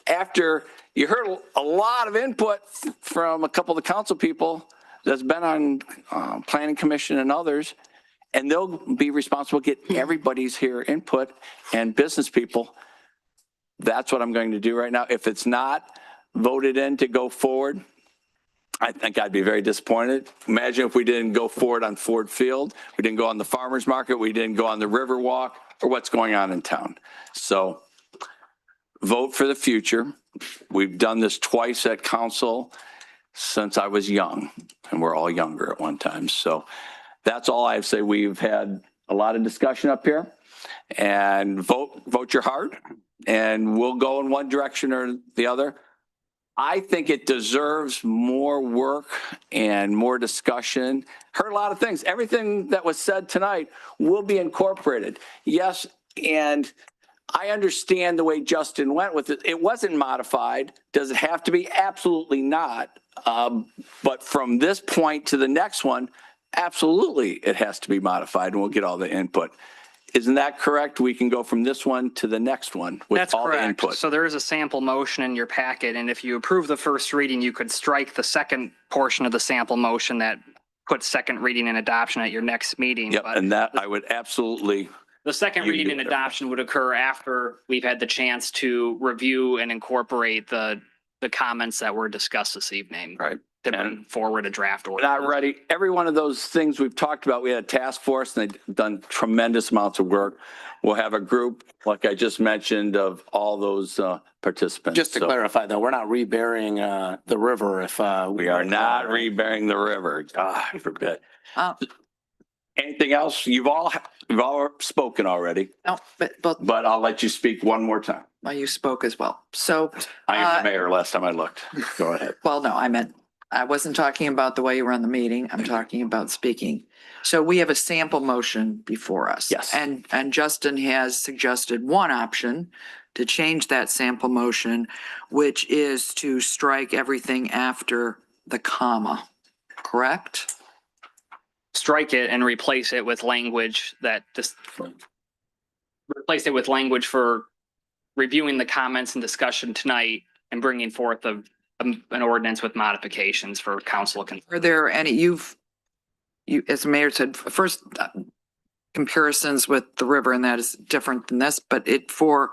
after you heard a lot of input from a couple of the council people that's been on planning commission and others, and they'll be responsible to get everybody's here input and business people. That's what I'm going to do right now. If it's not voted in to go forward, I think I'd be very disappointed. Imagine if we didn't go forward on Ford Field, we didn't go on the farmer's market, we didn't go on the Riverwalk, or what's going on in town. So vote for the future. We've done this twice at council since I was young, and we're all younger at one time. So that's all I have to say. We've had a lot of discussion up here, and vote your heart, and we'll go in one direction or the other. I think it deserves more work and more discussion. Heard a lot of things. Everything that was said tonight will be incorporated. Yes, and I understand the way Justin went with it. It wasn't modified. Does it have to be? Absolutely not. But from this point to the next one, absolutely it has to be modified, and we'll get all the input. Isn't that correct? We can go from this one to the next one with all the input. So there is a sample motion in your packet, and if you approve the first reading, you could strike the second portion of the sample motion that puts second reading and adoption at your next meeting. Yep, But and that I would absolutely. the second reading and adoption would occur after we've had the chance to review and incorporate the comments that were discussed this evening. Right. To bring forward a draft order. Not ready. Every one of those things we've talked about, we had a task force and they've done tremendous amounts of work. We'll have a group, like I just mentioned, of all those participants. Just to clarify though, we're not reburying the river if we are not reburying the river. God forbid. Anything else? You've all spoken already. No, but I'll let you speak one more time. Well, you spoke as well. So I am the mayor last time I looked. Go ahead. well, no, I wasn't talking about the way you run the meeting. I'm talking about speaking. So we have a sample motion before us. Yes. And Justin has suggested one option to change that sample motion, which is to strike everything after the comma, correct? Strike it and replace it with language replace it with language for reviewing the comments and discussion tonight and bringing forth an ordinance with modifications for council. Are there any, you, as the mayor said, first comparisons with the river, and that is different than this, but for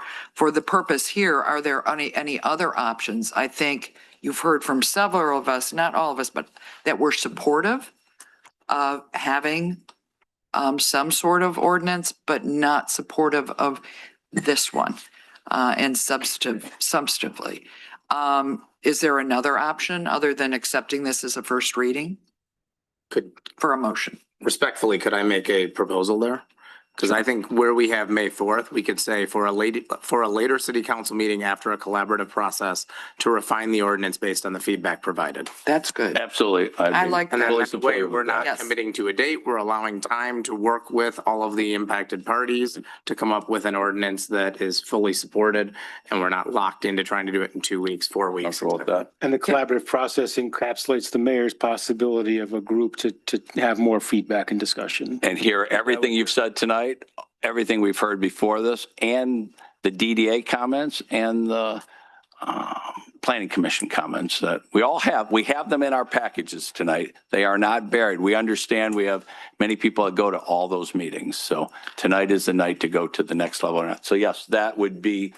the purpose here, are there any other options? I think you've heard from several of us, not all of us, but that we're supportive of having some sort of ordinance, but not supportive of this one and substantively. Is there another option other than accepting this as a first reading for a motion? Respectfully, could I make a proposal there? Because I think where we have May 4th, we could say for a later city council meeting after a collaborative process to refine the ordinance based on the feedback provided. That's good. Absolutely. I like And that. then that way, we're not Yes. committing to a date. We're allowing time to work with all of the impacted parties to come up with an ordinance that is fully supported. And we're not locked into trying to do it in 2 weeks, 4 weeks. And the collaborative process encapsulates the mayor's possibility of a group to have more feedback and discussion. And hear everything you've said tonight, everything we've heard before this, and the DDA comments and the planning commission comments that we have them in our packages tonight. They are not buried. We understand we have many people that go to all those meetings. So tonight is the night to go to the next level. So yes, that would be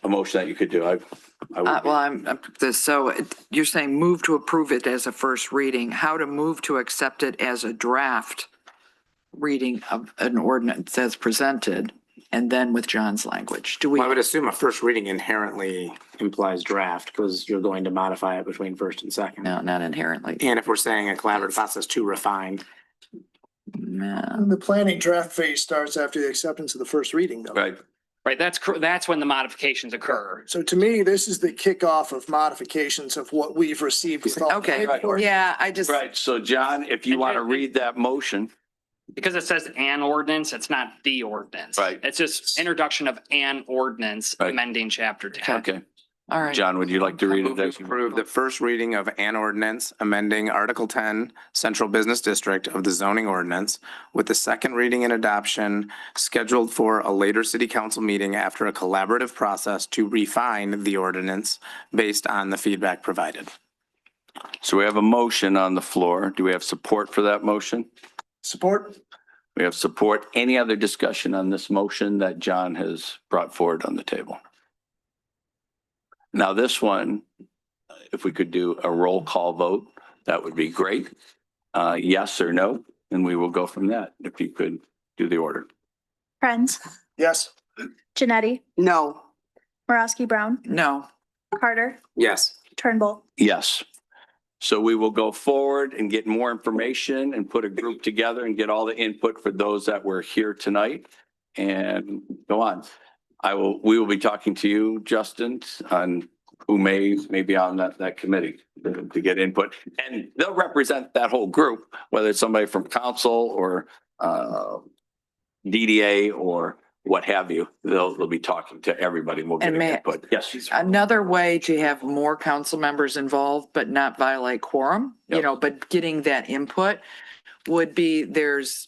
a motion that you could do. So you're saying move to approve it as a first reading. How to move to accept it as a draft reading of an ordinance as presented, and then with John's language. I would assume a first reading inherently implies draft because you're going to modify it between first and second. No, not inherently. And if we're saying a collaborative process to refine. No. The planning draft phase starts after the acceptance of the first reading though. Right. Right, that's when the modifications occur. So to me, this is the kickoff of modifications of what we've received. Okay, yeah, I just. Right. So John, if you want to read that motion. Because it says an ordinance, it's not the ordinance. Right. It's just introduction of an ordinance Right. amending chapter 10. Okay. All right. John, would you like to read Move to it? approve the first reading of an ordinance amending Article 10 Central Business District of the zoning ordinance with the second reading and adoption scheduled for a later city council meeting after a collaborative process to refine the ordinance based on the feedback provided. So we have a motion on the floor. Do we have support for that motion? Support? We have support. Any other discussion on this motion that John has brought forward on the table? Now, this one, if we could do a roll call vote, that would be great. Yes or no, and we will go from that, if you could do the order. Friends, Yes. Janetti, No. Morosky Brown, No. Carter, Yes. Turnbull. Yes. So we will go forward and get more information and put a group together and get all the input for those that were here tonight and go on. We will be talking to you, Justin, on who may be on that committee to get input. And they'll represent that whole group, whether it's somebody from council or DDA or what have you. They'll be talking to everybody and we'll get And may- input. Yes. Another way to have more council members involved, but not violate quorum, Yep. but getting that input would be, there's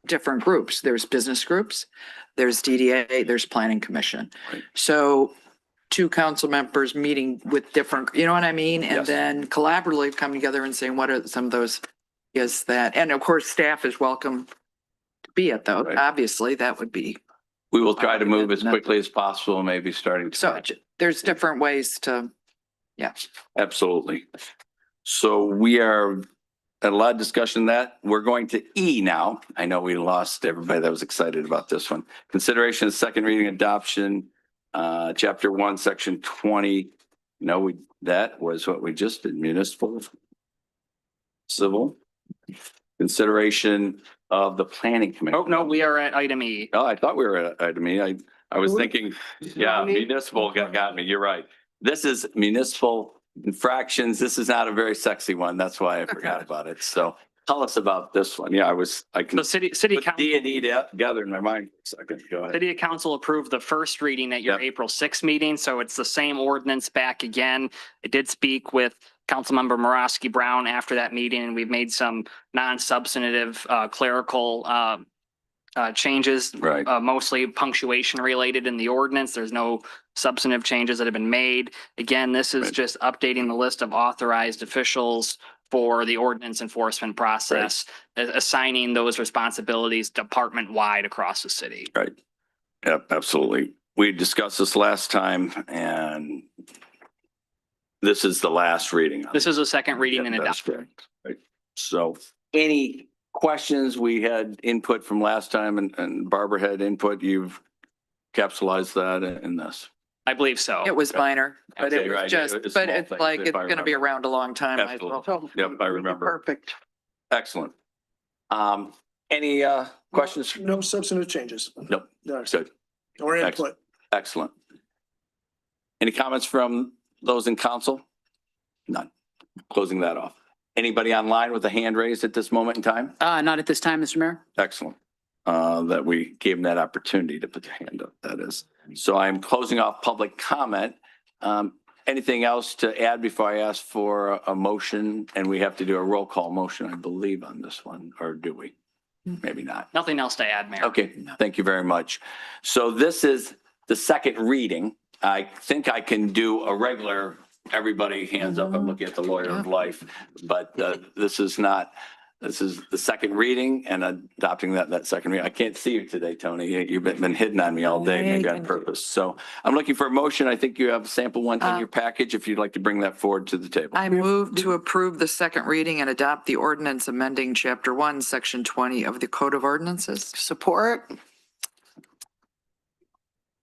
different groups. There's business groups, there's DDA, there's planning commission. Right. So two council members meeting with different, you know what I mean? And Yes. then collaboratively come together and saying, what are some of those, is that, and of course, staff is welcome to be at those. Right. Obviously, that would be, We will try to move as quickly as possible, maybe starting. so there's different ways to, Absolutely. So we are at a lot of discussion that we're going to E now. I know we lost everybody that was excited about this one. Consideration of second reading adoption, chapter 1, section 20. No, that was what we just did, municipal, civil. Consideration of the planning commission. Oh, no, we are at item E. Oh, I thought we were at item E. I was thinking, yeah, municipal got me. You're right. This is municipal infractions. This is not a very sexy one. That's why I forgot about it. So tell us about this one. Yeah, I can The city put council. D and E together in my mind for a second. Go ahead. City Council approved the first reading at your Yep. April 6th meeting, so it's the same ordinance back again. I did speak with Councilmember Morosky Brown after that meeting, and we've made some non-substantive clerical changes. Right. Mostly punctuation related in the ordinance. There's no substantive changes that have been made. Again, this is Right. just updating the list of authorized officials for the ordinance enforcement process, assigning those responsibilities department-wide across the city. Right. Yep, absolutely. We discussed this last time and this is the last reading. This is a second reading and Yeah, that's adoption. correct. Right. So any questions? We had input from last time and Barbara had input. You've capsulized that in this. I believe so. it was minor, but Okay, it was right. just, It's but small it's things, like, if it's I gonna be remember. around a long time. Might as well. Absolutely. Yep, I remember. Perfect. Excellent. Any questions? No substantive changes. Nope. No, Good. or input. Excellent. Excellent. Any comments from those in council? None. Closing that off. Anybody online with a hand raised at this moment in time? Not at this time, Mr. Mayor. Excellent. That we gave them that opportunity to put their hand up, that is. So I'm closing off public comment. Anything else to add before I ask for a motion? And we have to do a roll call motion, I believe, on this one, or do we? Maybe not. Nothing else to add, Mayor. Okay, thank you very much. So this is the second reading. I think I can do a regular, everybody hands up, I'm looking at the lawyer of life. But this is not, this is the second reading and adopting that second reading. I can't see you today, Tony. You've been hitting on me all day, maybe on purpose. So I'm looking for a motion. I think you have a sample one in your package, if you'd like to bring that forward to the table. I move to approve the second reading and adopt the ordinance amending chapter 1, section 20 of the Code of Ordinances. Support?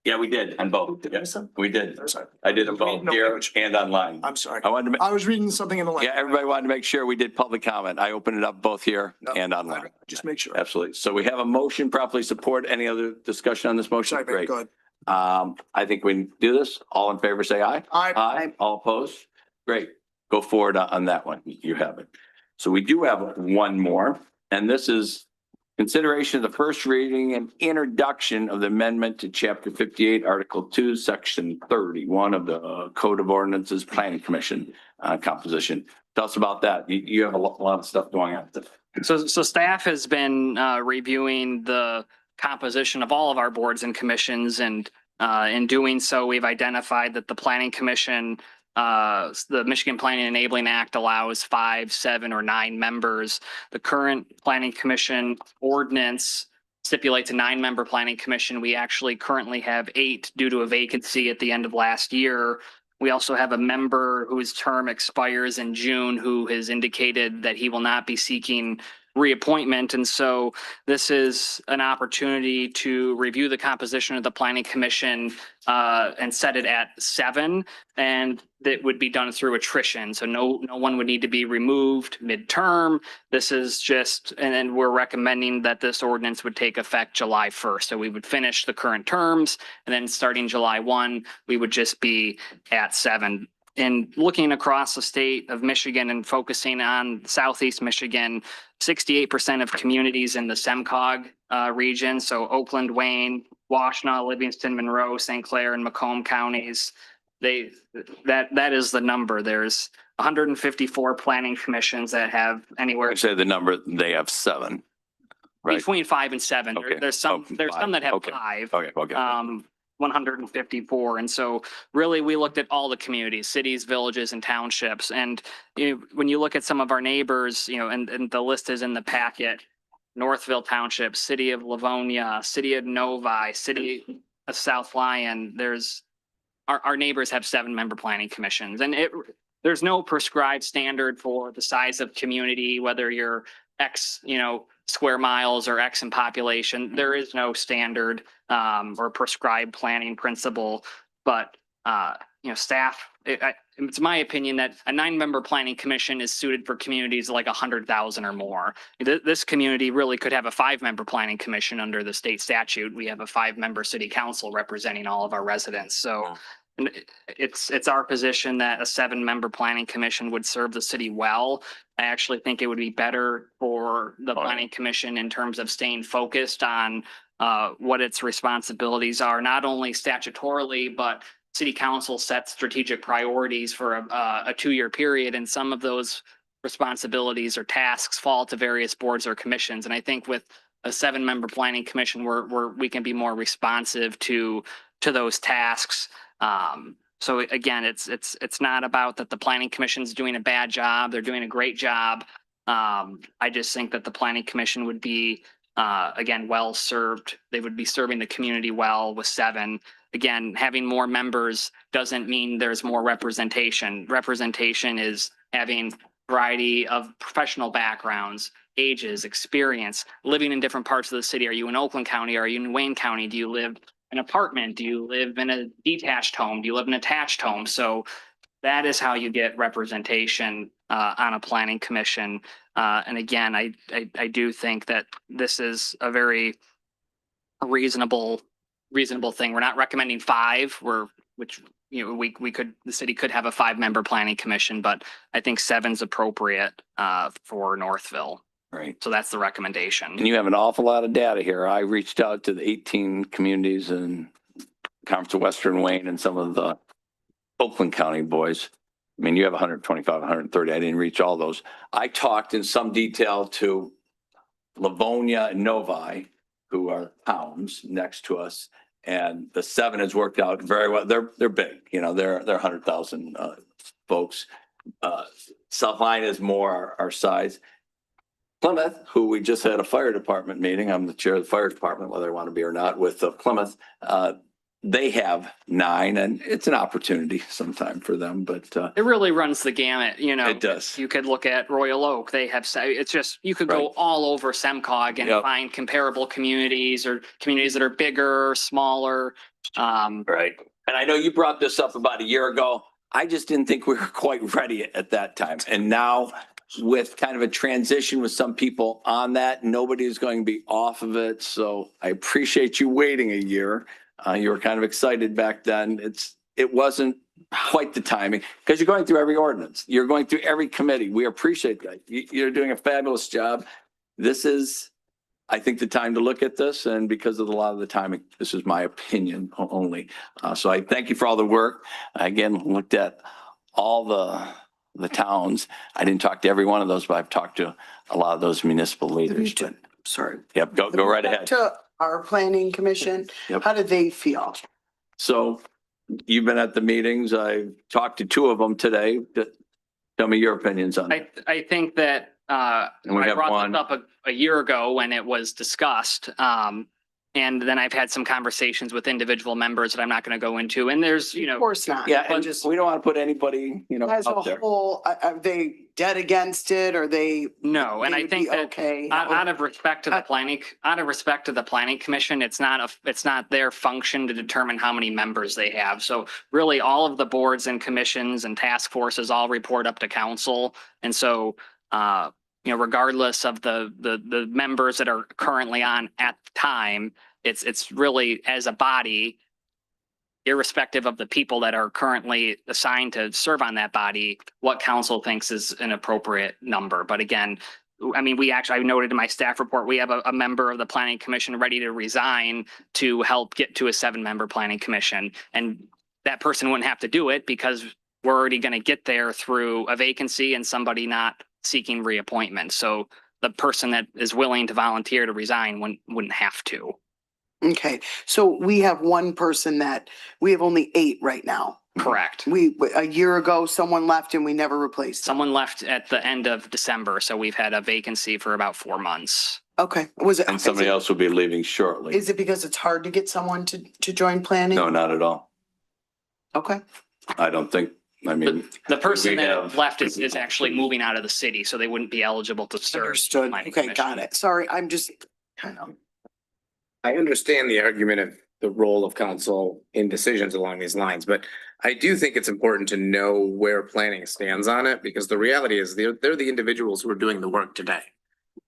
Yeah, we did on both. Yes, we did. I'm sorry. I did them both No, here and online. I'm sorry. I wanted to make. I was reading something in the. Yeah, everybody wanted to make sure we did public comment. I opened it up both here and online. Just make sure. Absolutely. So we have a motion properly support. Any other discussion on this motion? Sorry, man, Great. go ahead. I think we do this. All in favor, say aye. Aye. Aye. All opposed? Great. Go forward on that one. You have it. So we do have one more, and this is Consideration of the first reading and introduction of the amendment to Chapter 58, Article 2, Section 31 of the Code of Ordinances Planning Commission composition. Tell us about that. You have a lot of stuff going on. So staff has been reviewing the composition of all of our boards and commissions, and in doing so, we've identified that the Planning Commission, the Michigan Planning and Enabling Act allows 5, 7, or 9 members. The current Planning Commission ordinance stipulates a 9-member Planning Commission. We actually currently have 8 due to a vacancy at the end of last year. We also have a member whose term expires in June who has indicated that he will not be seeking reappointment. And so this is an opportunity to review the composition of the Planning Commission and set it at 7. And that would be done through attrition. So no one would need to be removed midterm. This is just, and then we're recommending that this ordinance would take effect July 1st. So we would finish the current terms, and then starting July 1, we would just be at 7. And looking across the state of Michigan and focusing on Southeast Michigan, 68% of communities in the SEMCOG region, so Oakland, Wayne, Washtenaw, Livingston, Monroe, St. Clair, and Macomb counties, that is the number. There's 154 planning commissions that have anywhere. I say the number, they have 7. Right. Between 5 and 7. Okay. There's some that have 5. Okay. 154. And so really we looked at all the communities, cities, villages, and townships. And when you look at some of our neighbors, and the list is in the packet, Northville Township, City of Livonia, City of Novi, City of South Lyon, our neighbors have 7-member planning commissions. And there's no prescribed standard for the size of community, whether you're X, square miles or X in population. There is no standard or prescribed planning principle, but staff, it's my opinion that a 9-member planning commission is suited for communities like 100,000 or more. This community really could have a 5-member planning commission under the state statute. We have a 5-member city council representing all of our residents. So it's our position that a 7-member planning commission would serve the city well. I actually think it would be better for the planning commission in terms of staying focused on what its responsibilities are, not only statutorily, but city council sets strategic priorities for a 2-year period. And some of those responsibilities or tasks fall to various boards or commissions. And I think with a 7-member planning commission, we can be more responsive to those tasks. So again, it's not about that the planning commission's doing a bad job. They're doing a great job. I just think that the planning commission would be, again, well served. They would be serving the community well with 7. Again, having more members doesn't mean there's more representation. Representation is having variety of professional backgrounds, ages, experience, living in different parts of the city. Are you in Oakland County? Are you in Wayne County? Do you live an apartment? Do you live in a detached home? Do you live in an attached home? So that is how you get representation on a planning commission. And again, I do think that this is a very reasonable thing. We're not recommending 5, which the city could have a 5-member planning commission, but I think 7's appropriate for Northville. Right. So that's the recommendation. And you have an awful lot of data here. I reached out to the 18 communities in Conference of Western Wayne and some of the Oakland County boys. I mean, you have 125, 130. I didn't reach all those. I talked in some detail to Livonia and Novi, who are towns next to us, and the 7 has worked out very well. They're big, they're 100,000 folks. South Lyon is more our size. Plymouth, who we just had a fire department meeting, I'm the chair of the fire department, whether I want to be or not, with Plymouth. They have 9, and it's an opportunity sometime for them, but it really runs the gamut. It does. You could look at Royal Oak. They have, it's just, you could go all over SEMCOG and find comparable communities or communities that are bigger, smaller. Right. And I know you brought this up about a year ago. I just didn't think we were quite ready at that time. And now, with kind of a transition with some people on that, nobody's going to be off of it. So I appreciate you waiting a year. You were kind of excited back then. It wasn't quite the timing because you're going through every ordinance. You're going through every committee. We appreciate that. You're doing a fabulous job. This is I think the time to look at this, and because of a lot of the timing, this is my opinion only. So I thank you for all the work. I again looked at all the towns. I didn't talk to every one of those, but I've talked to a lot of those municipal leaders. But, Sorry. yep, go right ahead. To our planning commission, Yep. how did they feel? So you've been at the meetings. I've talked to two of them today. Tell me your opinions on it. I think that, And we I have brought one. this up a year ago when it was discussed. And then I've had some conversations with individual members that I'm not going to go into. And there's, you Of know, course not. Yeah, But and just we don't want to put anybody, as a out there. whole, are they dead against it? Are they? no, and I they'd think be that okay. out of respect to the planning commission, it's not their function to determine how many members they have. So really all of the boards and commissions and task forces all report up to council. And so, regardless of the members that are currently on at the time, it's really as a body, irrespective of the people that are currently assigned to serve on that body, what council thinks is an appropriate number. But again, I mean, I noted in my staff report, we have a member of the planning commission ready to resign to help get to a 7-member planning commission. And that person wouldn't have to do it because we're already going to get there through a vacancy and somebody not seeking reappointment. So the person that is willing to volunteer to resign wouldn't have to. Okay, so we have one person we have only 8 right now. Correct. A year ago, someone left and we never replaced them. Someone left at the end of December, so we've had a vacancy for about 4 months. Okay, And somebody else will be leaving shortly. Is it because it's hard to get someone to join planning? No, not at all. Okay. I don't think, The person we that have- left is actually moving out of the city, so they wouldn't be eligible to serve. Understood. planning Okay, commission. got it. Sorry, I'm just kind of. I understand the argument of the role of council in decisions along these lines, but I do think it's important to know where planning stands on it, because the reality is they're the individuals who are doing the work today.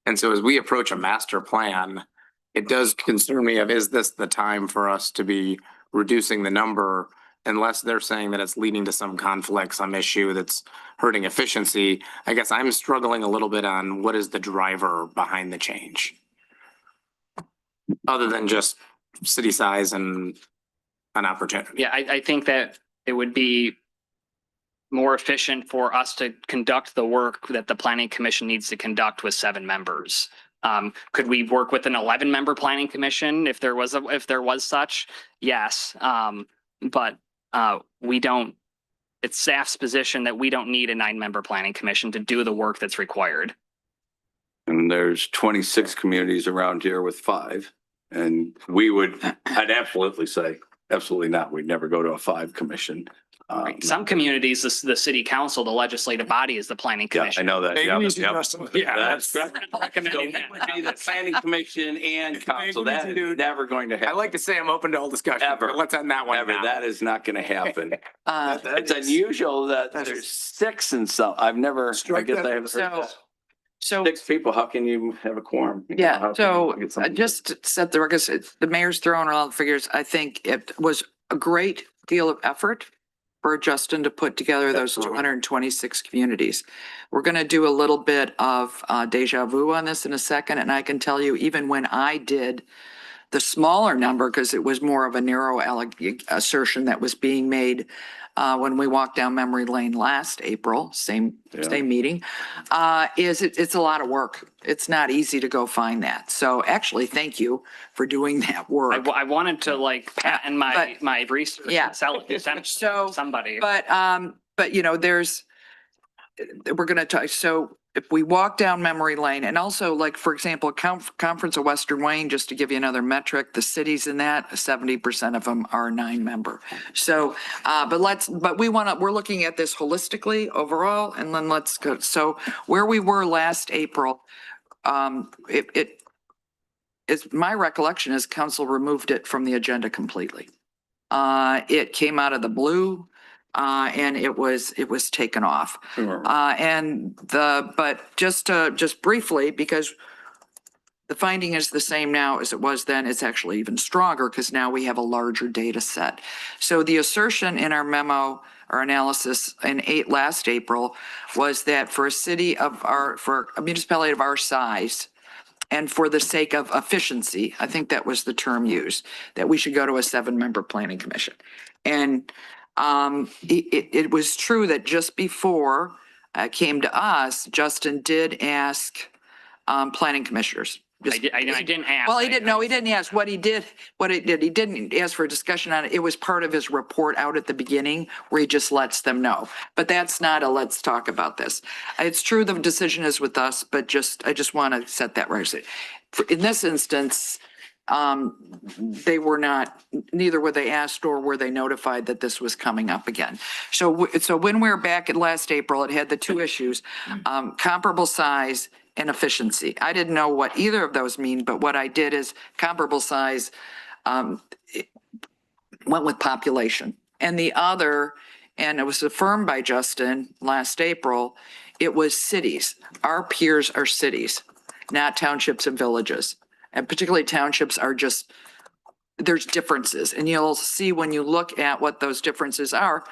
And so as we approach a master plan, it does concern me of, is this the time for us to be reducing the number unless they're saying that it's leading to some conflict, some issue that's hurting efficiency? I guess I'm struggling a little bit on what is the driver behind the change, other than just city size and an opportunity. Yeah, I think that it would be more efficient for us to conduct the work that the planning commission needs to conduct with 7 members. Could we work with an 11-member planning commission if there was such? Yes. But we don't, it's staff's position that we don't need a 9-member planning commission to do the work that's required. and there's 26 communities around here with 5. And I'd absolutely say, absolutely not. We'd never go to a 5 commission. Some communities, the city council, the legislative body is the planning Yeah, I commission. know that. Hey, Yep, easy, yep. Justin. Yeah, That's we're not recommending So that that. would be the planning commission and council. Hey, That easy, is dude. never going to I happen. like to say I'm open to all discussion, Ever. but let's end that one Ever. now. That is not going to happen. That It's is- unusual that that there's is- 6 and some. I Strike guess that. I haven't heard that. So 6 people, how can you have a quorum? Yeah, How can so you get something- just to set the record, the mayor's throwing around the figures. I think it was a great deal of effort for Justin to put together those 226 communities. We're going to do a little bit of deja vu on this in a second. And I can tell you, even when I did the smaller number, because it was more of a narrow assertion that was being made when we walked down memory lane last April, same meeting, it's a lot of work. It's not easy to go find that. So actually, thank you for doing that work. I wanted to patent my research Yeah. and sell it to somebody. But we're going to talk, so if we walk down memory lane and also for example, Conference of Western Wayne, just to give you another metric, the cities in that, 70% of them are 9-member. So, we're looking at this holistically overall, and then let's go. So where we were last April, my recollection is council removed it from the agenda completely. It came out of the blue. And it was taken off. But just briefly, because the finding is the same now as it was then, it's actually even stronger because now we have a larger data set. So the assertion in our memo or analysis in last April was that for a municipality of our size, And for the sake of efficiency, I think that was the term used, that we should go to a 7-member planning commission. And it was true that just before it came to us, Justin did ask planning commissioners. I didn't ask. Well, he didn't know. He didn't ask what he did. He didn't ask for a discussion on it. It was part of his report out at the beginning where he just lets them know. But that's not a let's talk about this. It's true the decision is with us, but I just want to set that right. In this instance, they were not, neither were they asked or were they notified that this was coming up again. So when we were back at last April, it had the two issues, comparable size and efficiency. I didn't know what either of those mean, but what I did is comparable size went with population. And the other, and it was affirmed by Justin last April, it was cities. Our peers are cities, not townships and villages. And particularly townships are just, there's differences. And you'll see when you look at what those differences are,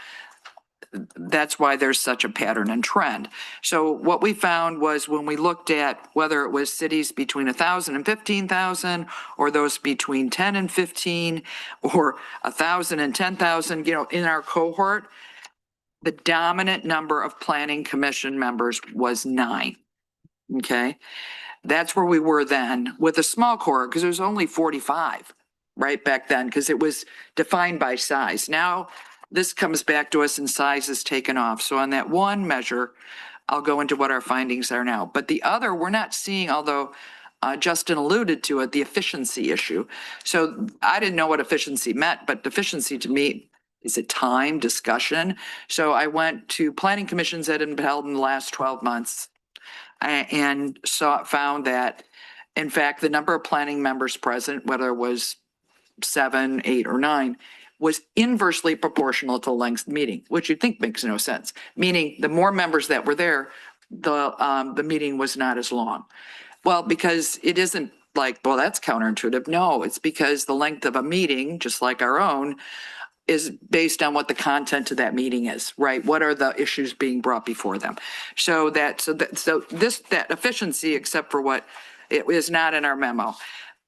that's why there's such a pattern and trend. So what we found was when we looked at whether it was cities between 1,000 and 15,000 or those between 10 and 15 or 1,000 and 10,000, in our cohort, the dominant number of planning commission members was 9. Okay. That's where we were then with a small cohort because it was only 45 right back then because it was defined by size. Now, this comes back to us and size is taken off. So on that one measure, I'll go into what our findings are now. But the other, we're not seeing, although Justin alluded to it, the efficiency issue. So I didn't know what efficiency meant, but efficiency to me is a time discussion. So I went to planning commissions that had been held in the last 12 months and found that, in fact, the number of planning members present, whether it was 7, 8, or 9, was inversely proportional to the length of the meeting, which you'd think makes no sense. Meaning the more members that were there, the meeting was not as long. Well, because it isn't like, well, that's counterintuitive. No, it's because the length of a meeting, just like our own, is based on what the content of that meeting is, right? What are the issues being brought before them? So that efficiency, except for what it is not in our memo.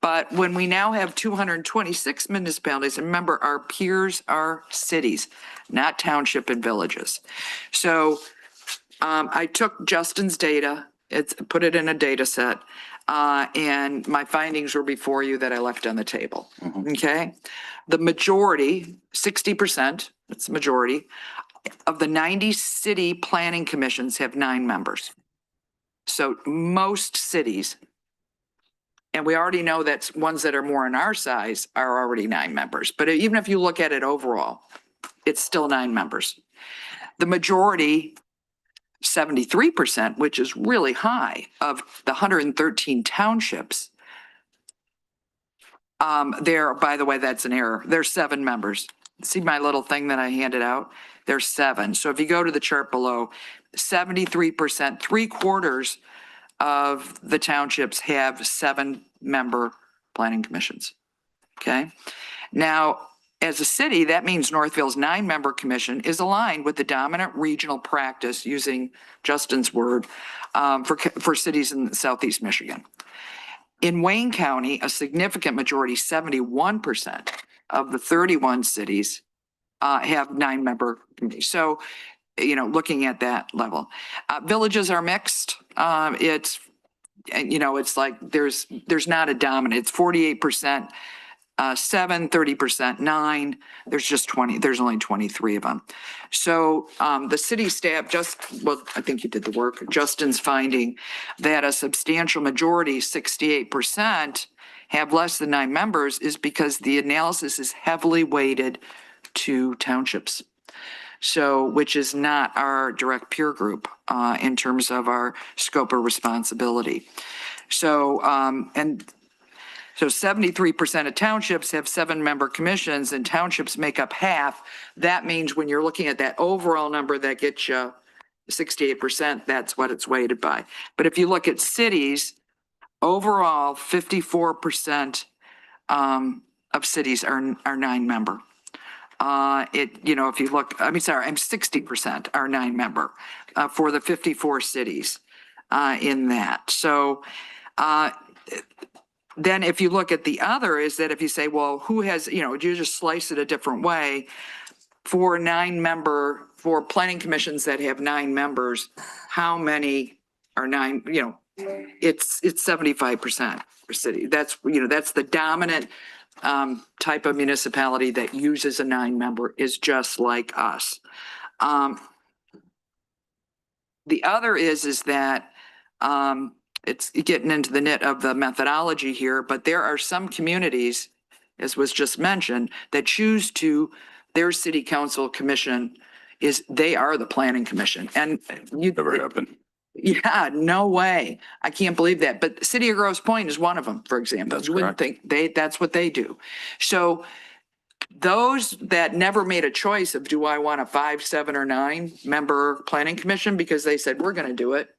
But when we now have 226 municipalities, and remember, our peers are cities, not township and villages. So I took Justin's data, put it in a data set, and my findings were before you that I left on the table. Okay. The majority, 60%, that's the majority, of the 90 city planning commissions have 9 members. So most cities, and we already know that ones that are more in our size are already 9 members. But even if you look at it overall, it's still 9 members. The majority, 73%, which is really high, of the 113 townships, there, by the way, that's an error. There's 7 members. See my little thing that I handed out? There's 7. So if you go to the chart below, 73%, 3/4 of the townships have 7-member planning commissions. Okay. Now, as a city, that means Northville's 9-member commission is aligned with the dominant regional practice, using Justin's word, for cities in Southeast Michigan. In Wayne County, a significant majority, 71% of the 31 cities have 9-member committees. So, looking at that level, villages are mixed. It's like there's not a dominant. It's 48%, 7, 30%, 9. There's only 23 of them. So the city staff I think you did the work. Justin's finding that a substantial majority, 68%, have less than 9 members is because the analysis is heavily weighted to townships. So, which is not our direct peer group in terms of our scope of responsibility. So, so 73% of townships have 7-member commissions and townships make up half. That means when you're looking at that overall number that gets you 68%, that's what it's weighted by. But if you look at cities, overall, 54% of cities are 9-member. If you look, I'm 60% are 9-member for the 54 cities in that. So then if you look at the other is that if you say, well, who has, you just slice it a different way. For for planning commissions that have 9 members, how many are 9, it's 75% for city. That's the dominant type of municipality that uses a 9-member is just like us. The other is that it's getting into the nit of the methodology here, but there are some communities, as was just mentioned, that choose to, their city council commission they are the planning commission. And you Never happened. Yeah, no way. I can't believe that. But City of Grosse Pointe is one of them, for example. That's You wouldn't correct. think that's what they do. So those that never made a choice of do I want a 5, 7, or 9 member planning commission because they said we're going to do it,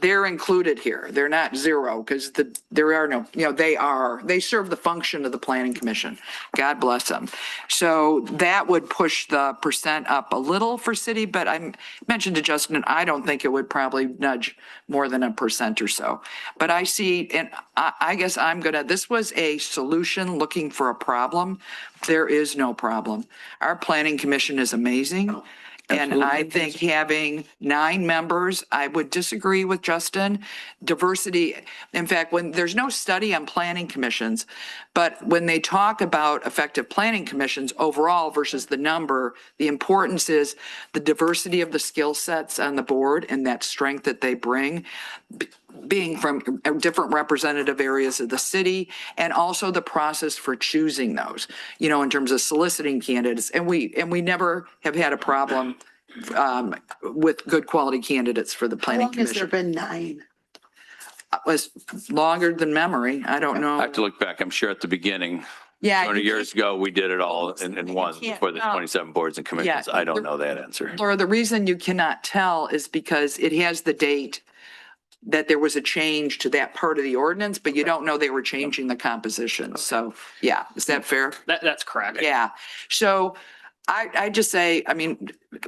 they're included here. They're not 0 because there are no, they serve the function of the planning commission. God bless them. So that would push the percent up a little for city, but I mentioned to Justin, I don't think it would probably nudge more than 1% or so. But I see, and I guess this was a solution looking for a problem. There is no problem. Our planning commission is amazing. And I think having 9 members, I would disagree with Justin. Diversity, in fact, when there's no study on planning commissions, but when they talk about effective planning commissions overall versus the number, the importance is the diversity of the skill sets on the board and that strength that they bring, being from different representative areas of the city, and also the process for choosing those, in terms of soliciting candidates. And we never have had a problem with good quality candidates for the How planning long has there commission. been 9? It was longer than memory. I don't I know. have to look back. I'm sure at the beginning, Yeah. 20 you years ago, we did it all in one can't- for the 27 boards and commissions. Yeah, I don't know that answer. Laura, the reason you cannot tell is because it has the date that there was a change to that part of the ordinance, but you don't know they were changing the composition. So, yeah, is that fair? That's correct. Yeah. So I just say,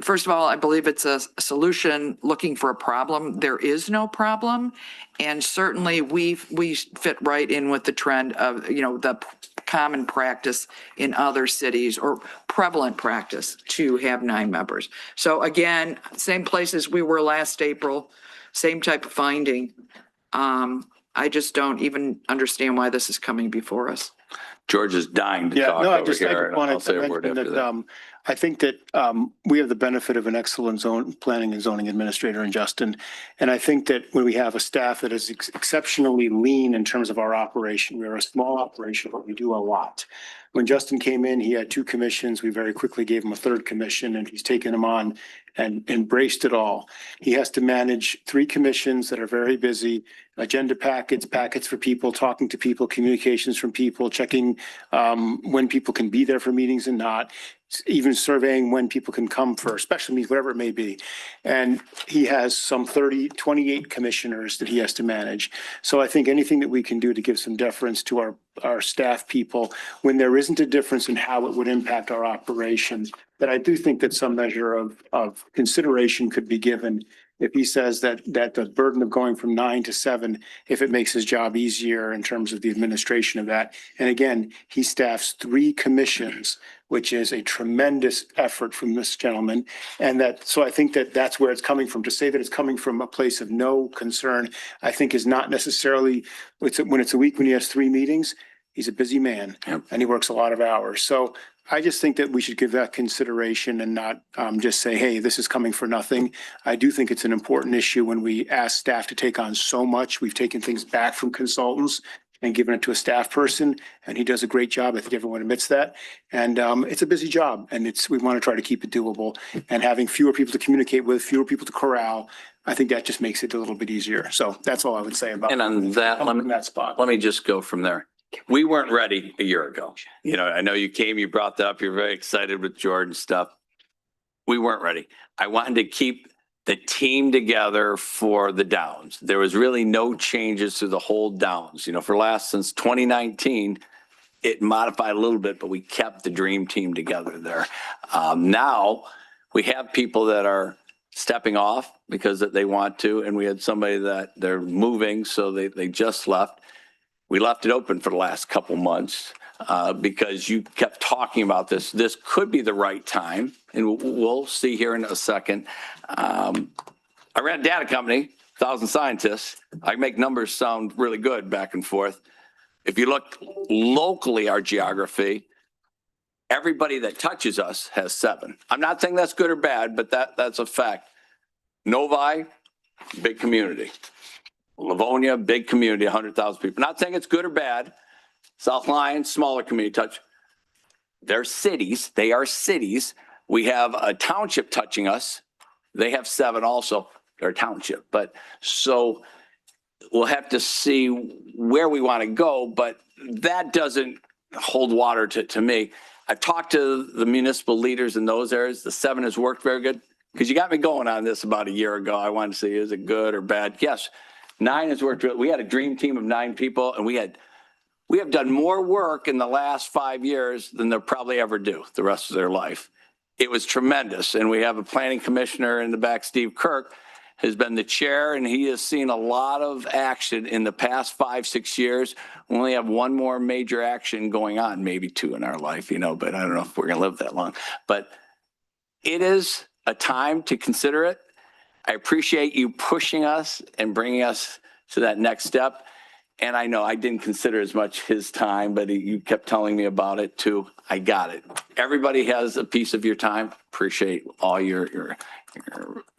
first of all, I believe it's a solution looking for a problem. There is no problem. And certainly we fit right in with the trend of, the common practice in other cities or prevalent practice to have 9 members. So again, same place as we were last April, same type of finding. I just don't even understand why this is coming before us. George is dying to Yeah, talk no, I over just here. and I'll wanted say to a word mention after that, I think that we have the benefit of an excellent planning and zoning administrator in Justin. And I think that when we have a staff that is exceptionally lean in terms of our operation, we're a small operation, but we do a lot. When Justin came in, he had 2 commissions. We very quickly gave him a 3rd commission and he's taken them on and embraced it all. He has to manage 3 commissions that are very busy, agenda packets for people, talking to people, communications from people, checking when people can be there for meetings and not, even surveying when people can come for special meetings, whatever it may be. And he has some 28 commissioners that he has to manage. So I think anything that we can do to give some deference to our staff people, when there isn't a difference in how it would impact our operations, that I do think that some measure of consideration could be given. If he says that the burden of going from 9 to 7, if it makes his job easier in terms of the administration of that. And again, he staffs 3 commissions, which is a tremendous effort from this gentleman. And so I think that that's where it's coming from. To say that it's coming from a place of no concern, I think is not necessarily, when it's a week when he has 3 meetings, he's a busy man and he works a lot of hours. So I just think that we should give that consideration and not just say, hey, this is coming for nothing. I do think it's an important issue when we ask staff to take on so much. We've taken things back from consultants and given it to a staff person, and he does a great job. I think everyone admits that. And it's a busy job, and we want to try to keep it doable. And having fewer people to communicate with, fewer people to corral, I think that just makes it a little bit easier. So that's all I would say about And on that, let me just go from there. We weren't ready a year ago. I know you came, you brought that up. You're very excited with Jordan stuff. We weren't ready. I wanted to keep the team together for the downs. There was really no changes to the whole downs. Since 2019, it modified a little bit, but we kept the dream team together there. Now we have people that are stepping off because they want to, and we had somebody that they're moving, so they just left. We left it open for the last couple months because you kept talking about this. This could be the right time, and we'll see here in a second. I ran a data company, 1,000 scientists. I make numbers sound really good back and forth. If you look locally, our geography, everybody that touches us has 7. I'm not saying that's good or bad, but that's a fact. Novi, big community. Livonia, big community, 100,000 people. Not saying it's good or bad. South Lyon, smaller community touch. They're cities. They are cities. We have a township touching us. They have 7 also. They're a township. But so we'll have to see where we want to go, but that doesn't hold water to me. I've talked to the municipal leaders in those areas. The 7 has worked very good because you got me going on this about a year ago. I wanted to see, is it good or bad? Yes. 9 has worked. We had a dream team of 9 people, and we have done more work in the last 5 years than they'll probably ever do the rest of their life. It was tremendous. And we have a planning commissioner in the back, Steve Kirk, has been the chair, and he has seen a lot of action in the past 5-6 years. We only have 1 more major action going on, maybe 2 in our life, but I don't know if we're going to live that long. But it is a time to consider it. I appreciate you pushing us and bringing us to that next step. And I know I didn't consider as much his time, but you kept telling me about it too. I got it. Everybody has a piece of your time. Appreciate all your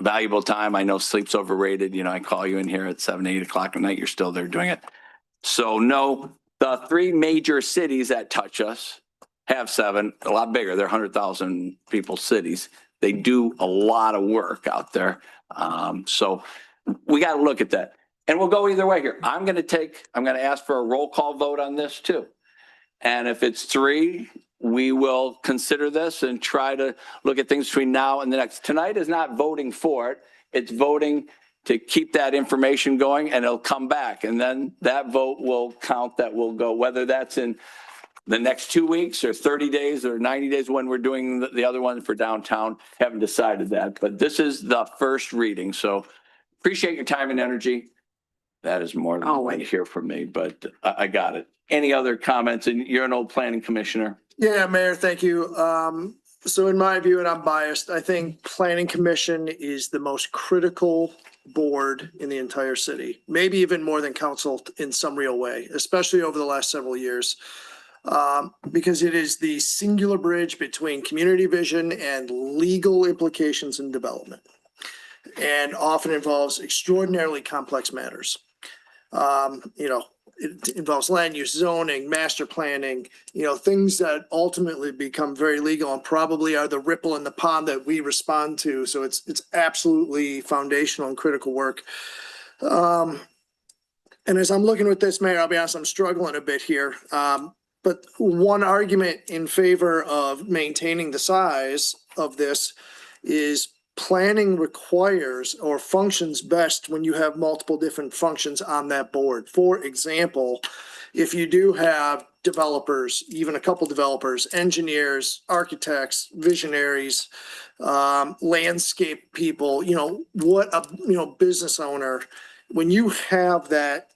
valuable time. I know sleep's overrated. I call you in here at 7, 8 o'clock at night. You're still there doing it. So no, the 3 major cities that touch us have 7, a lot bigger. They're 100,000 people cities. They do a lot of work out there. So we got to look at that. And we'll go either way here. I'm going to ask for a roll call vote on this too. And if it's 3, we will consider this and try to look at things between now and the next. Tonight is not voting for it. It's voting to keep that information going, and it'll come back. And then that vote will count. That will go, whether that's in the next 2 weeks or 30 days or 90 days when we're doing the other one for downtown. Haven't decided that, but this is the first reading. So appreciate your time and energy. That is more than what you hear from me, but I got it. Any other comments? And you're an old planning commissioner. Yeah, Mayor, thank you. So in my view, and I'm biased, I think Planning Commission is the most critical board in the entire city, maybe even more than council in some real way, especially over the last several years. Because it is the singular bridge between community vision and legal implications in development, and often involves extraordinarily complex matters. It involves land use, zoning, master planning, things that ultimately become very legal and probably are the ripple in the pond that we respond to. So it's absolutely foundational and critical work. And as I'm looking at this, Mayor, I'll be honest, I'm struggling a bit here. But one argument in favor of maintaining the size of this is planning requires or functions best when you have multiple different functions on that board. For example, if you do have developers, even a couple developers, engineers, architects, visionaries, landscape people, business owner, when you have that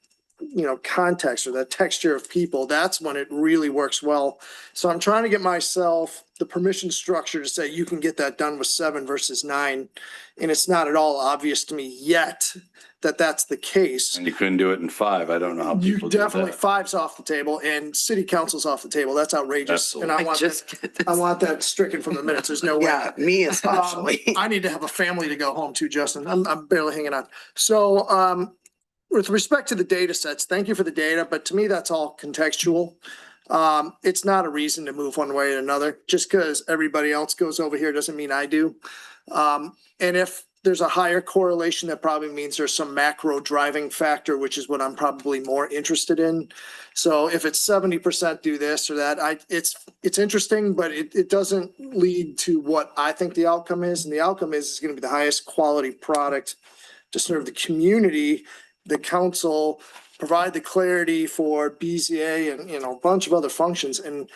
context or that texture of people, that's when it really works well. So I'm trying to get myself the permission structure to say you can get that done with 7 versus 9. And it's not at all obvious to me yet that that's the case. And you couldn't do it in 5. I don't know how You people do definitely, that. 5's off the table and city council's off the table. That's outrageous. And I Absolutely. want that stricken from the minutes. There's no way. Yeah, me especially. I need to have a family to go home to, Justin. I'm barely hanging on. So, with respect to the data sets, thank you for the data, but to me, that's all contextual. It's not a reason to move one way or another. Just because everybody else goes over here doesn't mean I do. And if there's a higher correlation, that probably means there's some macro driving factor, which is what I'm probably more interested in. So if it's 70% do this or that, it's interesting, but it doesn't lead to what I think the outcome is. And the outcome is going to be the highest quality product to serve the community. The council provide the clarity for BZA and, a bunch of other functions. And,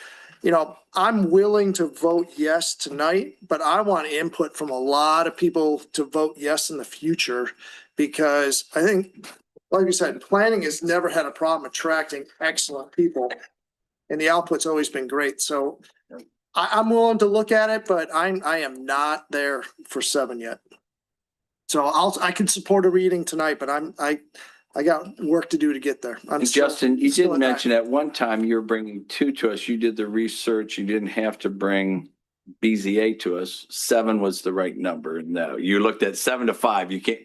I'm willing to vote yes tonight, but I want input from a lot of people to vote yes in the future, because I think like you said, planning has never had a problem attracting excellent people. And the output's always been great. So I'm willing to look at it, but I am not there for 7 yet. So I can support a reading tonight, but I got work to do to get there. And Justin, you did mention at one time you were bringing 2 to us. You did the research. You didn't have to bring BZA to us. 7 was the right number. No, you looked at 7 to 5. You can't,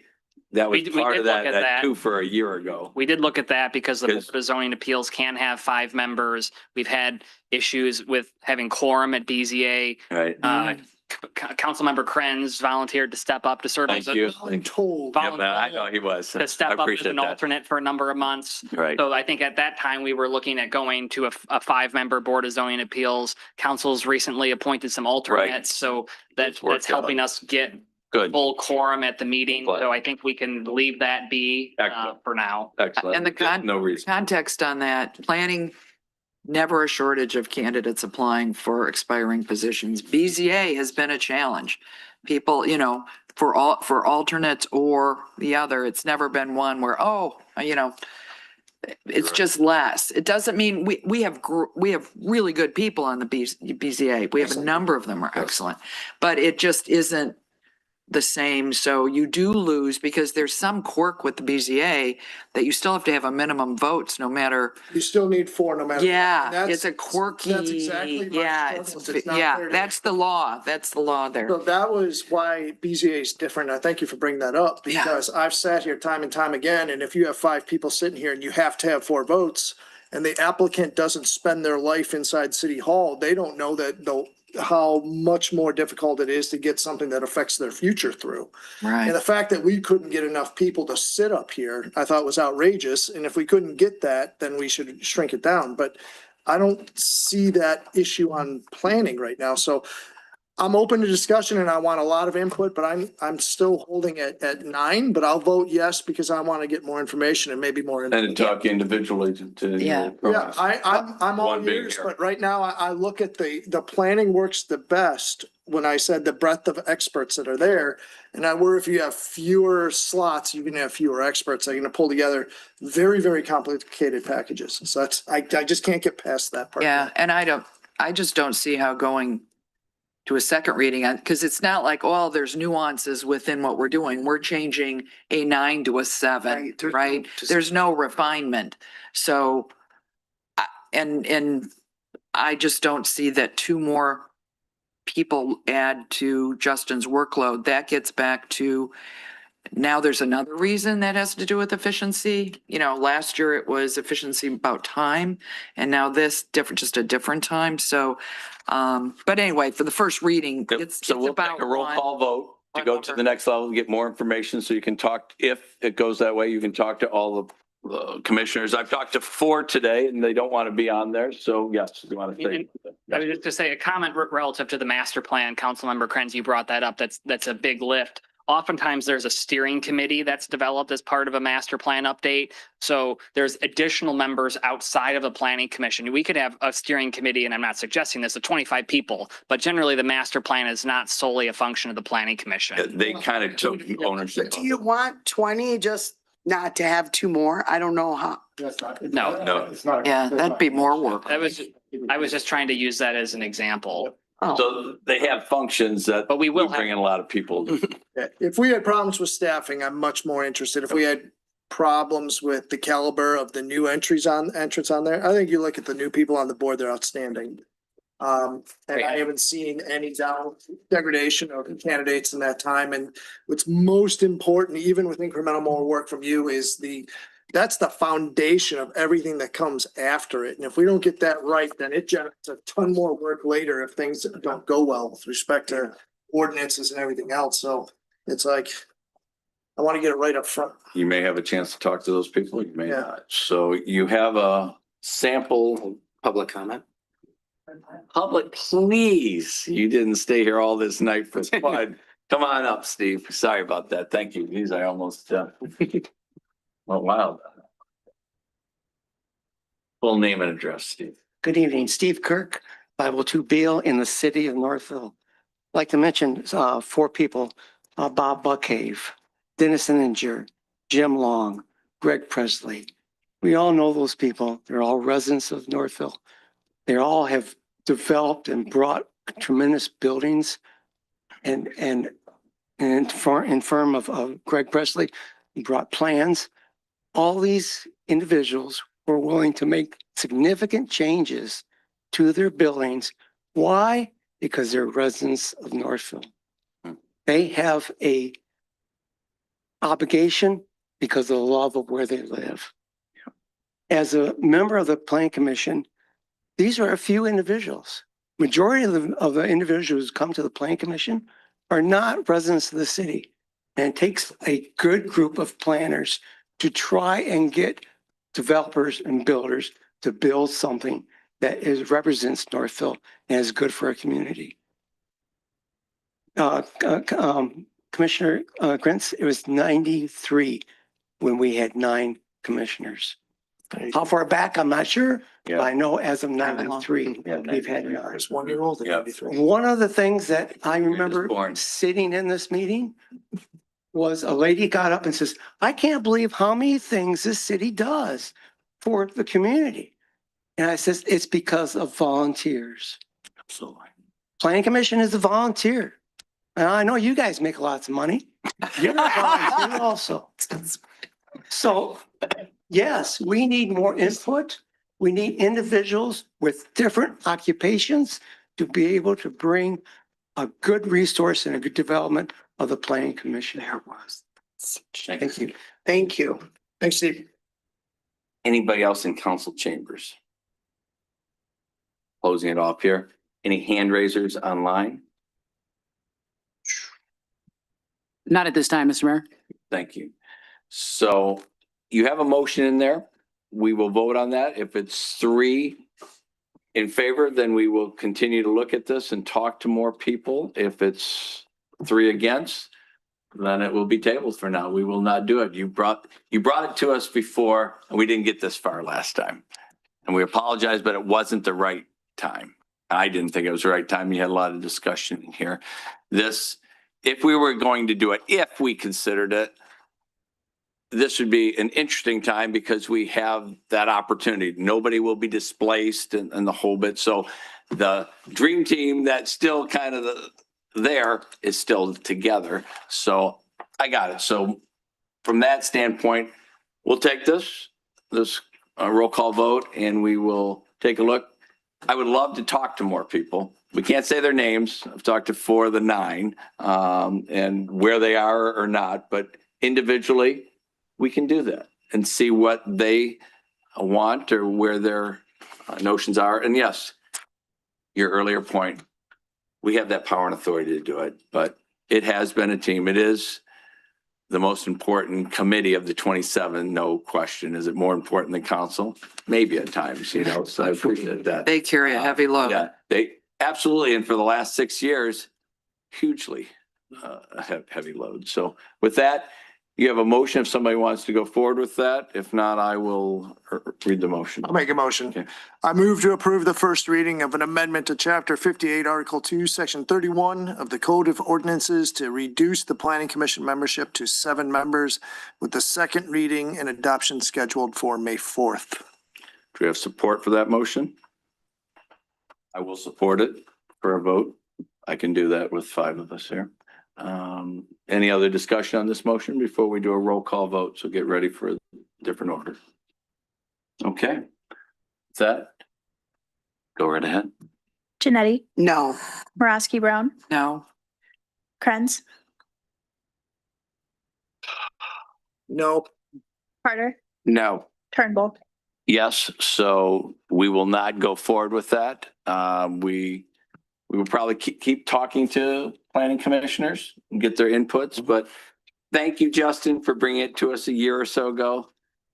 that was We part did of that, look at that. 2 for a year ago. We did look at that because the Because- Board of Zoning Appeals can have 5 members. We've had issues with having quorum at BZA. Right. Councilmember Krenz volunteered to step up to serve as Thank you. I'm told. Yeah, but I know he was. to step I up as appreciate an that. alternate for a number of months. Right. So I think at that time, we were looking at going to a 5-member Board of Zoning Appeals. Council's recently appointed some alternates, so that's worked helping us get Good. full quorum at the meeting. Glad. So I think we can leave that be Excellent. for now. Excellent. And the No reason. context on that, planning, never a shortage of candidates applying for expiring positions. BZA has been a challenge. People, for alternates or the other, it's never been one where, it's just less. It doesn't mean we have really good people on the BZA. We have a number of them are excellent, but it just isn't the same. So you do lose because there's some quirk with the BZA that you still have to have a minimum votes no matter. You still need 4 no matter. what. Yeah, And it's a quirky. That's exactly my Yeah, struggle. It's not fair to that's the law. That's the law there. So that was why BZA is different. I thank you for bringing that up Yeah. because I've sat here time and time again, and if you have 5 people sitting here and you have to have 4 votes and the applicant doesn't spend their life inside City Hall, they don't know how much more difficult it is to get something that affects their future through. Right. And the fact that we couldn't get enough people to sit up here, I thought was outrageous. And if we couldn't get that, then we should shrink it down. But I don't see that issue on planning right now. So I'm open to discussion and I want a lot of input, but I'm still holding it at 9, but I'll vote yes because I want to get more information and maybe more. And to talk individually to. Yeah. Yeah, I'm all One being ears, here. but right now I look at the planning works the best when I said the breadth of experts that are there. And I worry if you have fewer slots, you can have fewer experts. They're going to pull together very, very complicated packages. So I just can't get past that part. Yeah, and I just don't see how going to a second reading, because it's not like, oh, there's nuances within what we're doing. We're changing a 9 to a 7, right? There's no refinement. So, and I just don't see that 2 more people add to Justin's workload. That gets back to, now there's another reason that has to do with efficiency. Last year it was efficiency about time, and now this just a different time. So, but anyway, for the first reading, it's So we'll about take a roll one. call vote to go to the next level and get more information so you can talk, if it goes that way, you can talk to all the commissioners. I've talked to 4 today and they don't want to be on there. So yes, you want to say. I was just to say a comment relative to the master plan, Councilmember Krenz, you brought that up. That's a big lift. Oftentimes there's a steering committee that's developed as part of a master plan update. So there's additional members outside of the planning commission. We could have a steering committee, and I'm not suggesting this, of 25 people, but generally the master plan is not solely a function of the planning commission. They kind of took ownership. Do you want 20 just not to have 2 more? I don't know how. No. It's not. Yeah, that'd be more work. I was just trying to use that as an example. So they have functions that. But we will bring in a lot of people. If we had problems with staffing, I'm much more interested. If we had problems with the caliber of the new entrants on there, I think you look at the new people on the board, they're outstanding. And I haven't seen any degradation of candidates in that time. And what's most important, even with incremental more work from you, is that's the foundation of everything that comes after it. And if we don't get that right, then it generates a ton more work later if things don't go well with respect to ordinances and everything else. So it's like, I want to get it right up front. You may have a chance to talk to those people, you may not. So you have a sample. Public comment. Public, please. You didn't stay here all this night for fun. Come on up, Steve. Sorry about that. Thank you. These I almost, oh, wow. Full name and address, Steve. Good evening, Steve Kirk, 502 Beale in the city of Northville. I'd like to mention 4 people, Bob Buckcave, Dennis Inninger, Jim Long, Greg Presley. We all know those people. They're all residents of Northville. They all have developed and brought tremendous buildings and in firm of Greg Presley, he brought plans. All these individuals were willing to make significant changes to their buildings. Why? Because they're residents of Northville. They have a obligation because of the love of where they live. As a member of the Plan Commission, these are a few individuals. Majority of the individuals who come to the Plan Commission are not residents of the city. And it takes a good group of planners to try and get developers and builders to build something that represents Northville and is good for our community. Commissioner Grintz, it was 93 when we had 9 commissioners. How far back, I'm not sure, but I know as of 93, we've had 9. 1 year old. One of the things that I remember sitting in this meeting was a lady got up and says, I can't believe how many things this city does for the community. And I says, it's because of volunteers. Absolutely. Planning Commission is a volunteer. And I know you guys make lots of money. You're a volunteer also. So yes, we need more input. We need individuals with different occupations to be able to bring a good resource and a good development of the Planning Commission. There was. Thank you. Thank you. Thanks, Steve. Anybody else in council chambers? Closing it off here. Any hand raisers online? Not at this time, Mr. Mayor. Thank you. So you have a motion in there. We will vote on that. If it's 3 in favor, then we will continue to look at this and talk to more people. If it's 3 against, then it will be tabled for now. We will not do it. You brought it to us before and we didn't get this far last time. And we apologize, but it wasn't the right time. I didn't think it was the right time. You had a lot of discussion in here. If we were going to do it, if we considered it, this would be an interesting time because we have that opportunity. Nobody will be displaced and the whole bit. So the dream team that's still kind of there is still together. So I got it. So from that standpoint, we'll take this roll call vote and we will take a look. I would love to talk to more people. We can't say their names. I've talked to 4 of the 9 and where they are or not, but individually we can do that and see what they want or where their notions are. And yes, your earlier point, we have that power and authority to do it, but it has been a team. It is the most important committee of the 27, no question. Is it more important than council? Maybe at times, so I appreciate that. They carry a heavy load. Yeah, they absolutely. And for the last 6 years, hugely heavy load. So with that, you have a motion if somebody wants to go forward with that. If not, I will read the motion. I'll make a motion. Okay. I move to approve the first reading of an amendment to Chapter 58, Article 2, Section 31 of the Code of Ordinances to reduce the Planning Commission membership to 7 members with the second reading and adoption scheduled for May 4th. Do we have support for that motion? I will support it for a vote. I can do that with 5 of us here. Any other discussion on this motion before we do a roll call vote? So get ready for a different order. Okay. Is that? Go right ahead. Janetti, No. Morosky Brown, No. Krenz, No. Carter, No. Turnbull. Yes, so we will not go forward with that. We will probably keep talking to planning commissioners and get their inputs, but thank you, Justin, for bringing it to us a year or so ago.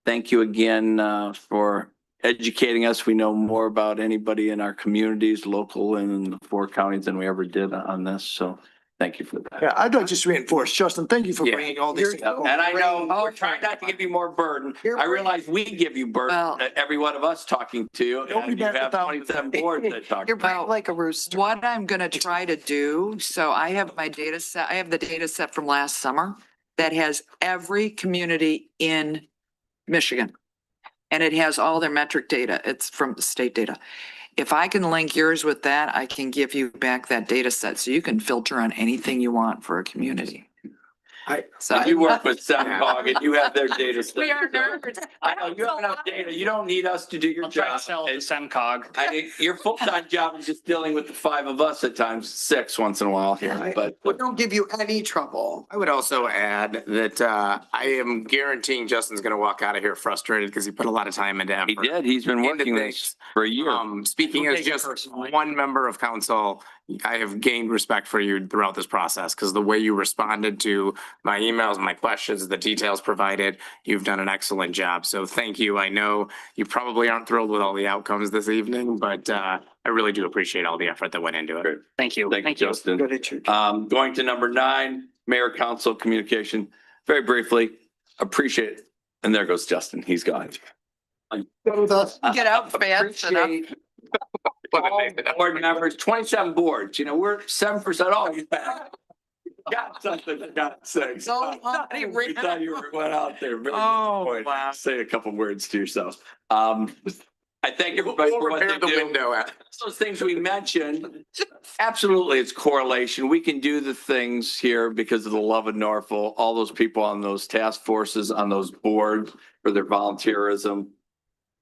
Thank you again for educating us. We know more about anybody in our communities, local and in the 4 counties than we ever did on this. So thank you for that. Yeah, I'd like to just reinforce, Justin, thank you for Yeah. bringing all these. And I know we're trying not to give you more burden. I realize we give you burden, every one of us talking to you. And you have 27 boards that talk. You're pretty like a rooster. What I'm gonna try to do, so I have my data set, I have the data set from last summer that has every community in Michigan. And it has all their metric data. It's from the state data. If I can link yours with that, I can give you back that data set so you can filter on anything you want for a community. So You work with SEMCOG and you have their data. We are nerds. I know you have enough data. You don't need us to do your I'll try to job. sell it to SEMCOG. I think your full-time job is just dealing with the 5 of us at times, 6 once in a while here, but. We don't give you any trouble. I would also add that I am guaranteeing Justin's gonna walk out of here frustrated because he put a lot of time into effort. He did. He's been into working things. this for a year. Speaking Don't as take it just personally. one member of council, I have gained respect for you throughout this process because the way you responded to my emails, my questions, the details provided, you've done an excellent job. So thank you. I know you probably aren't thrilled with all the outcomes this evening, but I really do appreciate all the effort that went into it. Great. Thank you. Thank you, Justin. Good at your. Going to number 9, mayor council communication. Very briefly, appreciate, and there goes Justin. He's gone. Get out fast enough. Appreciate all board members, 27 boards, you know, we're 7%. Oh, he's back. Got something for God's sakes. So We thought you went out there. Very Oh, disappointed. wow. Say a couple words to yourself. I thank everybody for what they Repair the do. window after. Those things we mentioned, absolutely, it's correlation. We can do the things here because of the love of Northville, all those people on those task forces, on those boards for their volunteerism.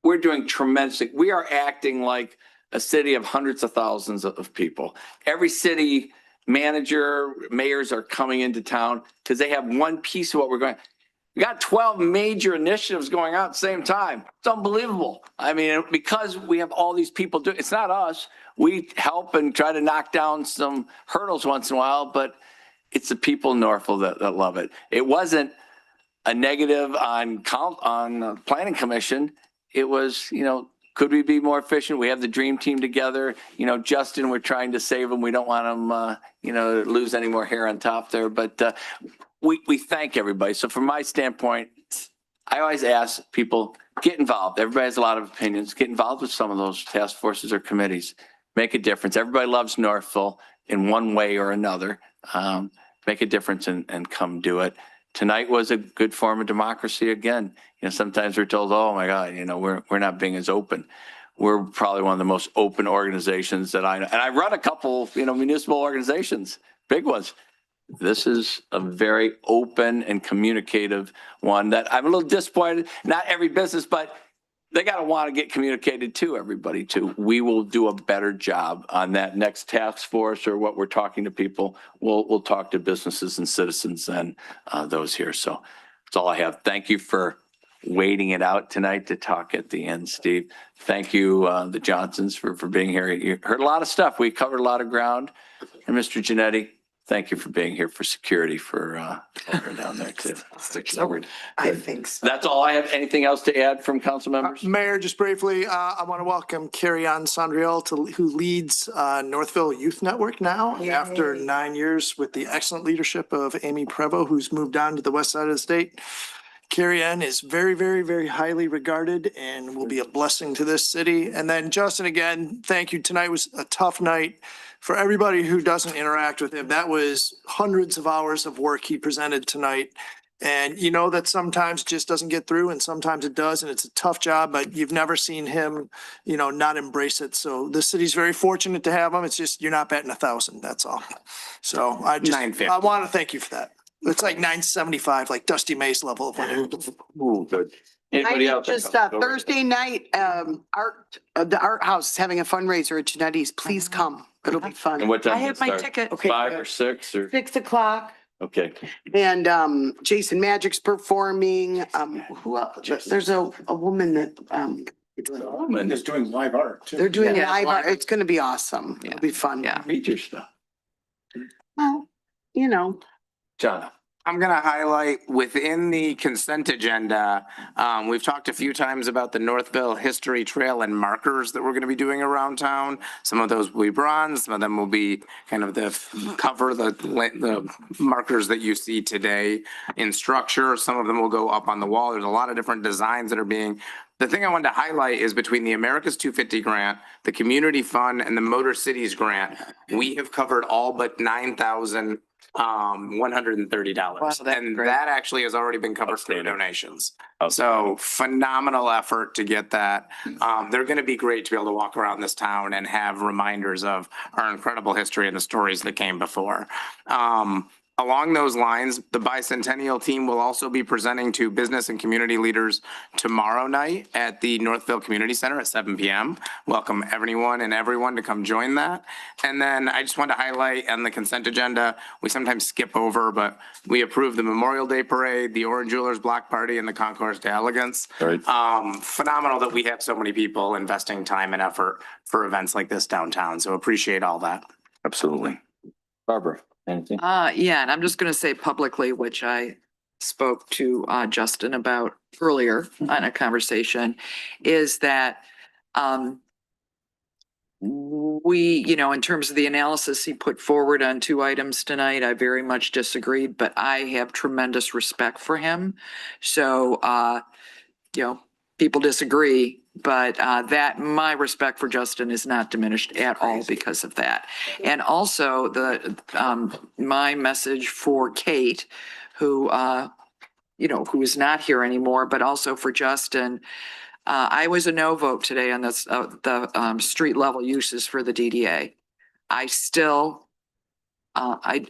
We're doing tremendous. We are acting like a city of hundreds of thousands of people. Every city manager, mayors are coming into town because they have one piece of what we're going. We got 12 major initiatives going on at the same time. It's unbelievable. I mean, because we have all these people doing, it's not us. We help and try to knock down some hurdles once in a while, but it's the people in Northville that love it. It wasn't a negative on planning commission. It was, you know, could we be more efficient? We have the dream team together. You know, Justin, we're trying to save him. We don't want him, you know, lose any more hair on top there, but we thank everybody. So from my standpoint, I always ask people, get involved. Everybody has a lot of opinions. Get involved with some of those task forces or committees. Make a difference. Everybody loves Northville in one way or another. Make a difference and come do it. Tonight was a good form of democracy again. You know, sometimes we're told, oh my God, you know, we're not being as open. We're probably one of the most open organizations that I know. And I run a couple, you know, municipal organizations, big ones. This is a very open and communicative one that I'm a little disappointed. Not every business, but they got to want to get communicated to everybody too. We will do a better job on that next task force or what we're talking to people. We'll talk to businesses and citizens and those here. So that's all I have. Thank you for waiting it out tonight to talk at the end, Steve. Thank you, the Johnsons, for being here. You heard a lot of stuff. We covered a lot of ground. And Mr. Giannetti, thank you for being here for security for down there too. I think so. That's all I have. Anything else to add from council members? Mayor, just briefly, I want to welcome Carrie Ann Sondriel who leads Northville Youth Network now after 9 years with the excellent leadership of Amy Prevo, who's moved on to the west side of the state. Carrie Ann is very, very, very highly regarded and will be a blessing to this city. And then Justin, again, thank you. Tonight was a tough night for everybody who doesn't interact with him. That was hundreds of hours of work he presented tonight. And you know that sometimes it just doesn't get through and sometimes it does. And it's a tough job, but you've never seen him, you know, not embrace it. So the city's very fortunate to have him. It's just, you're not batting 1,000. That's all. So I want to thank you for that. It's like 975, like Dusty Mace level of winning. Ooh, good. Anybody else? Just Thursday night, the Art House is having a fundraiser at Genetti's. Please come. It'll be fun. And what time? I have does it my start? ticket. Okay. 5 or 6 or? 6:00. Okay. And Jason Magic's performing. Who else? There's a woman that And is doing live art too. they're doing Yeah, live art. live. It's gonna be awesome. It'll be fun. Yeah. Read your stuff. Well, you know. John. I'm going to highlight within the consent agenda. We've talked a few times about the Northville History Trail and markers that we're going to be doing around town. Some of those will be bronze. Some of them will be kind of the markers that you see today in structure. Some of them will go up on the wall. There's a lot of different designs that are being. The thing I wanted to highlight is between the America's 250 grant, the Community Fund, and the Motor Cities grant, we have covered all but 9,000 $130. Wow, that's And great. that actually has already been covered through Outstanding. donations. Okay. So phenomenal effort to get that. They're going to be great to be able to walk around this town and have reminders of our incredible history and the stories that came before. Along those lines, the bicentennial team will also be presenting to business and community leaders tomorrow night at the Northville Community Center at 7 p.m. Welcome everyone to come join that. And then I just want to highlight on the consent agenda, we sometimes skip over, but we approved the Memorial Day Parade, the Orange Jewelers Block Party, and the Concourse d'Elegance. Right. Phenomenal that we have so many people investing time and effort for events like this downtown. So appreciate all that. Absolutely. Barbara, anything? Yeah, and I'm just gonna say publicly, which I spoke to Justin about earlier on a conversation, is that we, in terms of the analysis he put forward on 2 items tonight, I very much disagreed, but I have tremendous respect for him. So, people disagree, but that my respect for Justin is not diminished at all because of that. And also my message for Kate, who is not here anymore, but also for Justin. I was a no vote today on this, the street level uses for the DDA. I still, I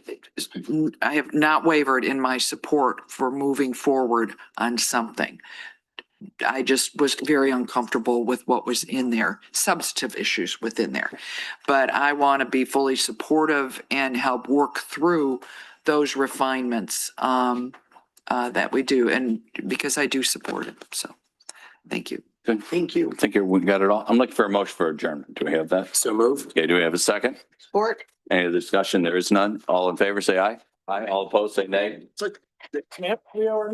have not wavered in my support for moving forward on something. I just was very uncomfortable with what was in there, substantive issues within there. But I want to be fully supportive and help work through those refinements that we do, and because I do support it. So, thank you. Good. Thank you. I think we got it all. I'm looking for a motion for adjournment. Do we have that? So moved. Okay, do we have a second? Support. Any discussion? There is none. All in favor, say aye. Aye. All opposed, say nay. It's like, they can't pay our.